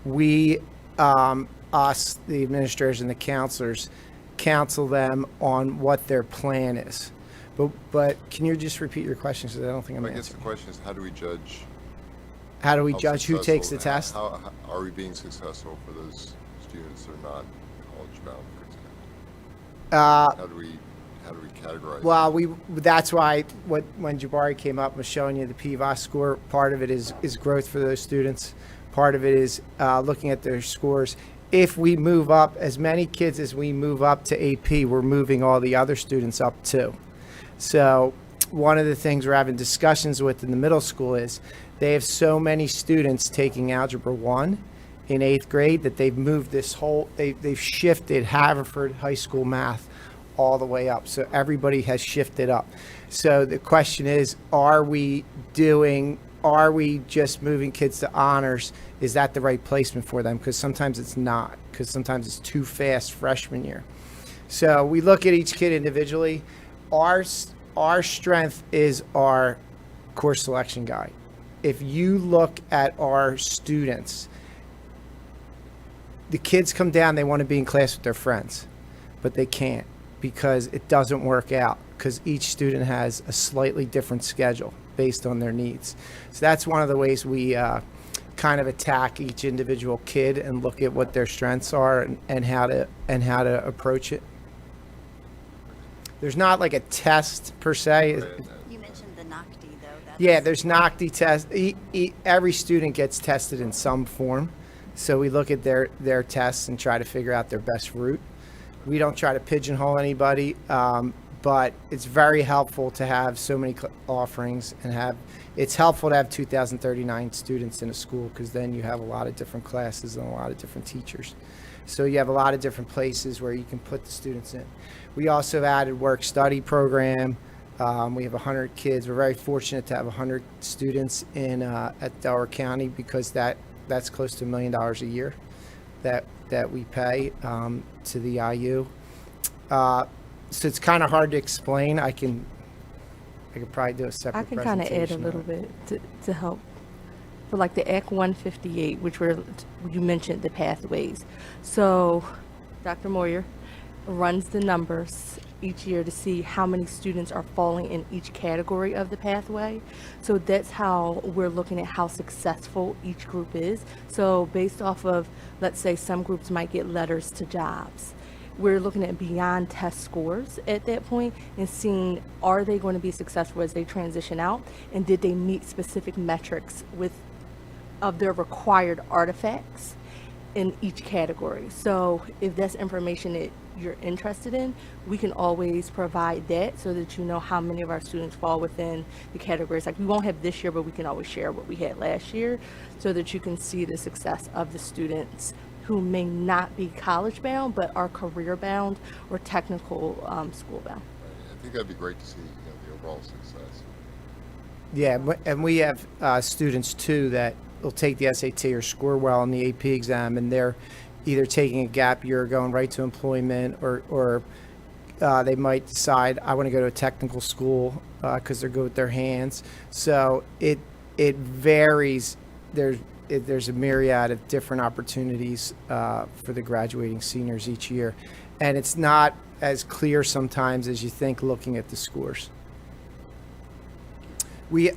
we, us, the administrators and the counselors, counsel them on what their plan is. But can you just repeat your question, because I don't think I'm I guess answering. the question is, how do we judge? How do we judge who takes the test? How are we being successful for those students that are not college bound, for example? How do we categorize? Well, that's why when Jabari came up and was showing you the PVOS score, part of it is growth for those students. Part of it is looking at their scores. If we move up, as many kids as we move up to AP, we're moving all the other students up too. So one of the things we're having discussions with in the middle school is they have so many students taking Algebra 1 in 8th grade that they've moved they've shifted Haverford High School math all the way up. So everybody has shifted up. So the question is, are we just moving kids to honors? Is that the right placement for them? Because sometimes it's not, because sometimes it's too fast freshman year. So we look at each kid individually. Our strength is our course selection guide. If you look at our students, the kids come down, they want to be in class with their friends, but they can't because it doesn't work out, because each student has a slightly different schedule based on their needs. So that's one of the ways we kind of attack each individual kid and look at what their strengths are and how to approach it. There's not like a test per se. You mentioned the NOCTI though. Yeah, there's NOCTI test. Every student gets tested in some form. So we look at their tests and try to figure out their best route. We don't try to pigeonhole anybody, but it's very helpful to have so many offerings and it's helpful to have 2,039 students in a school, because then you have a lot of different classes and a lot of different teachers. So you have a lot of different places where you can put the students in. We also added work-study program. We have 100 kids. We're very fortunate to have 100 students at Delaware County, because that's close to $1 million a year that we pay to the IU. So it's kind of hard to explain. I could probably do a separate presentation. I can kind of add a little bit to help. For like the Act 158, which you mentioned the pathways. So Dr. Moyer runs the numbers each year to see how many students are falling in each category of the pathway. So that's how we're looking at how successful each group is. So based off of, let's say some groups might get letters to jobs. We're looking at beyond test scores at that point and seeing, are they going to be successful as they transition out, and did they meet specific metrics of their required artifacts in each category. So if that's information that you're interested in, we can always provide that so that you know how many of our students fall within the categories. Like we won't have this year, but we can always share what we had last year so that you can see the success of the students who may not be college bound but are career bound or technical school bound. I think that'd be great to see the overall success. Yeah, and we have students too that will take the SAT or score well on the AP exam, and they're either taking a gap year or going right to employment, or they might decide, I want to go to a technical school because they're good with their hands. So it varies. There's a myriad of different opportunities for the graduating seniors each year, and it's not as clear sometimes as you think looking at the scores.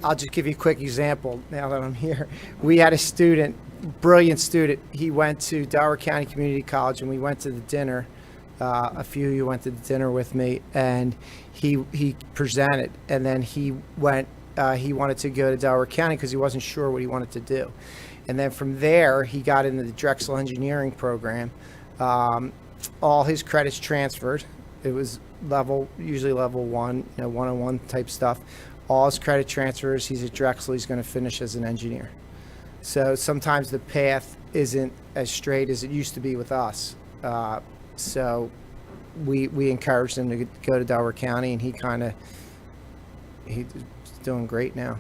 I'll just give you a quick example now that I'm here. We had a student, brilliant student. He went to Delaware County Community College, and we went to the dinner. A few of you went to the dinner with me, and he presented, and then he wanted to go to Delaware County because he wasn't sure what he wanted to do. And then from there, he got into the Drexel Engineering program, all his credits transferred. It was usually level 1, one-on-one type stuff. All his credit transfers. He's at Drexel. He's going to finish as an engineer. So sometimes the path isn't as straight as it used to be with us. So we encouraged him to go to Delaware County, and he's doing great now.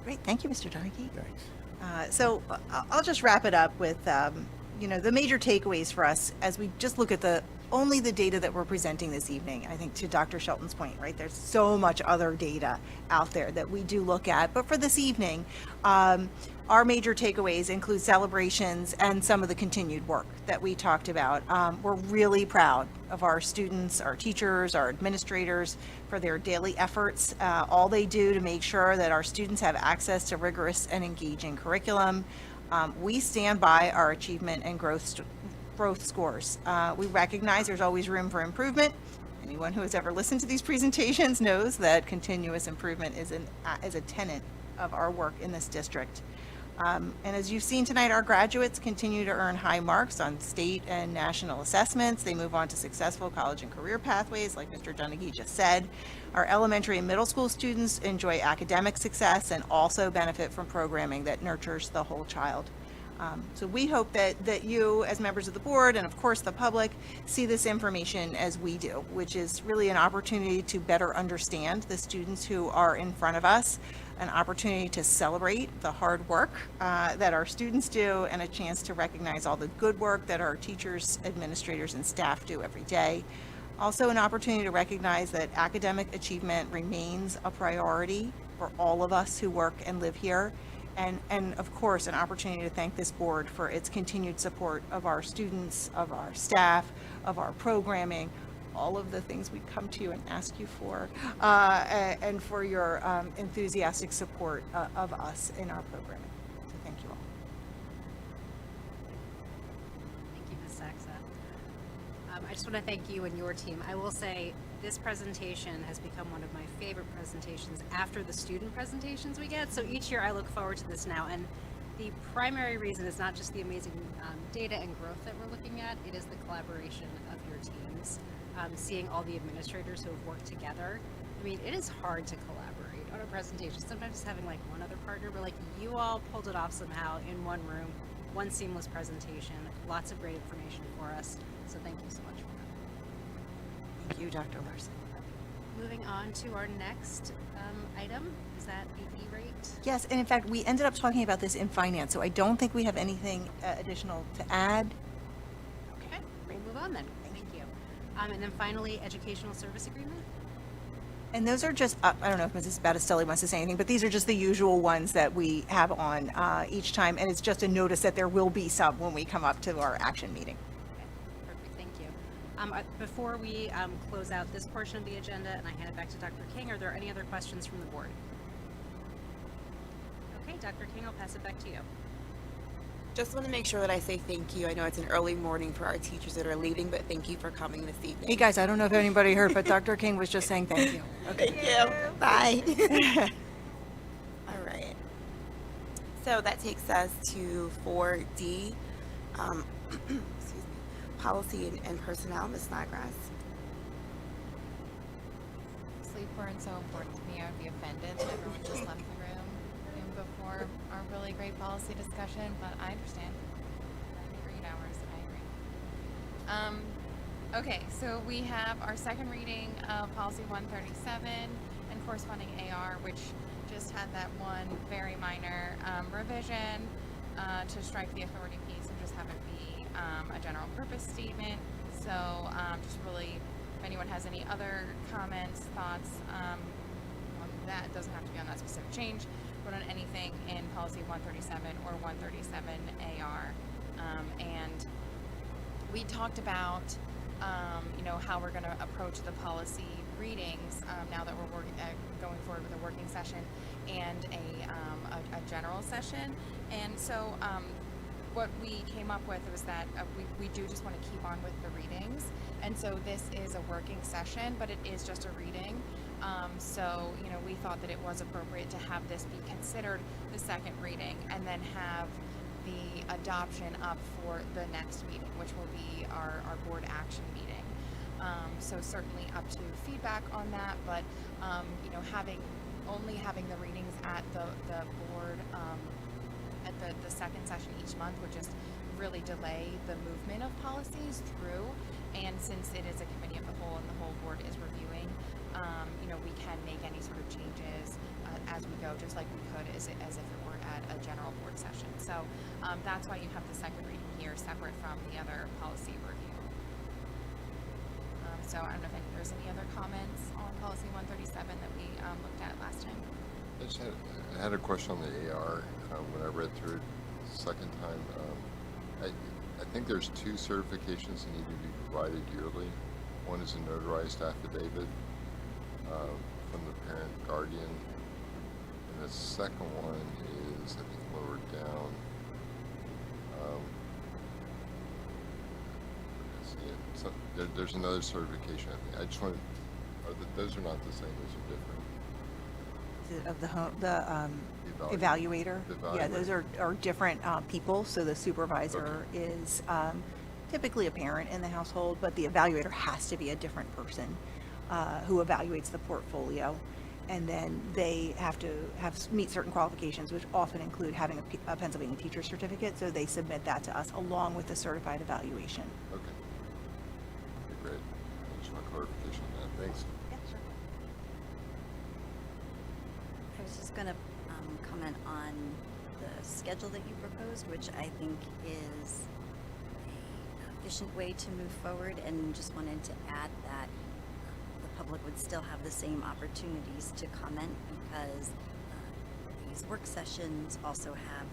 Great, thank you, Mr. Donaghy. Thanks. So I'll just wrap it up with, the major takeaways for us as we just look at only the data that we're presenting this evening. I think to Dr. Shelton's point, right, there's so much other data out there that we do look at. But for this evening, our major takeaways include celebrations and some of the continued work that we talked about. We're really proud of our students, our teachers, our administrators for their daily efforts, all they do to make sure that our students have access to rigorous and engaging curriculum. We stand by our achievement and growth scores. We recognize there's always room for improvement. Anyone who has ever listened to these presentations knows that continuous improvement is a tenet of our work in this district. And as you've seen tonight, our graduates continue to earn high marks on state and national assessments. They move on to successful college and career pathways, like Mr. Donaghy just said. Our elementary and middle school students enjoy academic success and also benefit from programming that nurtures the whole child. So we hope that you, as members of the board, and of course the public, see this information as we do, which is really an opportunity to better understand the students who are in front of us, an opportunity to celebrate the hard work that our students do, and a chance to recognize all the good work that our teachers, administrators, and staff do every day. Also an opportunity to recognize that academic achievement remains a priority for all of us who work and live here. And of course, an opportunity to thank this board for its continued support of our students, of our staff, of our programming, all of the things we come to you and ask you for, and for your enthusiastic support of us in our programming. So thank you all. Thank you, Ms. Saxa. I just want to thank you and your team. I will say this presentation has become one of my favorite presentations after the student presentations we get. So each year I look forward to this now. And the primary reason is not just the amazing data and growth that we're looking at, it is the collaboration of your teams. Seeing all the administrators who have worked together. I mean, it is hard to collaborate on a presentation. Sometimes having like one other partner, but like you all pulled it off somehow in one room, one seamless presentation, lots of great information for us. So thank you so much for that. Thank you, Dr. Larson. Moving on to our next item, is that the E-rate? Yes, and in fact, we ended up talking about this in finance, so I don't think we have anything additional to add. Okay, we'll move on then. Thank you. And then finally, educational service agreement? And those are just, I don't know if Mrs. Battistelli wants to say anything, but these are just the usual ones that we have on each time, and it's just a notice that there will be some when we come up to our action meeting. Perfect, thank you. Before we close out this portion of the agenda and I hand it back to Dr. King, are there any other questions from the board? Okay, Dr. King, I'll pass it back to you. Just want to make sure that I say thank you. I know it's an early morning for our teachers that are leaving, but thank you for coming this evening. Hey guys, I don't know if anybody heard, but Dr. King was just saying thank you. Okay. Thank you. Bye. All right. So that takes us to 4D. Excuse me. Policy and personnel, Ms. Snodgrass. Sleep weren't so important to me. I would be offended that everyone just left the room before our really great policy discussion, but I understand. 9 hours, I agree. Okay, so we have our second reading of policy 137 and corresponding AR, which just had that one very minor revision to strike the authority piece and just have it be a general purpose statement. So just really, if anyone has any other comments, thoughts on that, it doesn't have to be on that specific change, but on anything in policy 137 or 137 AR. And we talked about, how we're going to approach the policy readings now that we're going forward with a working session and a general session. And so what we came up with was that we do just want to keep on with the readings. And so this is a working session, but it is just a reading. So, we thought that it was appropriate to have this be considered the second reading and then have the adoption up for the next meeting, which will be our board action meeting. So certainly up to feedback on that, but you know, only having the readings at the board at the second session each month would just really delay the movement of policies through. And since it is a committee of the whole and the whole board is reviewing, you know, we can make any sort of changes as we go, just like we could as if it were at a general board session. So that's why you have the second reading here separate from the other policy review. So I don't know if there's any other comments on policy 137 that we looked at last time. I had a question on the AR when I read through it the second time. I think there's two certifications that need to be provided yearly. One is a notarized affidavit from the parent guardian, and the second one is, I think, lower down. So there's another certification. I just wanted. Those are not the same. Those are different. Of the evaluator. Yeah, those are different people. So the supervisor is typically a parent in the household, but the evaluator has to be a different person who evaluates the portfolio. And then they have to meet certain qualifications, which often include having a Pennsylvania teacher certificate. So they submit that to us along with the certified evaluation. Okay. Great. I just want clarification on that. Thanks. Yeah, sure. I was just going to comment on the schedule that you proposed, which I think is an efficient way to move forward, and just wanted to add that the public would still have the same opportunities to comment, because these work sessions also have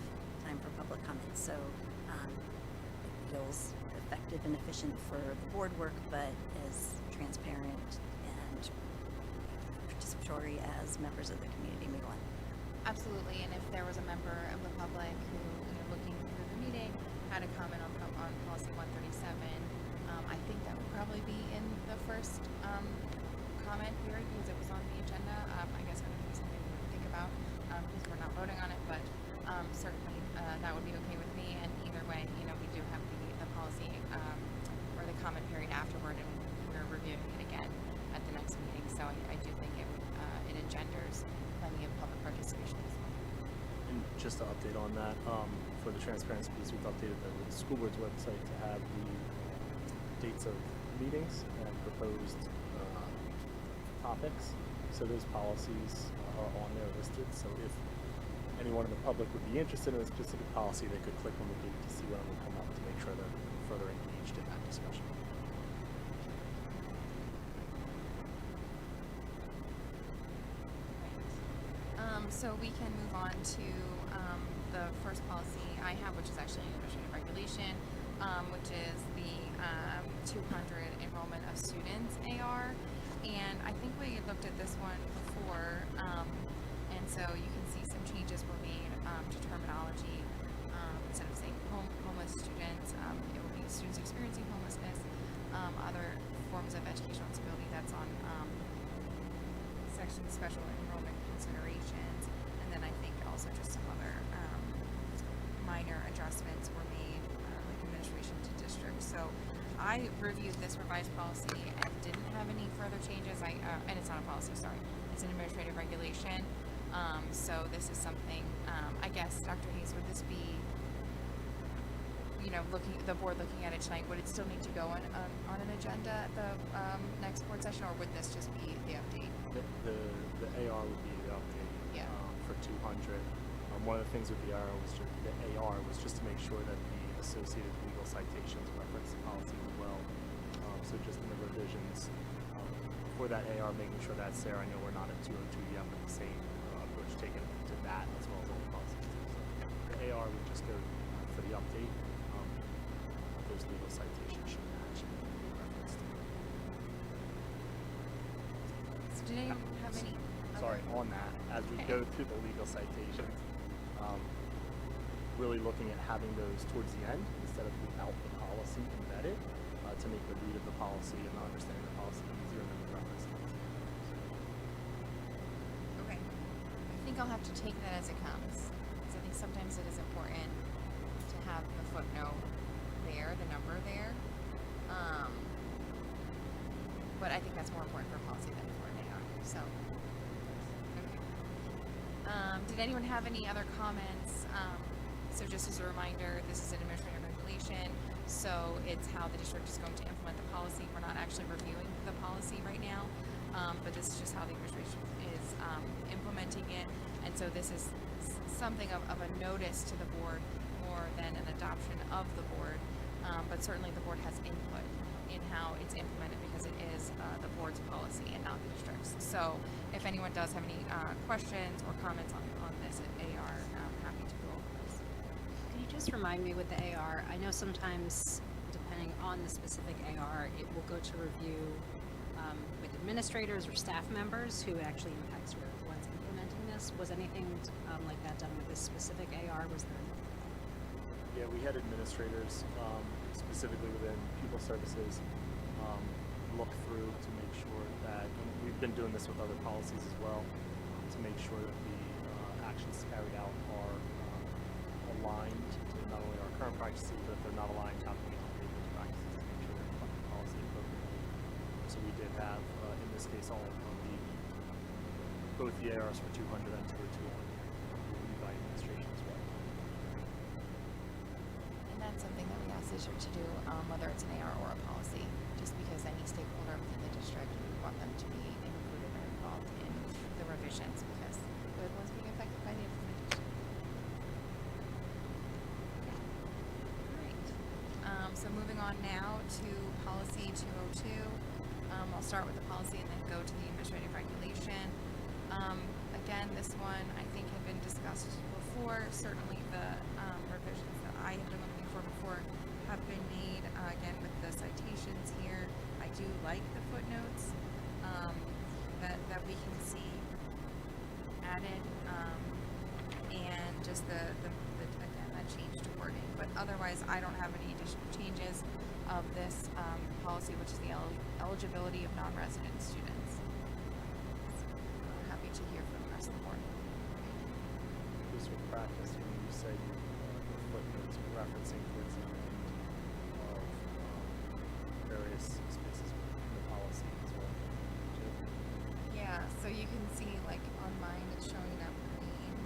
time for public comment. So it feels effective and efficient for the board work, but as transparent and participatory as members of the community may want. Absolutely, and if there was a member of the public who, you know, looking through the meeting, had a comment on policy 137, I think that would probably be in the first comment period, because it was on the agenda. I guess it would be something we would think about, because we're not voting on it, but certainly that would be okay with me. And either way, you know, we do have the policy or the comment period afterward, and we're reviewing it again at the next meeting. So I do think it engenders plenty of public participation as well. And just to update on that, for the transparency piece, we've updated the school board's website to have the dates of meetings and proposed topics. So those policies are on there listed. So if anyone in the public would be interested in a specific policy, they could click on the date to see when it will come up to make sure they're further engaged in that discussion. So we can move on to the first policy I have, which is actually an administrative regulation, which is the 200 enrollment of students AR. And I think we looked at this one before, and so you can see some changes were made to terminology. Instead of saying homeless students, it will be students experiencing homelessness, other forms of educational disability. That's on section special enrollment considerations, and then I think also just some other minor adjustments were made, like administration to districts. So I reviewed this revised policy and didn't have any further changes. And it's not a policy, sorry, it's an administrative regulation. So this is something, I guess, Dr. Hayes, would this be, you know, the board looking at it tonight, would it still need to go on an agenda at the next board session, or would this just be the update? The AR would be the update for 200. One of the things with the AR was just to make sure that the associated legal citations reference the policy as well. So just in the revisions for that AR, making sure that's there. I know we're not at 202 yet, but the same approach taken to that as well as all the policies. So the AR would just go for the update. Those legal citations should match and be referenced. So did anyone have any? Sorry, on that, as we go through the legal citations, really looking at having those towards the end instead of without the policy embedded, to make the read of the policy and the understanding of the policy easier than the reference. Okay. I think I'll have to take that as it comes, because I think sometimes it is important to have the footnote there, the number there. But I think that's more important for policy than for an AR. So, okay. Did anyone have any other comments? So just as a reminder, this is an administrative regulation, so it's how the district is going to implement the policy. We're not actually reviewing the policy right now, but this is just how the administration is implementing it. And so this is something of a notice to the board more than an adoption of the board. But certainly the board has input in how it's implemented because it is the board's policy and not the district's. So if anyone does have any questions or comments on this at AR, I'm happy to go over those. Can you just remind me with the AR, I know sometimes depending on the specific AR, it will go to review with administrators or staff members who it actually impacts who are the ones implementing this. Was anything like that done with this specific AR? Was there? Yeah, we had administrators, specifically within Pupil Services, look through to make sure that, and we've been doing this with other policies as well, to make sure that the actions carried out are aligned to not only our current practices, but if they're not aligned, how can we update those practices to make sure they're reflecting policy appropriately. So we did have, in this case, all of both the ARs for 200 and 202 reviewed by administration as well. And that's something that we ask the district to do, whether it's an AR or a policy, just because any stakeholder within the district, we want them to be included or involved in the revisions because they're the ones being affected by the implementation. Alright, so moving on now to policy 202. I'll start with the policy and then go to the administrative regulation. Again, this one I think had been discussed before. Certainly the revisions that I have been looking for before have been made. Again, with the citations here, I do like the footnotes that we can see added, and just the again that changed wording. But otherwise, I don't have any additional changes of this policy, which is the eligibility of non-resident students. I'm happy to hear from the rest of the board. Just with practice, when you say the footnotes referencing towards the end of various spaces in the policy as well. Yeah, so you can see like on mine it's showing up green,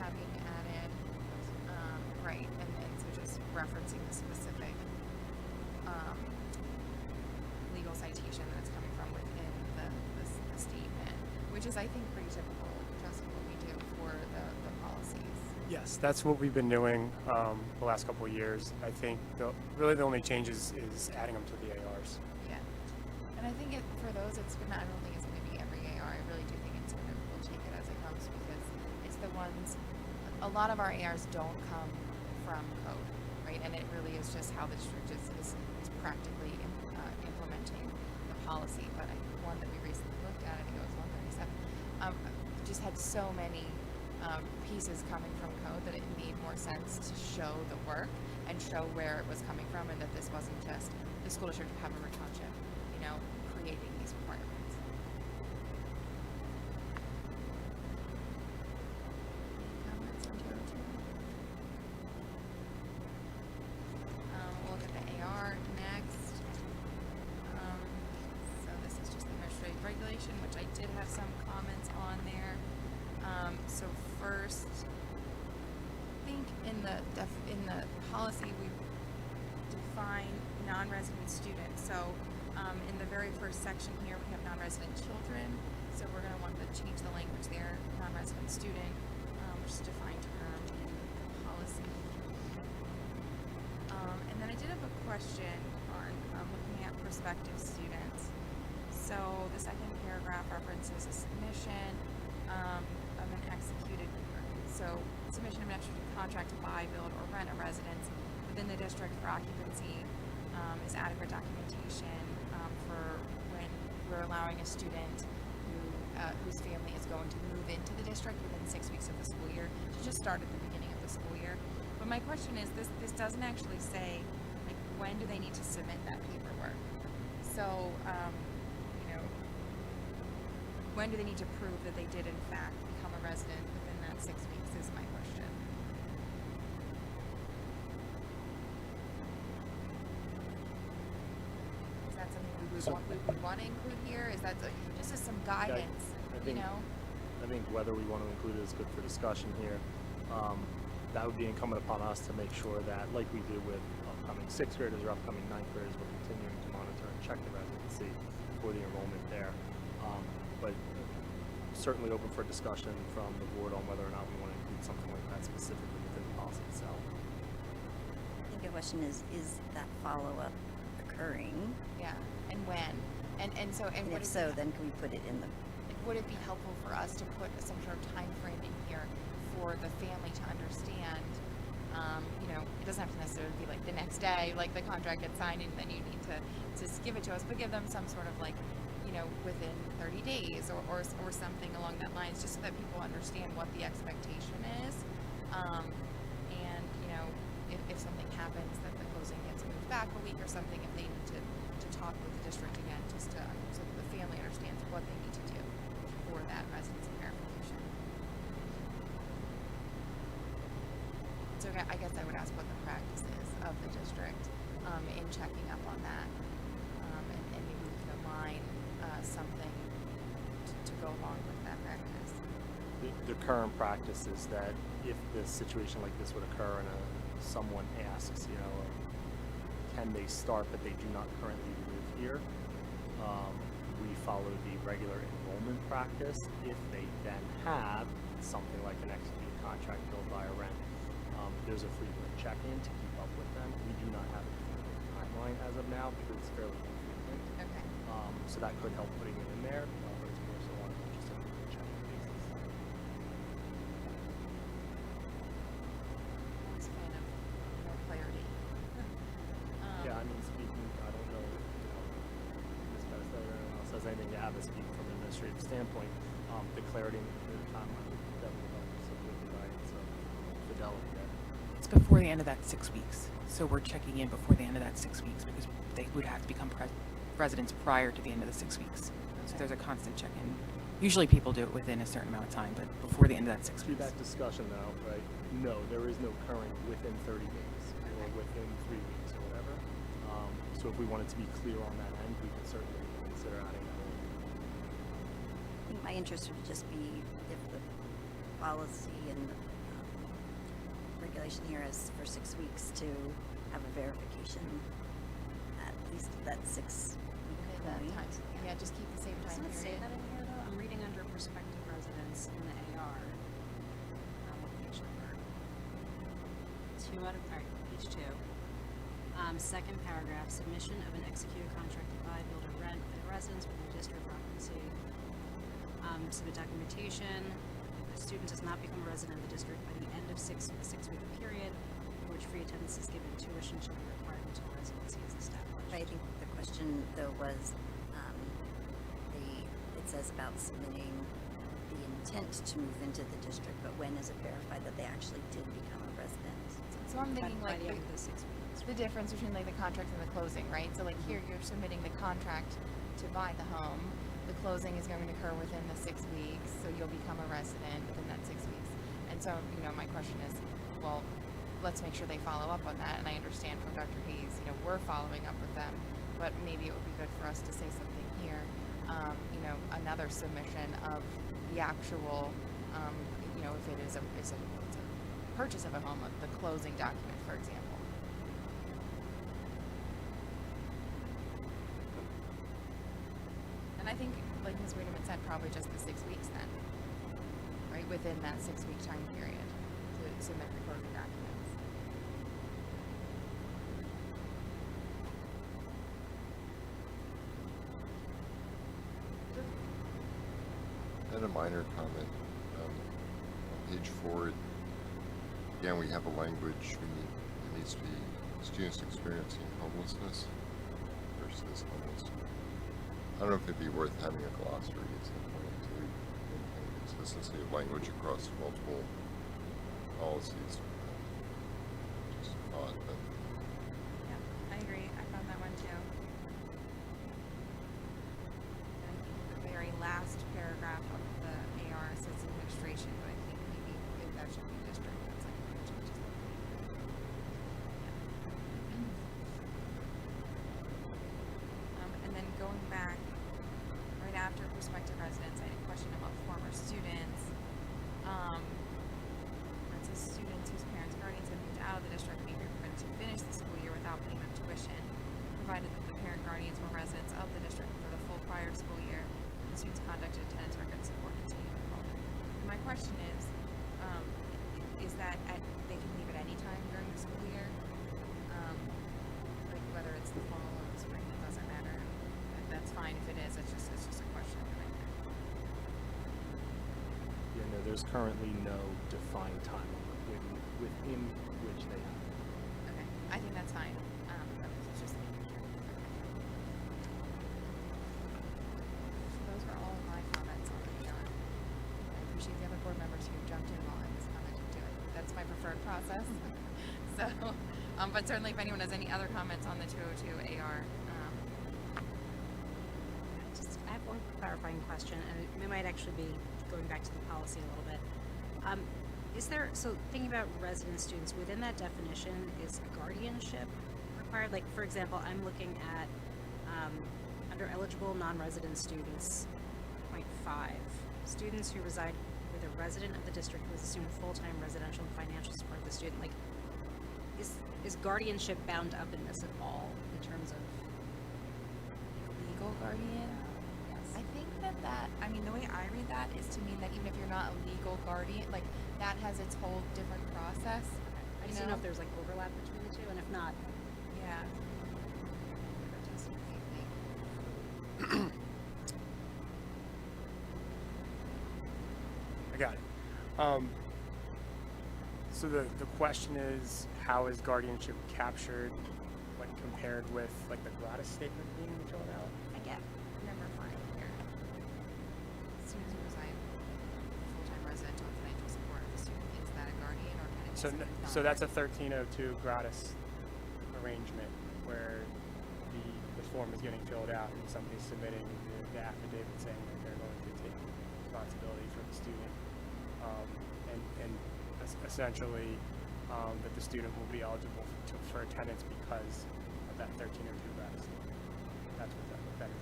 having added, right, and then so just referencing the specific legal citation that it's coming from within the statement, which is I think pretty typical, just what we do for the policies. Yes, that's what we've been doing the last couple of years. I think really the only change is adding them to the ARs. Yeah, and I think for those I don't think it's going to be every AR. I really do think we'll take it as it comes because it's the ones. A lot of our ARs don't come from code, right? And it really is just how the district is practically implementing the policy. But one that we recently looked at, I think it was 137, just had so many pieces coming from code that it made more sense to show the work and show where it was coming from, and that this wasn't just the school district of Haverford Township, creating these requirements. Comments on 202? We'll look at the AR next. So this is just the administrative regulation, which I did have some comments on there. So first, I think in the policy we define non-resident students. So in the very first section here we have non-resident children. So we're going to want to change the language there, non-resident student, which is a defined term in the policy. And then I did have a question on looking at prospective students. So the second paragraph references a submission of an executed, submission of an executed contract to buy, build, or rent a residence within the district for occupancy is adequate documentation for when we're allowing a student whose family is going to move into the district within 6 weeks of the school year to just start at the beginning of the school year. But my question is, this doesn't actually say, like, when do they need to submit that paperwork? So, when do they need to prove that they did in fact become a resident within that 6 weeks is my question. we want to include here? Is that just as some guidance, you know? I think whether we want to include it is good for discussion here. That would be incumbent upon us to make sure that, like we do with upcoming 6th graders or upcoming 9th graders, we're continuing to monitor and check the residency for the enrollment there. But certainly open for discussion from the board on whether or not we want to include something like that specifically within the policy itself. I think the question is that follow-up occurring? Yeah, and when? And And would if it so, be- then can we put it in the, would it be helpful for us to put some sort of time frame in here for the family to understand? You know, it doesn't have to necessarily be like the next day, like the contract gets signed, and then you need to give it to us, but give them some sort of like, you know, within 30 days or something along that lines, just so that people understand what the expectation is. And you know, if something happens that the closing gets moved back a week or something, if they need to talk with the district again, just to so that the family understands what they need to do for that residency verification. So I guess I would ask what the practice is of the district in checking up on that, and maybe we can align something to go along with that practice. The current practice is that if this situation like this would occur and someone asks, you know, can they start but they do not currently live here, we follow the regular enrollment practice. If they then have something like an executed contract billed by a rent, there's a frequent check-in to keep up with them. We do not have a timeline as of now because it's fairly infrequent. Okay. So that could help putting it in there, but it's more so on just a frequent check-in basis. Always a fan of more clarity. Yeah, I mean, speaking, I don't know, you know, Ms. Bethesda or anyone else has anything to add to speak from an administrative standpoint. The clarity and the timeline would definitely help us with the guidance of fidelity there. It's before the end of that 6 weeks. So we're checking in before the end of that 6 weeks because they would have to become residents prior to the end of the 6 weeks. So there's a constant check-in. Usually people do it within a certain amount of time, but before the end of that 6 To weeks. that discussion though, right, no, there is no current within 30 days or within 3 weeks or whatever. So if we wanted to be clear on that end, we could certainly consider adding that in. I think my interest would just be if the policy and the regulation here is for 6 weeks to have a verification, at least that 6 week That point. time, yeah, just keep the same time Doesn't it say period. that in here though? I'm reading under prospective residents in the AR. What page number? 2 out of, all right, page 2. Second paragraph, submission of an executed contract to buy, build, or rent a residence within district occupancy. Submit documentation. If the student does not become a resident of the district by the end of the 6-week period, for which free attendance is given, tuition shall be required until residency is established. I think the question though was, it says about submitting the intent to move into the district, but when is it verified that they actually did become a resident? So I'm thinking By like the end of the 6 weeks. the difference between like the contract and the closing, right? So like here you're submitting the contract to buy the home. The closing is going to occur within the 6 weeks, so you'll become a resident within that 6 weeks. And so, you know, my question is, well, let's make sure they follow up on that. And I understand from Dr. Hayes, you know, we're following up with them, but maybe it would be good for us to say something here. You know, another submission of the actual, you know, if it is it's a purchase of a home, the closing document, for example. And I think, like Ms. Wiedemann said, probably just the 6 weeks then, right? Within that 6 week time period to submit the closing documents. And a minor comment. On page 4, again, we have a language, it needs to be students experiencing homelessness versus homeless. I don't know if it'd be worth having a glossary at some point to maintain consistency of language across multiple policies. Just a thought, but Yeah, I agree. I found that one too. And I think the very last paragraph of the AR says administration, but I think maybe if that should be district, that's like a change. And then going there's currently no defined timeline within which they have. Okay, I think that's fine. It's just making sure. So those are all my comments on the I appreciate the other board members who jumped in while I was commenting to it. That's my preferred process. So, but certainly if anyone has any other comments on the 202 AR. I have one clarifying question, and it might actually be going back to the policy a little bit. Is there, so thinking about resident students, within that definition, is guardianship required? Like, for example, I'm looking at, under eligible non-resident students, point 5, students who reside with a resident of the district who has assumed full-time residential and financial support of the student. Like, is guardianship bound up in this at all, in terms of Legal guardian? Yes. I think that, I mean, the way I read that is to mean that even if you're not a legal guardian, like, that has its whole different process. I just don't know if there's like overlap between the two, and if not, Yeah. I got it. So the question is, how is guardianship captured when compared with like the gratis statement being filled out? I get Number 5 here. Students who reside full-time residential and financial support of the student, is that a guardian or can it So, just be so that's a 1302 gratis arrangement where the form is getting filled out and somebody's submitting the affidavit saying that they're going to take responsibility for the student, and essentially that the student will be eligible for attendance because of that 1302 gratis. That's what that is.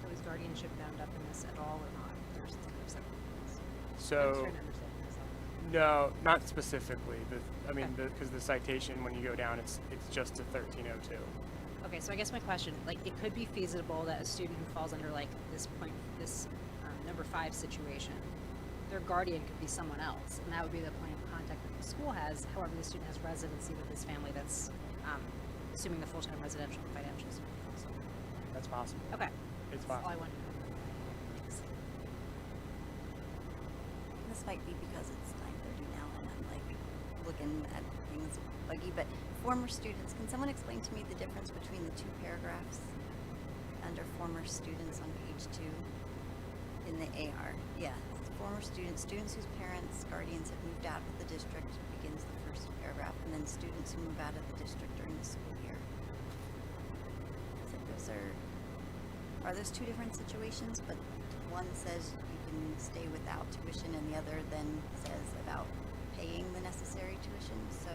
So is guardianship bound up in this at all or not? There's kind of separate things. I'm just So, trying to understand myself. no, not specifically. Because the citation, when you go down, it's just a 1302. Okay, so I guess my question, like, it could be feasible that a student who falls under like this number 5 situation, their guardian could be someone else, and that would be the point of contact that the school has. However, the student has residency with his family that's assuming the full-time residential and financial support. So, That's possible. okay. It's That's all I possible. wanted to know. Thanks. This might be because it's 9:30 now and I'm like looking at things buggy, but former students, can someone explain to me the difference between the two paragraphs under former students on page 2 in the AR? Yeah, it's former students whose parents, guardians have moved out of the district begins the first paragraph, and then students who move out of the district during the school year. So those are those two different situations, but one says you can stay without tuition and the other then says about paying the necessary tuition, so.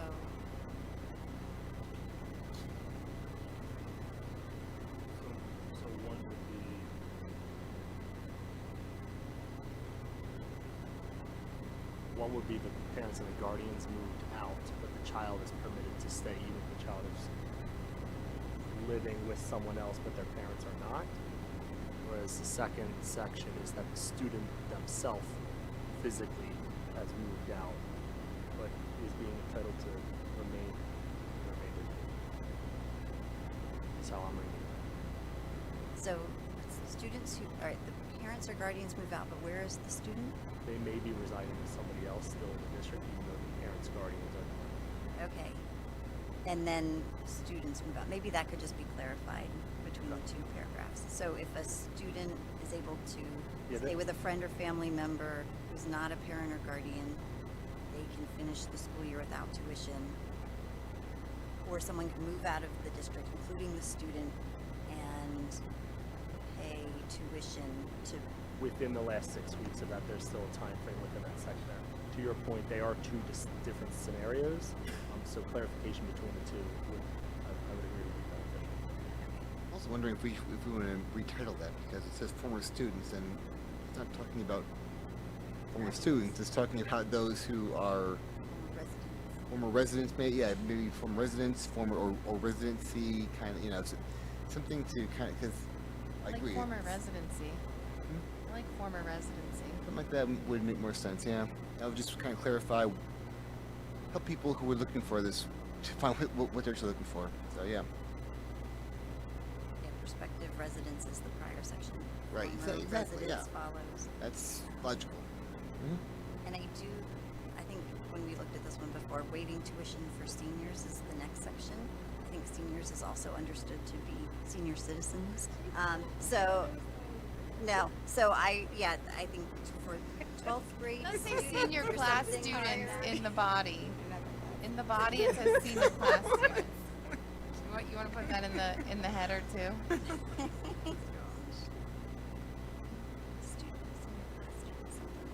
So one would be the parents and the guardians moved out, but the child is permitted to stay even if the child is living with someone else, but their parents are not. Whereas the second section is that the student themselves physically has moved out, but is being entitled to remain with them. That's how I'm reading it. So students who, all right, the parents or guardians move out, but where is the student? They may be residing with somebody else still in the district, even though the parents, guardians are not. Okay. And then students move out. Maybe that could just be clarified between the two paragraphs. So if a student is able to stay with a friend or family member who's not a parent or guardian, they can finish the school year without tuition. Or someone can move out of the district, including the student, and pay tuition to... Within the last 6 weeks, so that there's still a time frame within that section there. To your point, they are two different scenarios, so clarification between the two would, I would agree would be beneficial. I'm also wondering if we want to retitle that, because it says former students, and it's not talking about former students, it's talking about those who are former residents, maybe former residents, former or residency, kind of, something to kind of, because I Like agree. former residency. I like former residency. Something like that would make more sense, yeah. That would just kind of clarify, help people who are looking for this to find what they're actually looking for. So, yeah. Yeah, prospective residence is the prior section. Right, Former exactly, residence yeah. follows. That's logical. And I think when we looked at this one before, waiving tuition for seniors is the next section. I think seniors is also understood to be senior citizens. I think for 12th grade. Let's say senior or class something students higher. in the body. In the body, it says senior class students. What, you want to put that in the header too?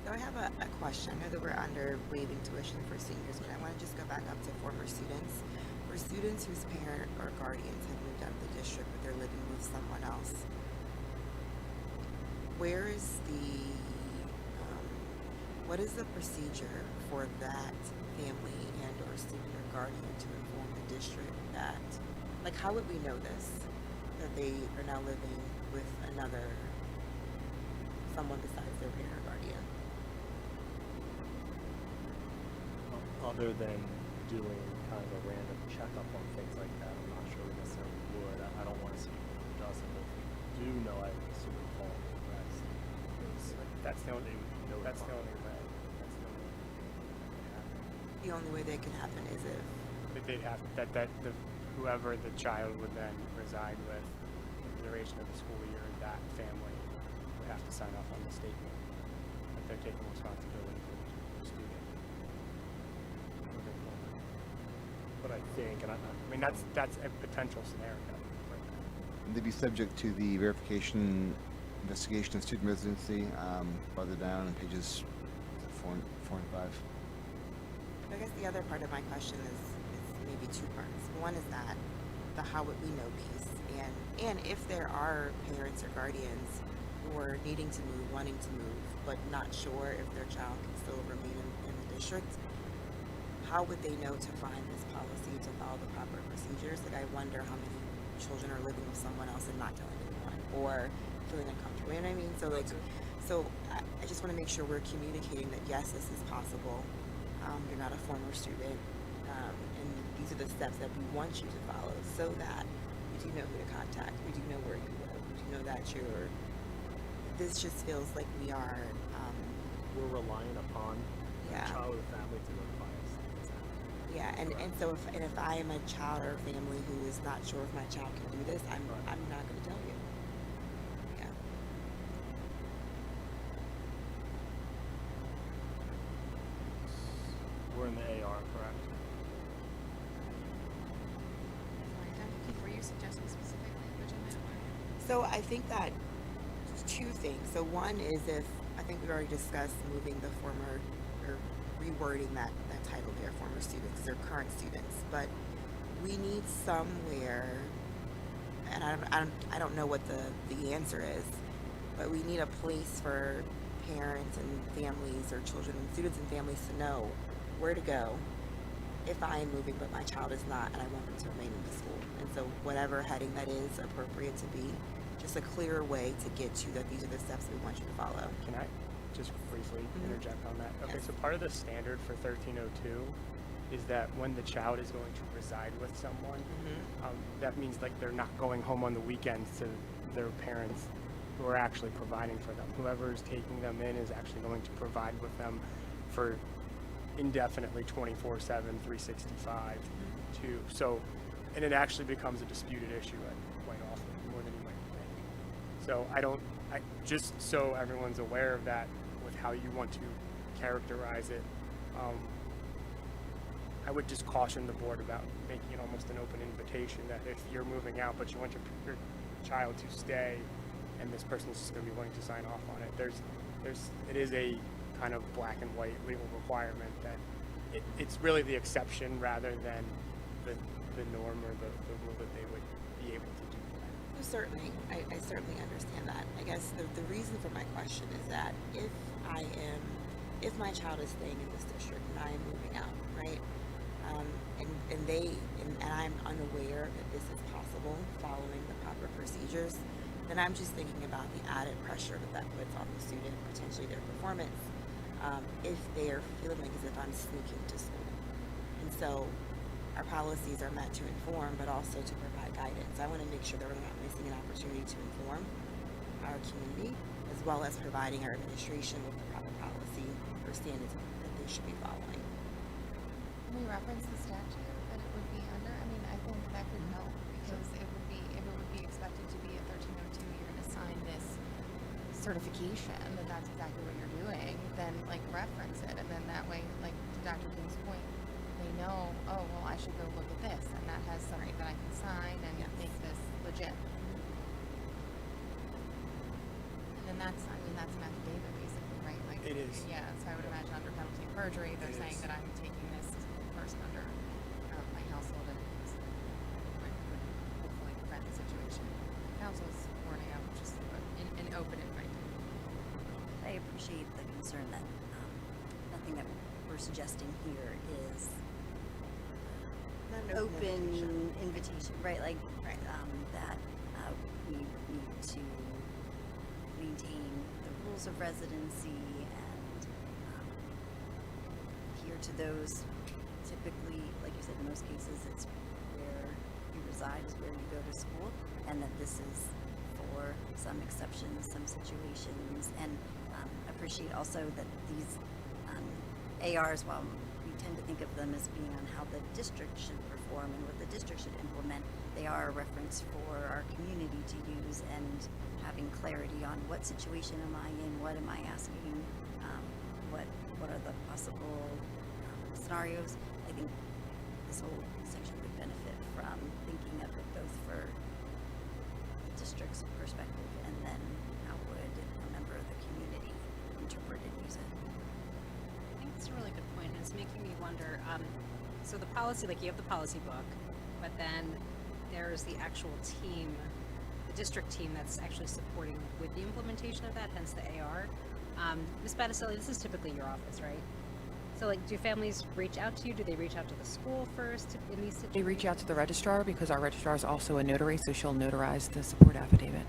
So I have a question. I know that we're under waiving tuition for seniors, but I want to just go back up to former students. For students whose parent or guardians have moved out of the district but they're living with someone else, where is what is the procedure for that family and or student or guardian to inform the district that, like, how would we know this, that they are now living with someone besides their parent or guardian? Other than doing kind of a random checkup on things like that, I'm not sure we necessarily would. I don't want to see who does it, but if we do know, I would assume it fall into the rest. That's the only way. That's the only way. The only way that can happen is if They'd have whoever the child would then reside with for the duration of the school year, that family would have to sign off on the statement that they're taking responsibility for the student. But I think, and I mean that's a potential scenario. And they'd be subject to the verification investigation of student residency farther down in pages 4 and 5. I guess the other part of my question is maybe two parts. One is that the how would we know piece, and if there are parents or guardians who are needing to move, wanting to move, but not sure if their child can still remain in the district, how would they know to find this policy to follow the proper procedures? Like, I wonder how many children are living with someone else and not telling anyone, or feeling uncomfortable. You know what I mean? So I just want to make sure we're communicating that yes, this is possible. You're not a former student, and these are the steps that we want you to follow, so that you do know who to contact, we do know where you live, we do know that you're. This just feels like we are. We're relying upon the child or the family to notify us. Yeah, and so if I am a child or a family who is not sure if my child can do this, I'm not going to tell you. Yeah. We're in the AR, correct? Were you suggesting specific language in that one? So I think that two things. So one is if, I think we already discussed moving the former, or rewording that title there, former students, they're current students, but we need somewhere, and I don't know what the answer is, but we need a place for parents and families, or children and students and families to know where to go if I am moving but my child is not, and I want them to remain in the school. And so whatever heading that is appropriate to be, just a clearer way to get to that these are the steps we want you to follow. Can I just briefly interject on that? Okay, Yes. so part of the standard for 1302 is that when the child is going to reside with someone, that means like they're not going home on the weekends to their parents who are actually providing for them. Whoever is taking them in is actually going to provide with them for indefinitely 24/7, 365 too. So, and it actually becomes a disputed issue quite often, more than you might think. So just so everyone's aware of that with how you want to characterize it, I would just caution the board about making it almost an open invitation that if you're moving out but you want your child to stay and this person is just going to be willing to sign off on it, it is a kind of black and white legal requirement that it's really the exception rather than the norm or the rule that they would be able to do that. Well, certainly, I certainly understand that. I guess the reason for my question is that if my child is staying in this district and I am moving out, right, and I'm unaware that this is possible following the proper procedures, then I'm just thinking about the added pressure that puts on the student, potentially their performance, if they are feeling like as if I'm sneaking to school. And so our policies are meant to inform, but also to provide guidance. I want to make sure that we're not missing an opportunity to inform our community, as well as providing our administration with the proper policy or standards that they should be following. Can we reference the statute that it would be under? I mean, I think that could help because it would be, if it would be expected to be a 1302, you're going to sign this certification that that's exactly what you're doing, then like reference it. And then that way, like to Dr. King's point, they know, oh, well, I should go look at this and that has something that I can sign and make this legit. And then that's, I mean, that's an affidavit basically, right? Like, It is. Yeah, so I would imagine under penalty of perjury, they're It saying is. that I'm taking this person under my household and would hopefully prevent the situation. Council's warning out just an open invite. I appreciate the concern that nothing that we're suggesting here is Not an open open invitation, right? Like that we need to maintain the rules of residency and adhere to those. Typically, like you said, in most cases, it's where you reside is where you go to school, and that this is for some exceptions, some situations, and appreciate also that these ARs, while we tend to think of them as being on how the district should perform and what the district should implement, they are a reference for our community to use, and having clarity on what situation am I in, what am I asking, what are the possible scenarios. I think this whole section would benefit from thinking of it both for the district's perspective and then how would a member of the community interpret and use it. I think it's a really good point, and it's making me wonder, so the policy, like you have the policy book, but then there's the actual team, the district team that's actually supporting with the implementation of that, hence the AR. Ms. Battistelli, this is typically your office, right? So like, do families reach out to you? Do they reach out to the school first in these situations? They reach out to the registrar because our registrar is also a notary, so she'll notarize the support affidavit.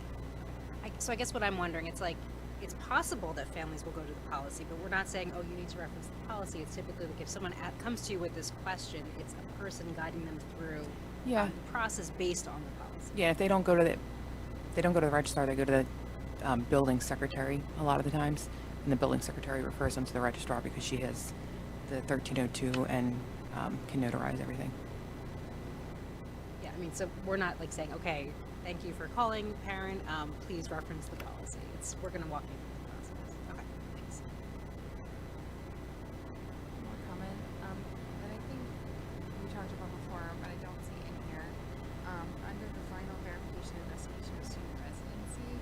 So I guess what I'm wondering, it's like, it's possible that families will go to the policy, but we're not saying, oh, you need to reference the policy. It's typically like if someone comes to you with this question, it's a person guiding them through the process based on the policy. Yeah, if they don't go to the registrar, they go to the building secretary a lot of the times, and the building secretary refers them to the registrar because she has the 1302 and can notarize everything. Yeah, I mean, so we're not like saying, okay, thank you for calling, parent, please reference the policy. We're going to walk you through the process. Okay, thanks. One more comment that I think we talked about before, but I don't see in here. Under the final verification investigation of student residency,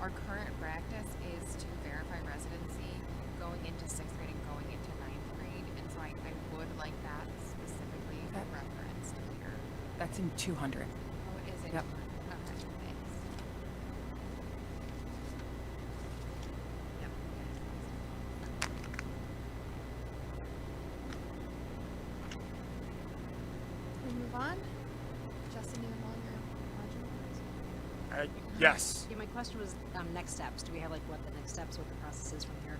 our current practice is to verify residency going into 6th grade and going into 9th grade, and so I would like that specifically referenced here. That's in 200. Oh, is it? Yep. Okay, thanks. Can we move on? Justin, you have all your modules? Yes. Yeah, my question was next steps. Do we have like what the next steps, what the process is from here?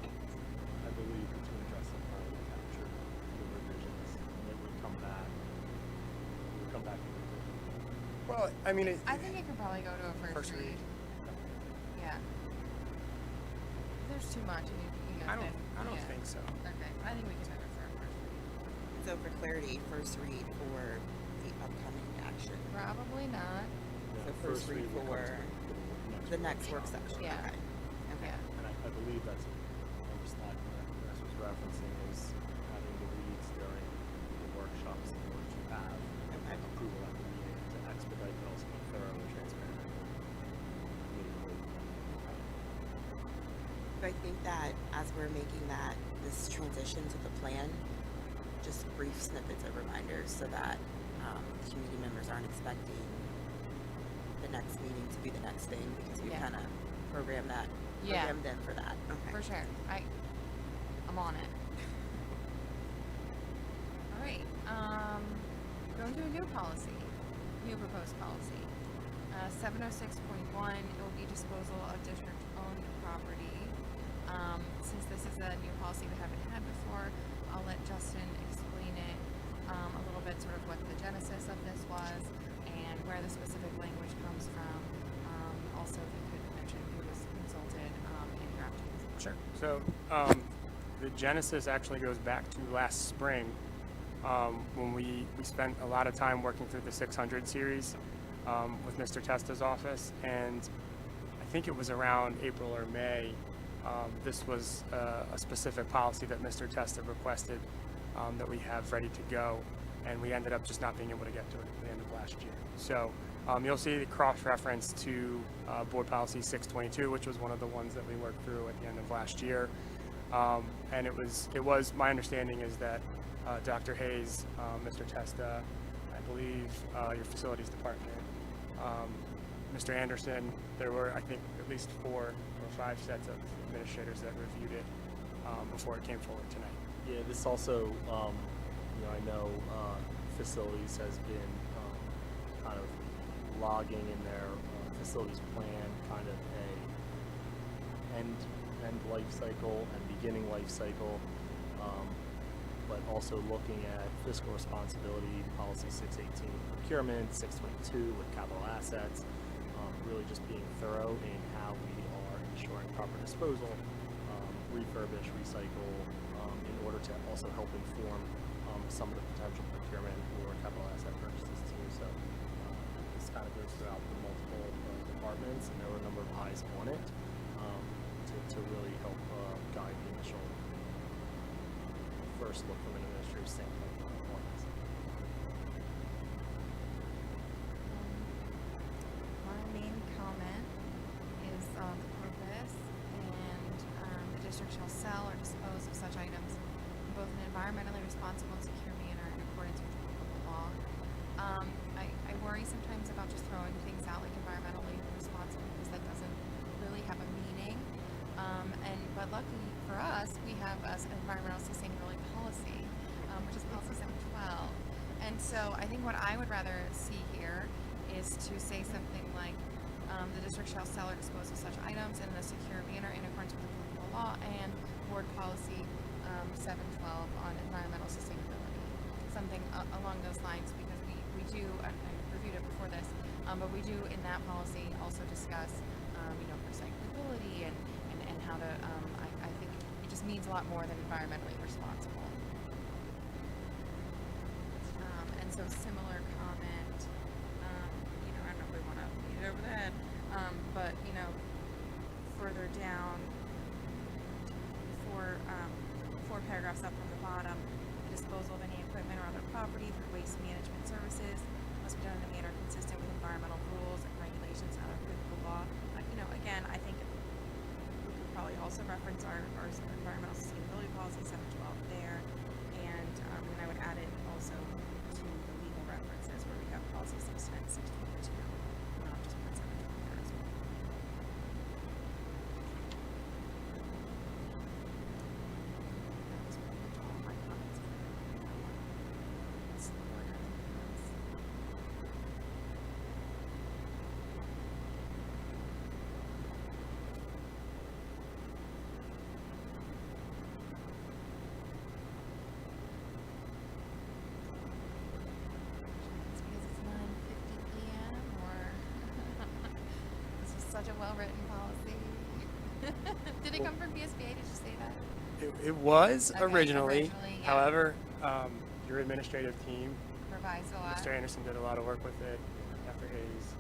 I believe between Justin and I, we captured the revisions, and then we come back. We come back and revision. Well, I mean, I think it could probably go to a first read. Yeah. There's too much, and you know. I don't think so. Okay, I think we can do it for a first read. So for clarity, first read for the upcoming action. Probably not. So first read for the next work session. Yeah. Okay. Yeah. And I believe that's what Scott was referencing is having the reads during the workshops in order to have approval at the meeting to expedite, but also be thorough and transparent. So I think that as we're making this transition to the plan, just brief snippets of reminders so that community members aren't expecting the next meeting to be the next thing because we kind of programmed them for that. Okay. For sure. I'm on it. All right. Going to a new policy, new proposed policy. 706.1, it will be disposal of district-owned property. Since this is a new policy we haven't had before, I'll let Justin explain it a little bit, sort of what the genesis of this was and where the specific language comes from. Also, if you could mention who was consulted in drafting this. Sure. So the genesis actually goes back to last spring, when we spent a lot of time working through the 600 series with Mr. Testa's office, and I think it was around April or May. This was a specific policy that Mr. Testa requested that we have ready to go, and we ended up just not being able to get to it at the end of last year. So you'll see the cross-reference to Board Policy 622, which was one of the ones that we worked through at the end of last year. And it was my understanding is that Dr. Hayes, Mr. Testa, I believe your facilities department, Mr. Anderson, there were, I think, at least 4 or 5 sets of administrators that reviewed it before it came forward tonight. Yeah, this also, I know facilities has been kind of logging in their facilities plan kind of a end life cycle and beginning life cycle, but also looking at fiscal responsibility, policy 618 procurement, 622 with capital assets, really just being thorough in how we are ensuring proper disposal, refurbish, recycle, in order to also help inform some of the potential procurement or capital asset purchases too. So this kind of goes throughout the multiple departments, and there were a number of eyes on it to really help guide the initial first look from an administrative standpoint on this. My main comment is the purpose, and the district shall sell or dispose of such items in both an environmentally responsible and secure manner in accordance with applicable law. I worry sometimes about just throwing things out like environmentally responsible, because that doesn't really have a meaning. But lucky for us, we have an environmental sustainability policy, which is policy 712. And so I think what I would rather see here is to say something like, the district shall sell or dispose of such items in a secure manner in accordance with applicable law and board policy 712 on environmental sustainability. Something along those lines, because we do, I reviewed it before this, but we do in that policy also discuss, recyclability and how to, I think it just means a lot more than environmentally responsible. And so similar comment, I don't know if we want to lead it over that, but, further down, 4 paragraphs up from the bottom, the disposal of any equipment or other property through waste management services must be done in a manner consistent with environmental rules and regulations and other applicable law. Again, I think we could probably also reference our environmental sustainability policy 712 there, and then I would add it also to the legal references where we have policy 610, 622, just put 712 there as well. That was pretty much all my comments for that one. It's more kind of nice. It's because it's 9:50 p.m. or this was such a well-written policy. Did it come from BSBA? Did you say that? It was Okay, originally. yeah. However, your administrative team, Revised a lot. Mr. Anderson did a lot of work with it, Dr. Hayes,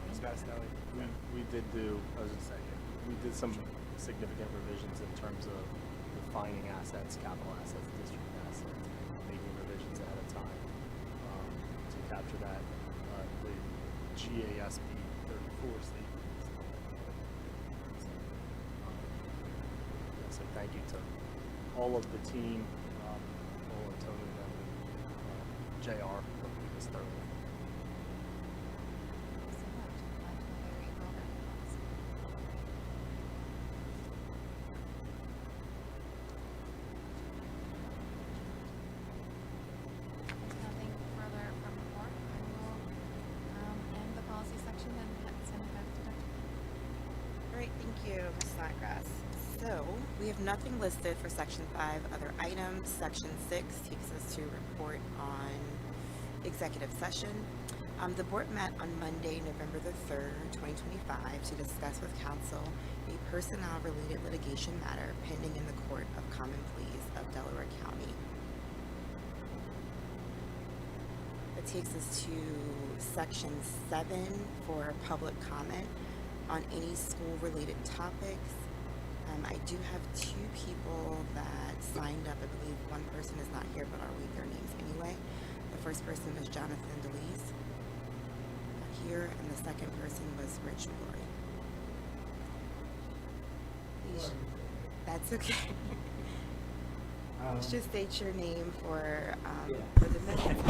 Ms. Bastelli. We did do, I was just saying, we did some significant revisions in terms of defining assets, capital assets, district assets, making revisions ahead of time to capture that. The GASB 34 statement. So thank you to all of the team, all of Tony and them, JR, for doing this thoroughly. So much. Glad to know very well-written policy. There's nothing further from the board. I will end the policy section and send it back to Dr. Great, thank you, Ms. Snodgrass. So, we have nothing listed for Section 5 other items. Section 6 takes us to report on executive session. The board met on Monday, November the 3rd, 2025, to discuss with counsel a personnel-related litigation matter pending in the Court of Common Pleas of Delaware County. That takes us to section 7 for public comment on any school-related topics. I do have 2 people that signed up. I believe one person is not here, but I'll read their names anyway. The first person is Jonathan DeLeese, here, and the second person was Rich Glory. That's okay. Just state your name for the minutes.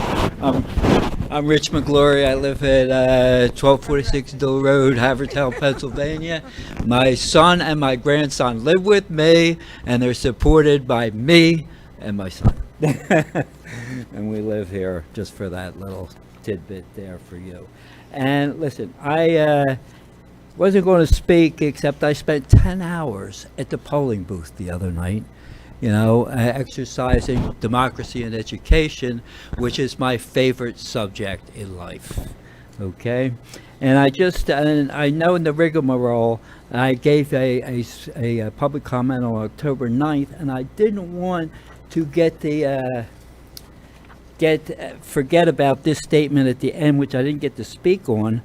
I'm Rich McGlory. I live at 1246 Dill Road, Haverford, Pennsylvania. My son and my grandson live with me, and they're supported by me and my son. And we live here just for that little tidbit there for you. And listen, I wasn't going to speak, except I spent 10 hours at the polling booth the other night, exercising democracy and education, which is my favorite subject in life. Okay? And I know in the rigmarole, I gave a public comment on October 9th, and I didn't want to forget about this statement at the end, which I didn't get to speak on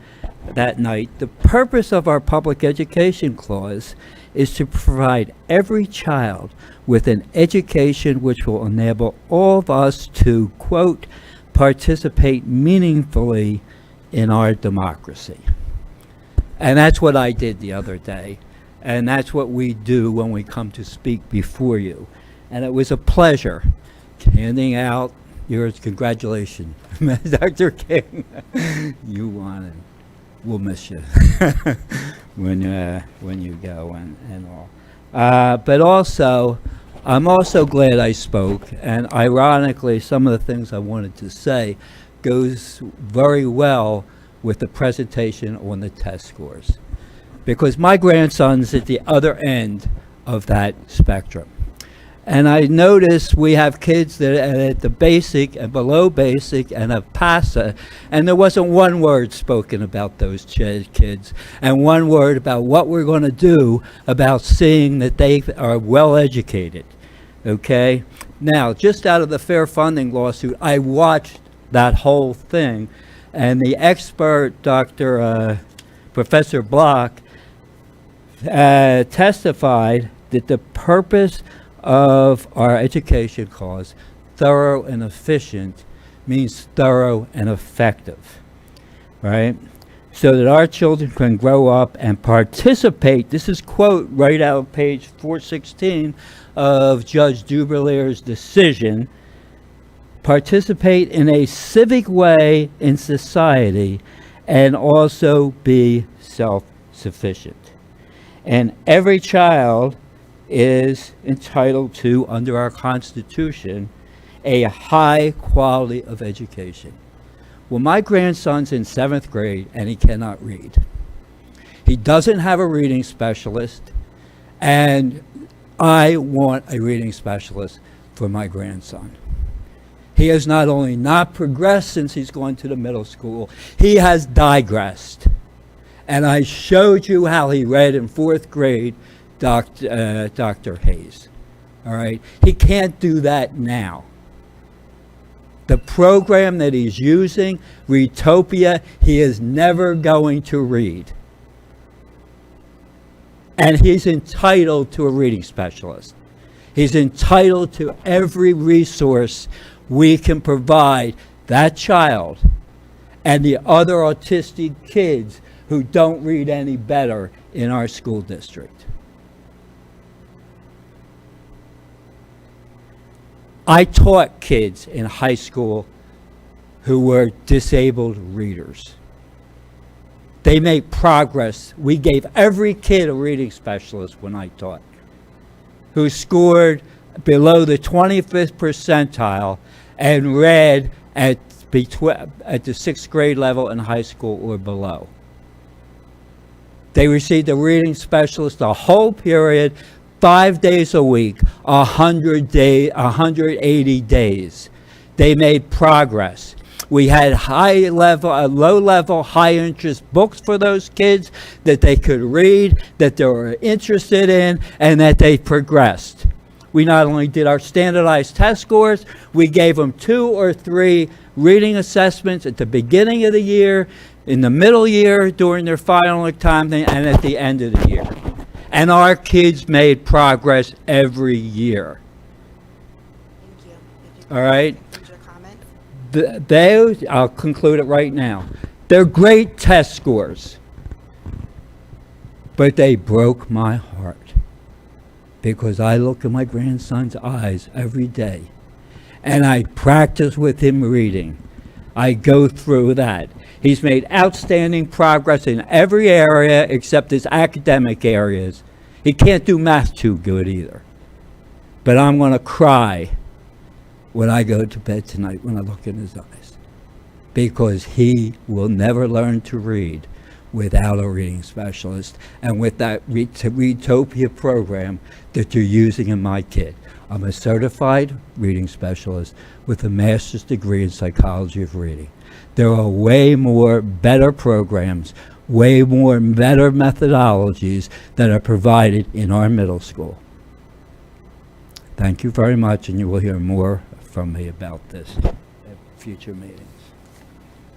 that night. The purpose of our public education clause is to provide every child with an education which will enable all of us to, quote, participate meaningfully in our democracy. And that's what I did the other day. And that's what we do when we come to speak before you. And it was a pleasure handing out yours. Congratulations, Dr. King. You won, and we'll miss you when you go and all. But also, I'm also glad I spoke. And ironically, some of the things I wanted to say goes very well with the presentation on the test scores, because my grandson's at the other end of that spectrum. And I notice we have kids that are at the basic and below basic and have PASA, and there wasn't one word spoken about those kids, and one word about what we're going to do about seeing that they are well educated. Okay? Now, just out of the fair funding lawsuit, I watched that whole thing, and the expert, Professor Block, testified that the purpose of our education clause, thorough and efficient, means thorough and effective, right? So that our children can grow up and participate. This is quote right out of page 416 of Judge Duberlier's decision. Participate in a civic way in society and also be self-sufficient. And every child is entitled to, under our Constitution, a high quality of education. Well, my grandson's in 7th grade and he cannot read. He doesn't have a reading specialist, and I want a reading specialist for my grandson. He has not only not progressed since he's gone to the middle school, he has digressed. And I showed you how he read in 4th grade, Dr. Hayes. All right? He can't do that now. The program that he's using, Readtopia, he is never going to read. And he's entitled to a reading specialist. He's entitled to every resource we can provide that child and the other autistic kids who don't read any better in our school district. I taught kids in high school who were disabled readers. They made progress. We gave every kid a reading specialist when I taught, who scored below the 25th percentile and read at the 6th grade level in high school or below. They received a reading specialist the whole period, 5 days a week, 180 days. They made progress. We had low level, high interest books for those kids that they could read, that they were interested in, and that they progressed. We not only did our standardized test scores, we gave them 2 or 3 reading assessments at the beginning of the year, in the middle year, during their final time, and at the end of the year. And our kids made progress every year. Thank you. If you All right? conclude your comments. I'll conclude it right now. They're great test scores, but they broke my heart because I look in my grandson's eyes every day and I practice with him reading. I go through that. He's made outstanding progress in every area except his academic areas. He can't do math too good either. But I'm going to cry when I go to bed tonight when I look in his eyes, because he will never learn to read without a reading specialist and with that Readtopia program that you're using in my kid. I'm a certified reading specialist with a master's degree in psychology of reading. There are way more better programs, way more better methodologies that are provided in our middle school. Thank you very much, and you will hear more from me about this at future meetings.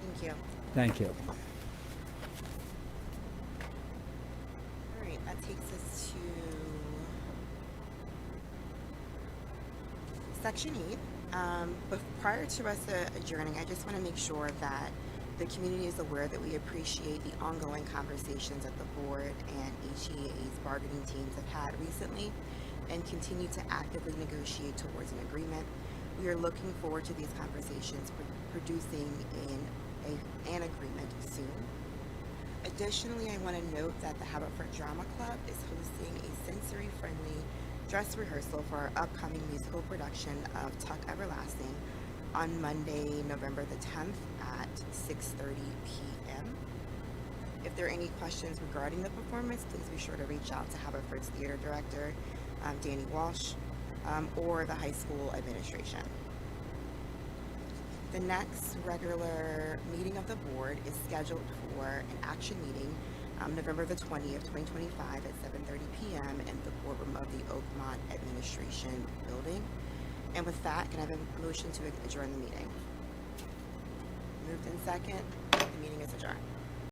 Thank you. Thank you. All right, that takes us to Section 8. But prior to us adjourning, I just want to make sure that the community is aware that we appreciate the ongoing conversations that the board and HEA's bargaining teams have had recently and continue to actively negotiate towards an agreement. We are looking forward to these conversations producing an agreement soon. Additionally, I want to note that the Haverford Drama Club is hosting a sensory-friendly dress rehearsal for our upcoming musical production of Tuck Everlasting on Monday, November the 10th at 6:30 p.m. If there are any questions regarding the performance, please be sure to reach out to Haverford's theater director, Danny Walsh, or the high school administration. The next regular meeting of the board is scheduled for an action meeting November the 20th, 2025 at 7:30 p.m. in the boardroom of the Oakmont Administration Building. And with that, can I have a motion to adjourn the meeting? Moved in second, the meeting is adjourned.